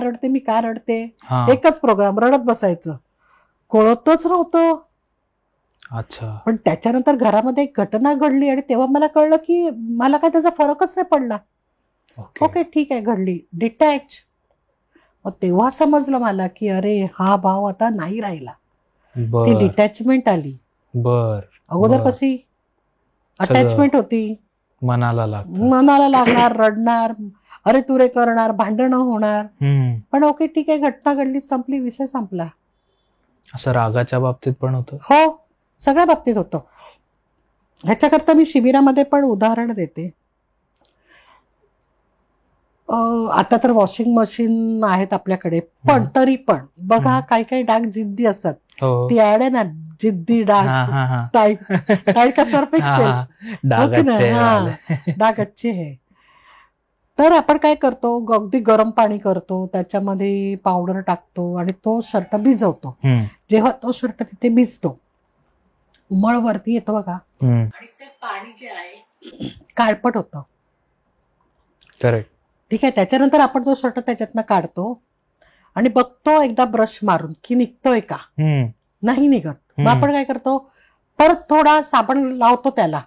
रडते. एकच प्रोग्राम रडत बसायचं, कळतच नव्हतं. अच्छा. पण त्याच्यानंतर घरामध्ये एक घटना घडली आणि तेव्हा मला कळलं की मला काय त्याचा फरकच नाही पडला. ओके ठीक आहे, घडली, डिटॅच. मग तेव्हा समजलं मला की अरे हा भाव आता नाही राहिला. ती डिटॅचमेंट आली. अगोदर कशी अटॅचमेंट होती, मनाला लागणार, रडणार, अरे तुरे करणार, भांडणं होणार. पण ओके ठीक आहे, घटना घडली, संपली, विषय संपला. असं रागाच्या बाबतीत पण होतं? हो, सगळ्या बाबतीत होतं. ह्याच्याकरता मी शिबिरामध्ये पण उदाहरण देते. आता तर वॉशिंग मशीन आहेत आपल्याकडे, पण तरी पण बघा काही डाग जिद्दी असतात. ती ऍड आहे ना, जिद्दी डाग, टाईट का सर्फ एक्सेल, डाग अच्छे है. तर आपण काय करतो, अगदी गरम पाणी करतो, त्याच्यामध्ये पावडर टाकतो आणि तो शर्ट भिजवतो. जेव्हा तो शर्ट तिथे भिजतो, उमळ वरती येतो बघा, आणि ते पाणी जे आहे काळपट होतं. ठीक आहे. त्याच्यानंतर आपण तो शर्ट त्याच्यातनं काढतो आणि बघतो एकदा ब्रश मारून की निघतोय का. नाही निघत. मग आपण काय करतो, परत थोडा साबण लावतो त्याला,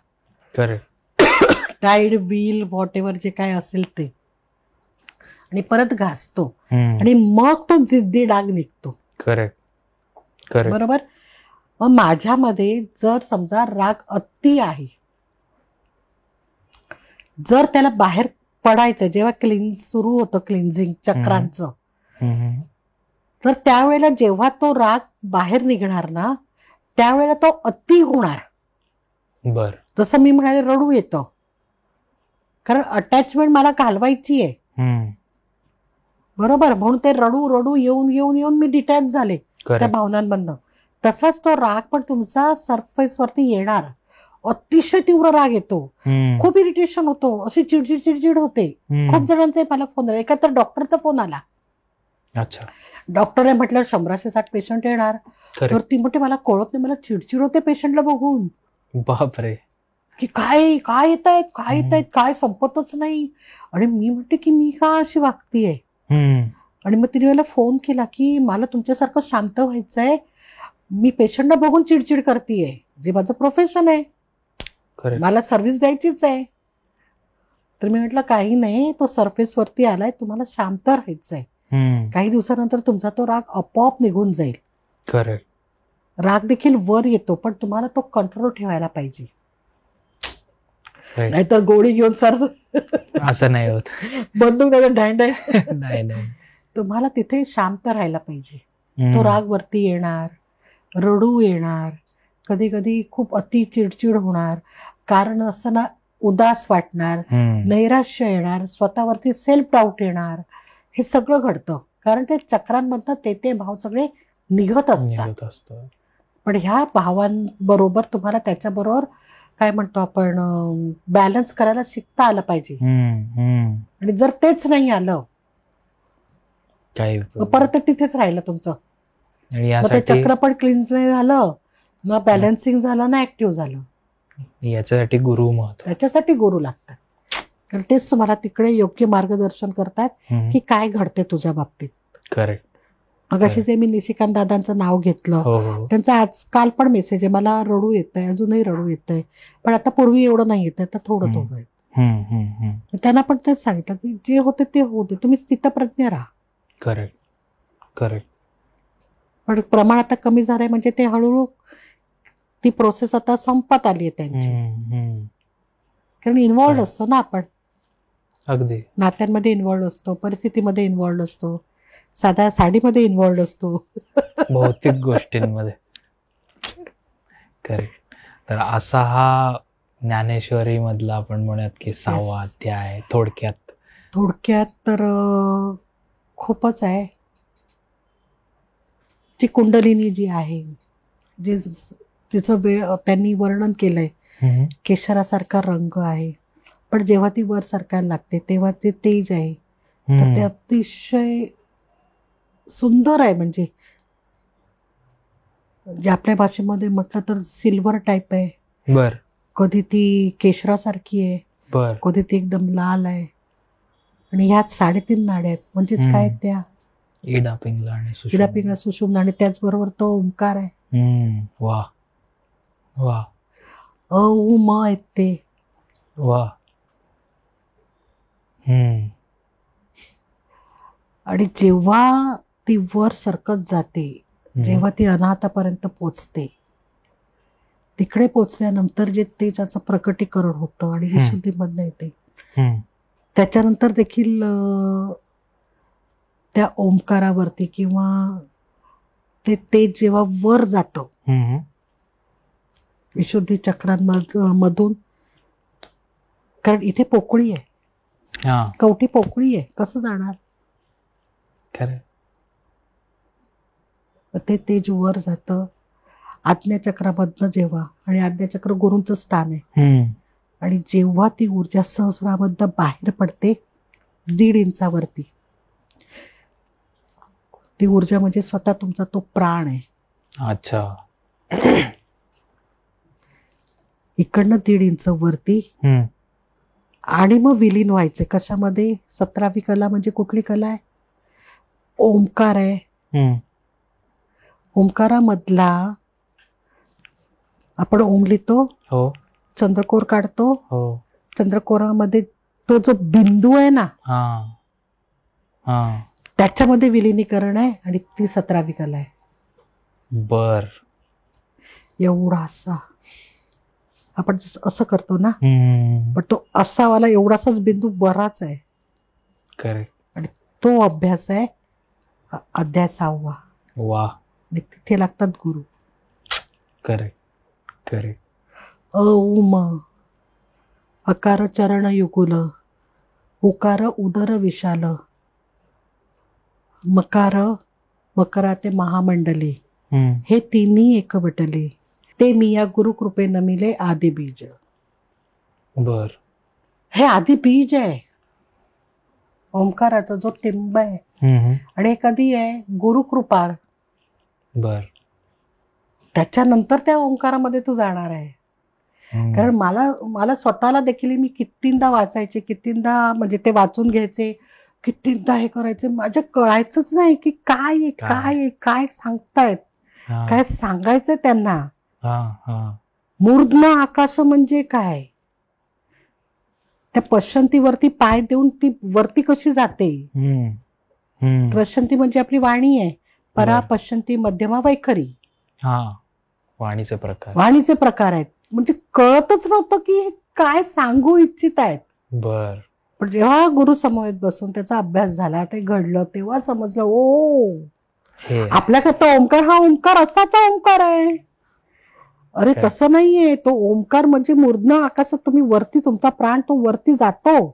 टाईड, व्हील, व्हॉट एव्हर जे काय असेल ते, आणि परत घासतो आणि मग तो जिद्दी डाग निघतो. बरोबर. मग माझ्यामध्ये जर समजा राग अति आहे, जर त्याला बाहेर पडायचं, जेव्हा सुरू होतं क्लिन्झिंग चक्रांचं, तर त्यावेळेला जेव्हा तो राग बाहेर निघणार ना, त्यावेळेला तो अति होणार. जसं मी म्हणाले, रडू येतं, कारण अटॅचमेंट मला घालवायची आहे. बरोबर. म्हणून ते रडू येऊन मी डिटॅच झाले त्या भावनांमधनं. तसाच तो राग पण तुमचा सरफेस वरती येणार. अतिशय तीव्र राग येतो, खूप इरिटेशन होतो, अशी चिडचिड होते. खूप जणांचे मला फोन आले. एका तर डॉक्टरचा फोन आला. डॉक्टरने म्हटलं 100-160 पेशंट येणार. तर ती म्हणते मला कळत नाही, मला चिडचिड होते पेशंटला बघून. बापरे. की काय येत आहेत, काय संपतच नाही. आणि मी म्हणते की मी का अशी वागतीये. आणि मग तिने मला फोन केला की मला तुमच्यासारखं शांत व्हायचंय, मी पेशंटला बघून चिडचिड करतीये, जे माझं प्रोफेशन आहे, मला सर्व्हिस द्यायचीच आहे. तर मी म्हटलं काही नाही, तो सरफेस वरती आलाय, तुम्हाला शांत राहायचंय. काही दिवसानंतर तुमचा तो राग आपोआप निघून जाईल. राग देखील वर येतो, पण तुम्हाला तो कंट्रोल ठेवायला पाहिजे. नाहीतर गोळी घेऊन सर असं नाही होत, बंदूक ढँड नाही. तुम्हाला तिथे शांत राहायला पाहिजे. तो राग वरती येणार, रडू येणार, कधी कधी खूप अति चिडचिड होणार, कारण असं ना उदास वाटणार, नैराश्य येणार, स्वतःवरती सेल्फ डाऊट येणार. हे सगळं घडतं कारण ते चक्रांमधनं ते भाव सगळे निघत असतात. पण ह्या भावांबरोबर तुम्हाला त्याच्याबरोबर काय म्हणतो आपण, बॅलन्स करायला शिकता आलं पाहिजे. आणि जर तेच नाही आलं परत तिथेच राहिलं तुमचं, मग ते चक्र पण क्लिन्स नाही झालं, मग बॅलन्सिंग झालं ना ऍक्टिव्ह झालं. याच्यासाठी गुरु महत्त्वाचं. त्याच्यासाठी गुरु लागतात. कारण तेच तुम्हाला तिकडे योग्य मार्गदर्शन करतात की काय घडते तुझ्या बाबतीत. करेक्ट. मग अशी जे मी निशिकांत दादांचं नाव घेतलं, हो. त्यांचा आजकाल पण मेसेज आहे, मला रडू येतंय, अजूनही रडू येतंय, पण आता पूर्वी एवढं नाही येत, आता थोडं थोडं आहे. त्यांना पण तेच सांगितलं की जे होते ते होते, तुम्ही स्थितप्रज्ञ राहा. करेक्ट. पण प्रमाण आता कमी झालंय, म्हणजे ते हळूहळू ती प्रोसेस आता संपत आली आहे त्यांची. कारण इन्व्हॉल्ड असतो ना आपण, अगदी नात्यांमध्ये इन्व्हॉल्ड असतो, परिस्थितीमध्ये इन्व्हॉल्ड असतो, साध्या साडीमध्ये इन्व्हॉल्ड असतो, भौतिक गोष्टींमध्ये. करेक्ट. तर असा हा ज्ञानेश्वरी मधला आपण म्हणूयात की 6वा अध्याय थोडक्यात तर खूपच आहे. जी कुंडलिनी जी आहे, जिचं त्यांनी वर्णन केलंय, केशरासारखा रंग आहे, पण जेव्हा ती वर सरकायला लागते तेव्हा ते तेज आहे. तर ते अतिशय सुंदर आहे. म्हणजे आपल्या भाषेमध्ये म्हटलं तर सिल्वर टाईप आहे. बर. कधी ती केशरासारखी आहे, बर. कधी ती एकदम लाल आहे, आणि ह्यात 3.5 नाड्या आहेत. म्हणजेच काय, त्या इडा पिंगला सुषुम्ना, आणि त्याचबरोबर तो ओंकार आहे. वा. म आहेत ते. वा. आणि जेव्हा ती वर सरकत जाते, जेव्हा ती अनाहतापर्यंत पोचते, तिकडे पोचल्यानंतर जे तेजाचं प्रकटीकरण होतं आणि विशुद्धीमधनं येते, त्याच्यानंतर देखील त्या ओंकारावरती किंवा ते तेज जेव्हा वर जातं विशुद्धी चक्रांमधून, कारण इथे पोकळी आहे, कवटी पोकळी आहे, कसं जाणार. ते तेज वर जातं आज्ञाचक्रामधनं जेव्हा, आणि आज्ञाचक्र गुरूंचं स्थान आहे, आणि जेव्हा ती ऊर्जा सहस्रामधनं बाहेर पडते 1.5 इंचावरती, ती ऊर्जा म्हणजे स्वतः तुमचा तो प्राण आहे. अच्छा. इकडनं 1.5 इंच वरती, आणि मग विलीन व्हायचे कशामध्ये. 17वी कला म्हणजे कुठली कला आहे, ओंकार आहे. ओंकारामधला आपण ओम लिहितो, चंद्रकोर काढतो, चंद्रकोरामध्ये तो जो बिंदू आहे ना, त्याच्यामध्ये विलिनीकरण आहे, आणि ती 17वी कला आहे. बर. एवढासा आपण असं करतो ना, पण तो असावाला एवढासाच बिंदू बराच आहे. करेक्ट. आणि तो अभ्यास आहे अध्याय 6वा. वा. आणि तिथे लागतात गुरु. करेक्ट. उम अकार चरण युकुल, उकार उदर विशाल, मकरा ते महामंडले, हे तिन्ही एकवटले, ते मी या गुरुकृपे नमिले आदि बीज. बर. हे आदि बीज आहे ओंकाराचा, जो टिंब आहे. आणि हे कधी आहे, गुरुकृपा. बर. त्याच्यानंतर त्या ओंकारामध्ये तू जाणार आहे. कारण मला स्वतःला देखील मी कितींदा वाचायचे, कितींदा म्हणजे ते वाचून घ्यायचे, कितींदा हे करायचे, माझ्या कळायचंच नाही की काय सांगतायत, काय सांगायचंय त्यांना. मूर्ध्न आकाश म्हणजे काय, त्या पश्चंतीवरती पाय देऊन ती वरती कशी जाते. पश्चंती म्हणजे आपली वाणी आहे, परा पश्चंती मध्यमा वैखरी, वाणीचे प्रकार आहेत. म्हणजे कळतच नव्हतं की हे काय सांगू इच्छित आहेत. बर. पण जेव्हा गुरु समवेत बसून त्याचा अभ्यास झाला, ते घडलं, तेव्हा समजलं, ओ आपल्याकरता ओंकार हा ओंकार असाचा ओंकार आहे. अरे तसं नाहीये, तो ओंकार म्हणजे मूर्ध्न आकाशात तुम्ही वरती, तुमचा प्राण तो वरती जातो,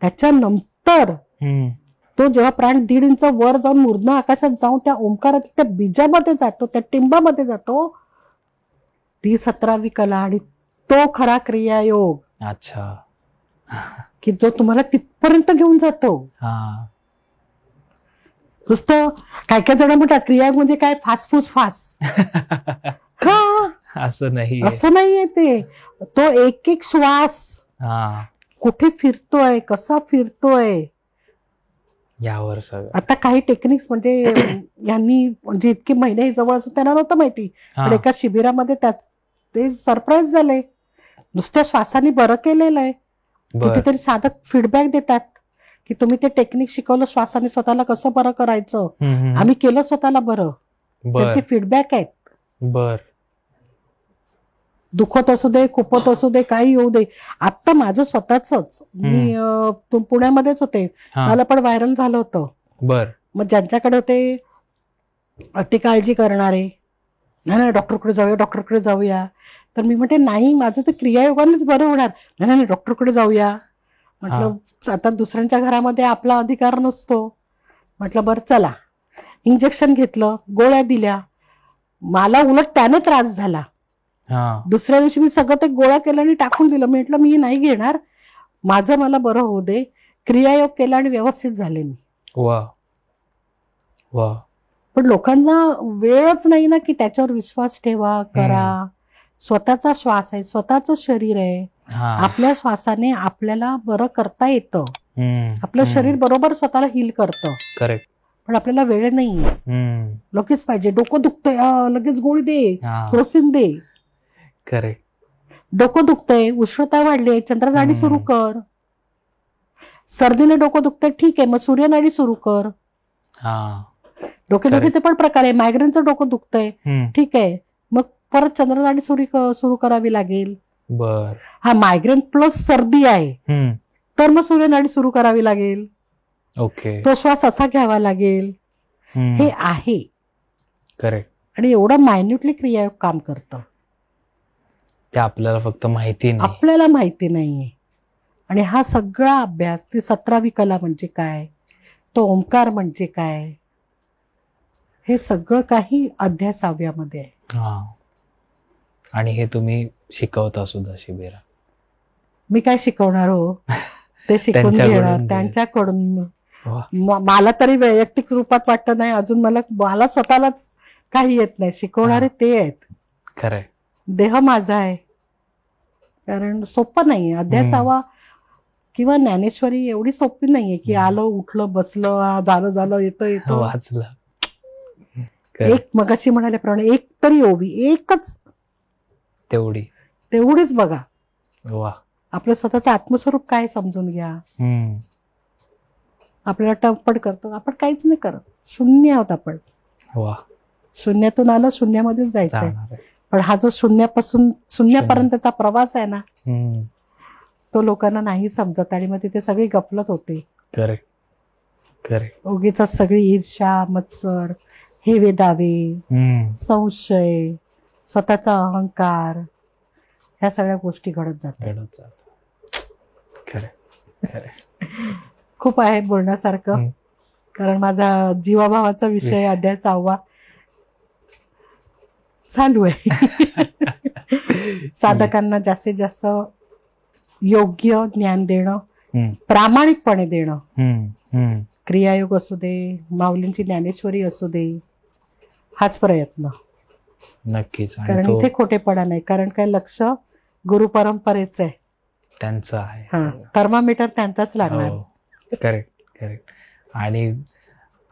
त्याच्यानंतर तो जेव्हा प्राण 1.5 इंच वर जाऊन मूर्ध्न आकाशात जाऊन त्या ओंकारात त्या बीजामध्ये जातो, त्या टिंबामध्ये जातो, ती 17वी कला आणि तो खरा क्रियायोग. अच्छा. की जो तुम्हाला तिथपर्यंत घेऊन जातो. नुसतं काय जण म्हणतात क्रियायोग म्हणजे काय, फास. असं नाहीये ते. तो एक श्वास कुठे फिरतोय, कसा फिरतोय, यावर सगळं. आता काही टेक्निक्स म्हणजे यांनी म्हणजे इतके महिने जवळ असून त्यांना नव्हतं माहिती, पण एका शिबिरामध्ये ते सरप्राईज झाले. नुसत्या श्वासाने बरं केलेलं आहे. कितीतरी साधक फीडबॅक देतात की तुम्ही ते टेक्निक शिकवलं श्वासाने स्वतःला कसं बरं करायचं, आम्ही केलं स्वतःला बरं. त्याचे फीडबॅक आहेत. बर, दुखत असू दे, खुपत असू दे, काही येऊ दे. आता माझं स्वतःच मी पुण्यामध्येच होते, मला पण व्हायरल झालं होतं. बर, मग ज्यांच्याकडे होते अति काळजी करणारे, नाही डॉक्टरकडे जाऊया, डॉक्टरकडे जाऊया, तर मी म्हणते नाही, माझं तर क्रियायोगानेच बरं होणार. नाही डॉक्टरकडे जाऊया. म्हटलं आता दुसऱ्यांच्या घरामध्ये आपला अधिकार नसतो. म्हटलं बरं चला, इंजेक्शन घेतलं, गोळ्या दिल्या, मला उलट त्याने त्रास झाला. दुसऱ्या दिवशी मी सगळं ते गोळा केलं आणि टाकून दिलं. म्हटलं मी नाही घेणार, माझं मला बरं होऊ दे. क्रियायोग केला आणि व्यवस्थित झाले मी. वा वा. पण लोकांना वेळच नाही ना की त्याच्यावर विश्वास ठेवा, करा. स्वतःचा श्वास आहे, स्वतःच शरीर आहे. आपल्या श्वासाने आपल्याला बरं करता येतं. आपलं शरीर बरोबर स्वतःला हील करतं. करेक्ट. पण आपल्याला वेळ नाही, लगेच पाहिजे. डोकं दुखतंय, लगेच गोळी दे, क्रोसिन दे. करेक्ट. डोकं दुखतंय, उष्णता वाढली, चंद्रनाडी सुरू कर. सर्दीने डोकं दुखतंय, ठीक आहे, मग सूर्यनाडी सुरू कर. डोकेदुखीचे पण प्रकार आहे. मायग्रेनचं डोकं दुखतंय, ठीक आहे, मग परत चंद्रनाडी सुरू करावी लागेल. बर. हा मायग्रेन प्लस सर्दी आहे, तर मग सूर्यनाडी सुरू करावी लागेल. ओके. तो श्वास असा घ्यावा लागेल. हे आहे. करेक्ट. आणि एवढं मायन्युटली क्रियायोग काम करतं, ते आपल्याला फक्त माहिती नाही, आपल्याला माहिती नाहीये. आणि हा सगळा अभ्यास, ती 17वी कला म्हणजे काय, तो ओंकार म्हणजे काय, हे सगळं काही अध्याय 6व्यामध्ये आहे. आणि हे तुम्ही शिकवता सुद्धा शिबिरा. मी काय शिकवणार हो, ते शिकवून घेणार त्यांच्याकडून. मला तरी वैयक्तिक रूपात वाटतं नाही अजून, मला स्वतःलाच काही येत नाही. शिकवणारे ते आहेत. खरंय. देह माझा आहे. कारण सोपं नाहीये अध्याय 6वा किंवा ज्ञानेश्वरी एवढी सोपी नाहीये की आलं उठलं बसलं झालं येतं वाचलं. एक मगाशी म्हणाल्याप्रमाणे एक तरी ओवी, एकच तेवढीच बघा. वा. आपलं स्वतःचं आत्मस्वरूप काय समजून घ्या. आपल्याला टपपट करतो, आपण काहीच नाही करत, शून्य आहोत आपण. वा. शून्यातून आलं शून्यामध्येच जायचंय. पण हा जो शून्यापासून शून्यापर्यंतचा प्रवास आहे ना, तो लोकांना नाही समजत आणि मग तिथे सगळी गफलत होते. करेक्ट. करेक्ट. उगीच सगळी ईर्ष्या, मत्सर, हेवे दावे, संशय, स्वतःचा अहंकार, ह्या सगळ्या गोष्टी घडत जातात. खूप आहे बोलण्यासारखं, कारण माझा जीवाभावाचा विषय अध्याय 6वा चालू आहे. साधकांना जास्तीत जास्त योग्य ज्ञान देणं, प्रामाणिकपणे देणं. क्रियायोग असू दे, माऊलींची ज्ञानेश्वरी असू दे, हाच प्रयत्न नक्कीच. कारण इथे खोटेपणा नाही. कारण काय, लक्ष गुरु परंपरेच आहे, त्यांचं आहे. थर्मामीटर त्यांचाच लागणार. करेक्ट. करेक्ट. आणि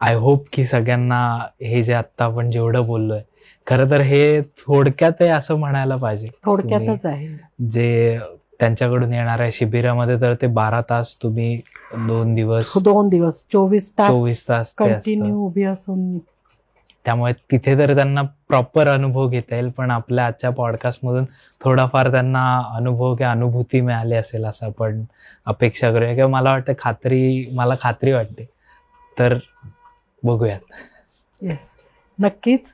आय होप की सगळ्यांना हे जे आता आपण जेवढं बोललोय, खरं तर हे थोडक्यात आहे असं म्हणायला पाहिजे. थोडक्यातच आहे. जे त्यांच्याकडून येणाऱ्या शिबिरामध्ये तर ते 12 तास तुम्ही 2 दिवस 24 तास कंटिन्यू उभी असून, त्यामुळे तिथे तर त्यांना प्रॉपर अनुभव घेता येईल. पण आपल्या आजच्या पॉडकास्ट मधून थोडाफार त्यांना अनुभव किंवा अनुभूती मिळाली असेल असं आपण अपेक्षा करूया. किंवा मला वाटतं मला खात्री वाटते. तर बघूयात. येस, नक्कीच.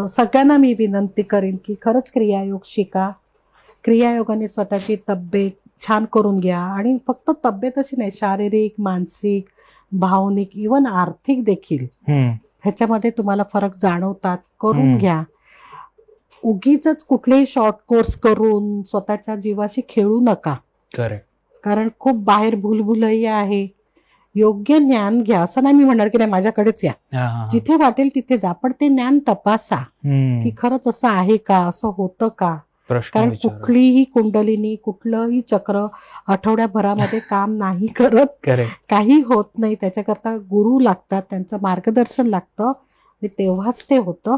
सगळ्यांना मी विनंती करीन की खरंच क्रियायोग शिका. क्रियायोगाने स्वतःची तब्येत छान करून घ्या. आणि फक्त तब्येत अशी नाही, शारीरिक, मानसिक, भावनिक, इवन आर्थिक देखील ह्याच्यामध्ये तुम्हाला फरक जाणवतात. करून घ्या. उगीच कुठलेही शॉर्ट कोर्स करून स्वतःच्या जीवाशी खेळू नका. कारण खूप बाहेर भूलभुलैया आहे. योग्य ज्ञान घ्या. असं नाही मी म्हणणार की नाही माझ्याकडेच या, जिथे वाटेल तिथे जा, पण ते ज्ञान तपासा की खरंच असं आहे का, असं होतं का. प्रश्न कारण विचारू. कुठलीही कुंडलिनी कुठलंही चक्र आठवड्याभरामध्ये काम नाही करत, करेक्ट. काही होत नाही. त्याच्याकरता गुरु लागतात, त्यांचं मार्गदर्शन लागतं आणि तेव्हाच ते होतं.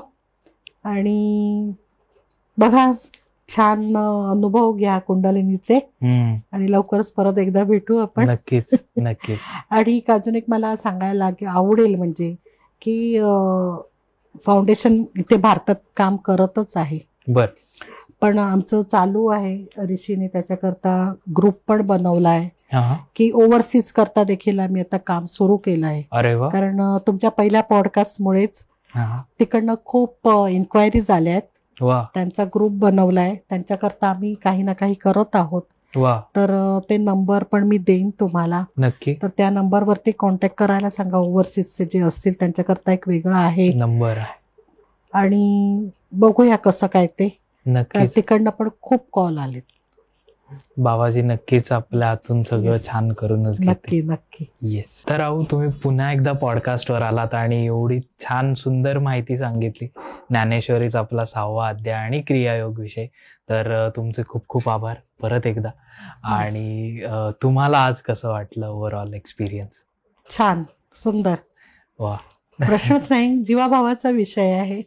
आणि बघा, छान अनुभव घ्या कुंडलिनीचे आणि लवकरच परत एकदा भेटू आपण. नक्कीच नक्कीच. आणि अजून एक मला सांगायला आवडेल म्हणजे की फाउंडेशन इथे भारतात काम करतच आहे, बर. पण आमचं चालू आहे ऋषीने त्याच्याकरता ग्रुप पण बनवला आहे की ओव्हरसीज करता देखील आम्ही आता काम सुरू केलं आहे. अरे वा. कारण तुमच्या पहिल्या पॉडकास्टमुळेच तिकडनं खूप इन्क्वायरीज आल्या आहेत. वा. त्यांचा ग्रुप बनवलाय, त्यांच्याकरता आम्ही काही ना काही करत आहोत. वा. तर ते नंबर पण मी देईन तुम्हाला. नक्की. तर त्या नंबरवरती कॉन्टॅक्ट करायला सांगा. ओव्हरसीजचे जे असतील त्यांच्याकरता एक वेगळा आहे नंबर आहे. आणि बघूया कसं काय ते. नक्कीच. तिकडनं पण खूप कॉल आलेत. बाबाजी नक्कीच आपल्या हातून सगळं Yes. छान करूनच घेते. नक्की नक्की. येस. तर अहो, तुम्ही पुन्हा एकदा पॉडकास्टवर आलात आणि एवढी छान सुंदर माहिती सांगितली. ज्ञानेश्वरीचा आपला 6वा अध्याय आणि क्रियायोग विषय. तर तुमचे खूप खूप आभार परत एकदा. आणि तुम्हाला आज कसं वाटलं ओव्हरऑल एक्सपिरियन्स? छान, सुंदर. वा. प्रश्नच नाही, जीवाभावाचा विषय आहे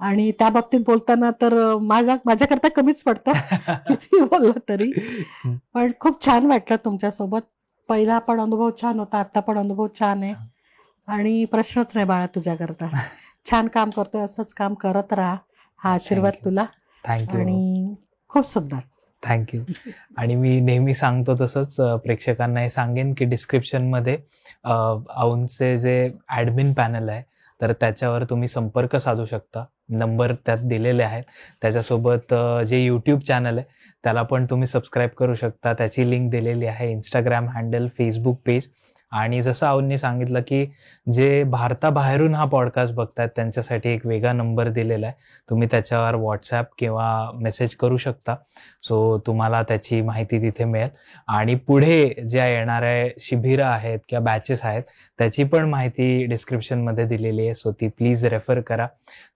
आणि त्या बाबतीत बोलताना तर माझ्याकरता कमीच पडतं किती बोललं तरी. पण खूप छान वाटलं तुमच्यासोबत. पहिला पण अनुभव छान होता, आता पण अनुभव छान आहे आणि प्रश्नच नाही बाळा तुझ्याकरता. छान काम करतोय, असंच काम करत राहा. हा आशीर्वाद तुला. थँक्यू. आणि खूप सुंदर. थँक्यू. आणि मी नेहमी सांगतो तसंच प्रेक्षकांना हे सांगेन की डिस्क्रिप्शनमध्ये औंधचे जे ॲडमिन पॅनल आहे तर त्याच्यावर तुम्ही संपर्क साधू शकता. नंबर त्यात दिलेले आहेत. त्याच्यासोबत जे यूट्यूब चॅनल आहे त्याला पण तुम्ही सबस्क्राईब करू शकता. त्याची लिंक दिलेली आहे. Instagram handle, Facebook page. आणि जसं औंधनी सांगितलं की जे भारताबाहेरून हा पॉडकास्ट बघतात त्यांच्यासाठी एक वेगळा नंबर दिलेला आहे. तुम्ही त्याच्यावर व्हॉट्सॲप किंवा मेसेज करू शकता. सो तुम्हाला त्याची माहिती तिथे मिळेल. आणि पुढे ज्या येणाऱ्या शिबिरं आहेत किंवा बॅचेस आहेत त्याची पण माहिती डिस्क्रिप्शनमध्ये दिलेली आहे. सो ती प्लीज रेफर करा.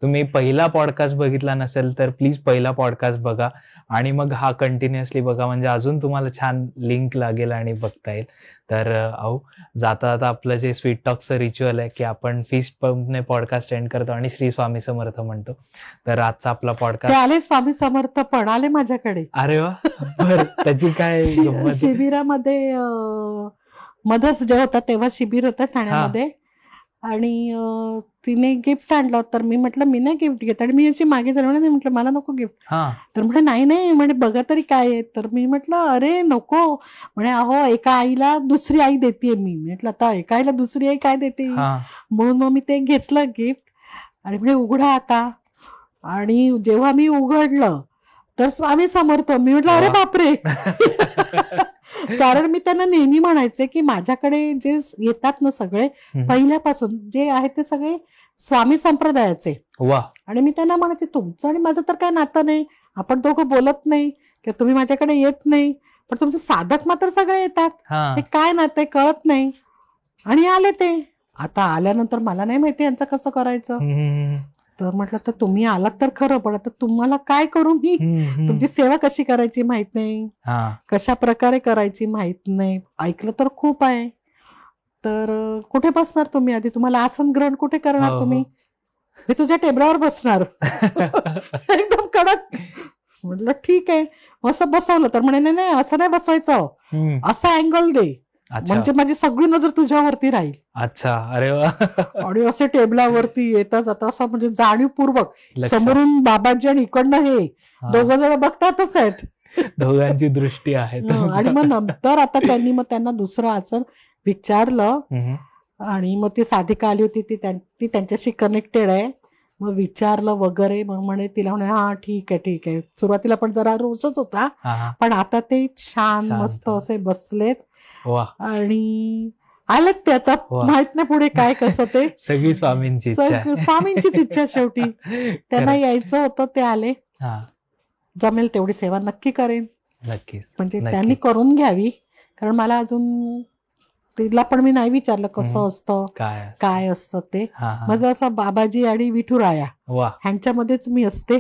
तुम्ही पहिला पॉडकास्ट बघितला नसेल तर प्लीज पहिला पॉडकास्ट बघा आणि मग हा कंटिन्युअसली बघा, म्हणजे अजून तुम्हाला छान लिंक लागेल आणि बघता येईल. तर अहो, जाता जाता आपलं जे स्वीट टॉक्सचं रिच्युअल आहे की आपण फिस्ट पंपने पॉडकास्ट एंड करतो आणि श्री स्वामी समर्थ म्हणतो. तर आजचा आपला ते पॉडकास्ट. आले स्वामी समर्थ पण आले माझ्याकडे. अरे वा. बरं, त्याची काय गंमत आहे? शिबिरामध्ये मध्येच जे होता तेव्हा शिबिर होतं ठाण्यामध्ये आणि तिने गिफ्ट आणलं. तर मी म्हटलं मी नाही गिफ्ट घेत आणि मी याची मागे झाली नाही, म्हटलं मला नको गिफ्ट. तर म्हणे नाही नाही म्हणे बघा तरी काय आहे. तर मी म्हटलं अरे नको. म्हणे अहो एका आईला दुसरी आई देते. मी म्हटलं आता एका आईला दुसरी आई काय देते, म्हणून मग मी ते घेतलं गिफ्ट आणि म्हणे उघडा आता. आणि जेव्हा मी उघडलं तर स्वामी समर्थ. मी म्हटलं अरे बापरे. कारण मी त्यांना नेहमी म्हणायचे की माझ्याकडे जे येतात ना सगळे पहिल्यापासून जे आहे ते सगळे स्वामी संप्रदायाचे. वा. आणि मी त्यांना म्हणायचे तुमचं आणि माझं तर काय नातं नाही, आपण दोघं बोलत नाही किंवा तुम्ही माझ्याकडे येत नाही, पण तुमचे साधक मात्र सगळे येतात. हे काय नातं कळत नाही. आणि आले ते. आता आल्यानंतर मला नाही माहिती यांचं कसं करायचं. तर म्हटलं तर तुम्ही आलात तर खरं, पण आता तुम्हाला काय करू मी. तुमची सेवा कशी करायची माहित नाही, कशा प्रकारे करायची माहित नाही. ऐकलं तर खूप आहे. तर कुठे बसणार तुम्ही, आधी तुम्हाला आसन ग्रहण कुठे करणार तुम्ही. मी तुझ्या टेबलावर बसणार. एकदम कडक. म्हटलं ठीक आहे. असं बसवलं तर म्हणे नाही नाही असं नाही बसवायचं, असा अँगल दे म्हणजे माझी सगळी नजर तुझ्यावरती राहील. अच्छा. अरे वा. आणि असे टेबलावरती येता जाता असं म्हणजे जाणीवपूर्वक समोरून बाबाजी आणि इकडनं हे दोघं जण बघतातच आहेत. दोघांची दृष्टी आहे. आणि मग नंतर आता त्यांना दुसरं आसन विचारलं आणि मग ती साधिका आली होती, ती त्यांच्याशी कनेक्टेड आहे. मग विचारलं वगैरे, मग म्हणे तिला म्हणे हा ठीक आहे ठीक आहे. सुरुवातीला पण जरा रोषच होता, पण आता ते छान मस्त असे बसलेत. आणि आलेत ते आता. माहित नाही पुढे काय कसं ते. सगळी स्वामींची स्वामींचीच इच्छा शेवटी. त्यांना यायचं होतं, ते आले. जमेल तेवढी सेवा नक्की करेन. नक्कीच. म्हणजे त्यांनी करून घ्यावी. कारण मला अजून तिला पण मी नाही विचारलं कसं असतं काय असतं ते. माझं असं बाबाजी आणि विठुराया ह्यांच्यामध्येच मी असते.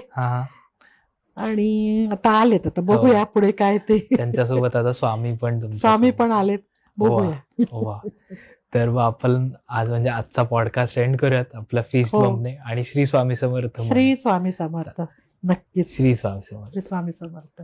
आणि आता आलेत, आता बघूया पुढे काय ते. त्यांच्यासोबत आता स्वामी पण स्वामी पण आलेत, बघूया. वा. तर मग आपण आज म्हणजे आजचा पॉडकास्ट एंड करूयात आपल्या फीस्ट हो. बमने आणि श्री स्वामी समर्थ म्हणून. श्री स्वामी समर्थ. नक्कीच. श्री स्वामी समर्थ. श्री स्वामी समर्थ.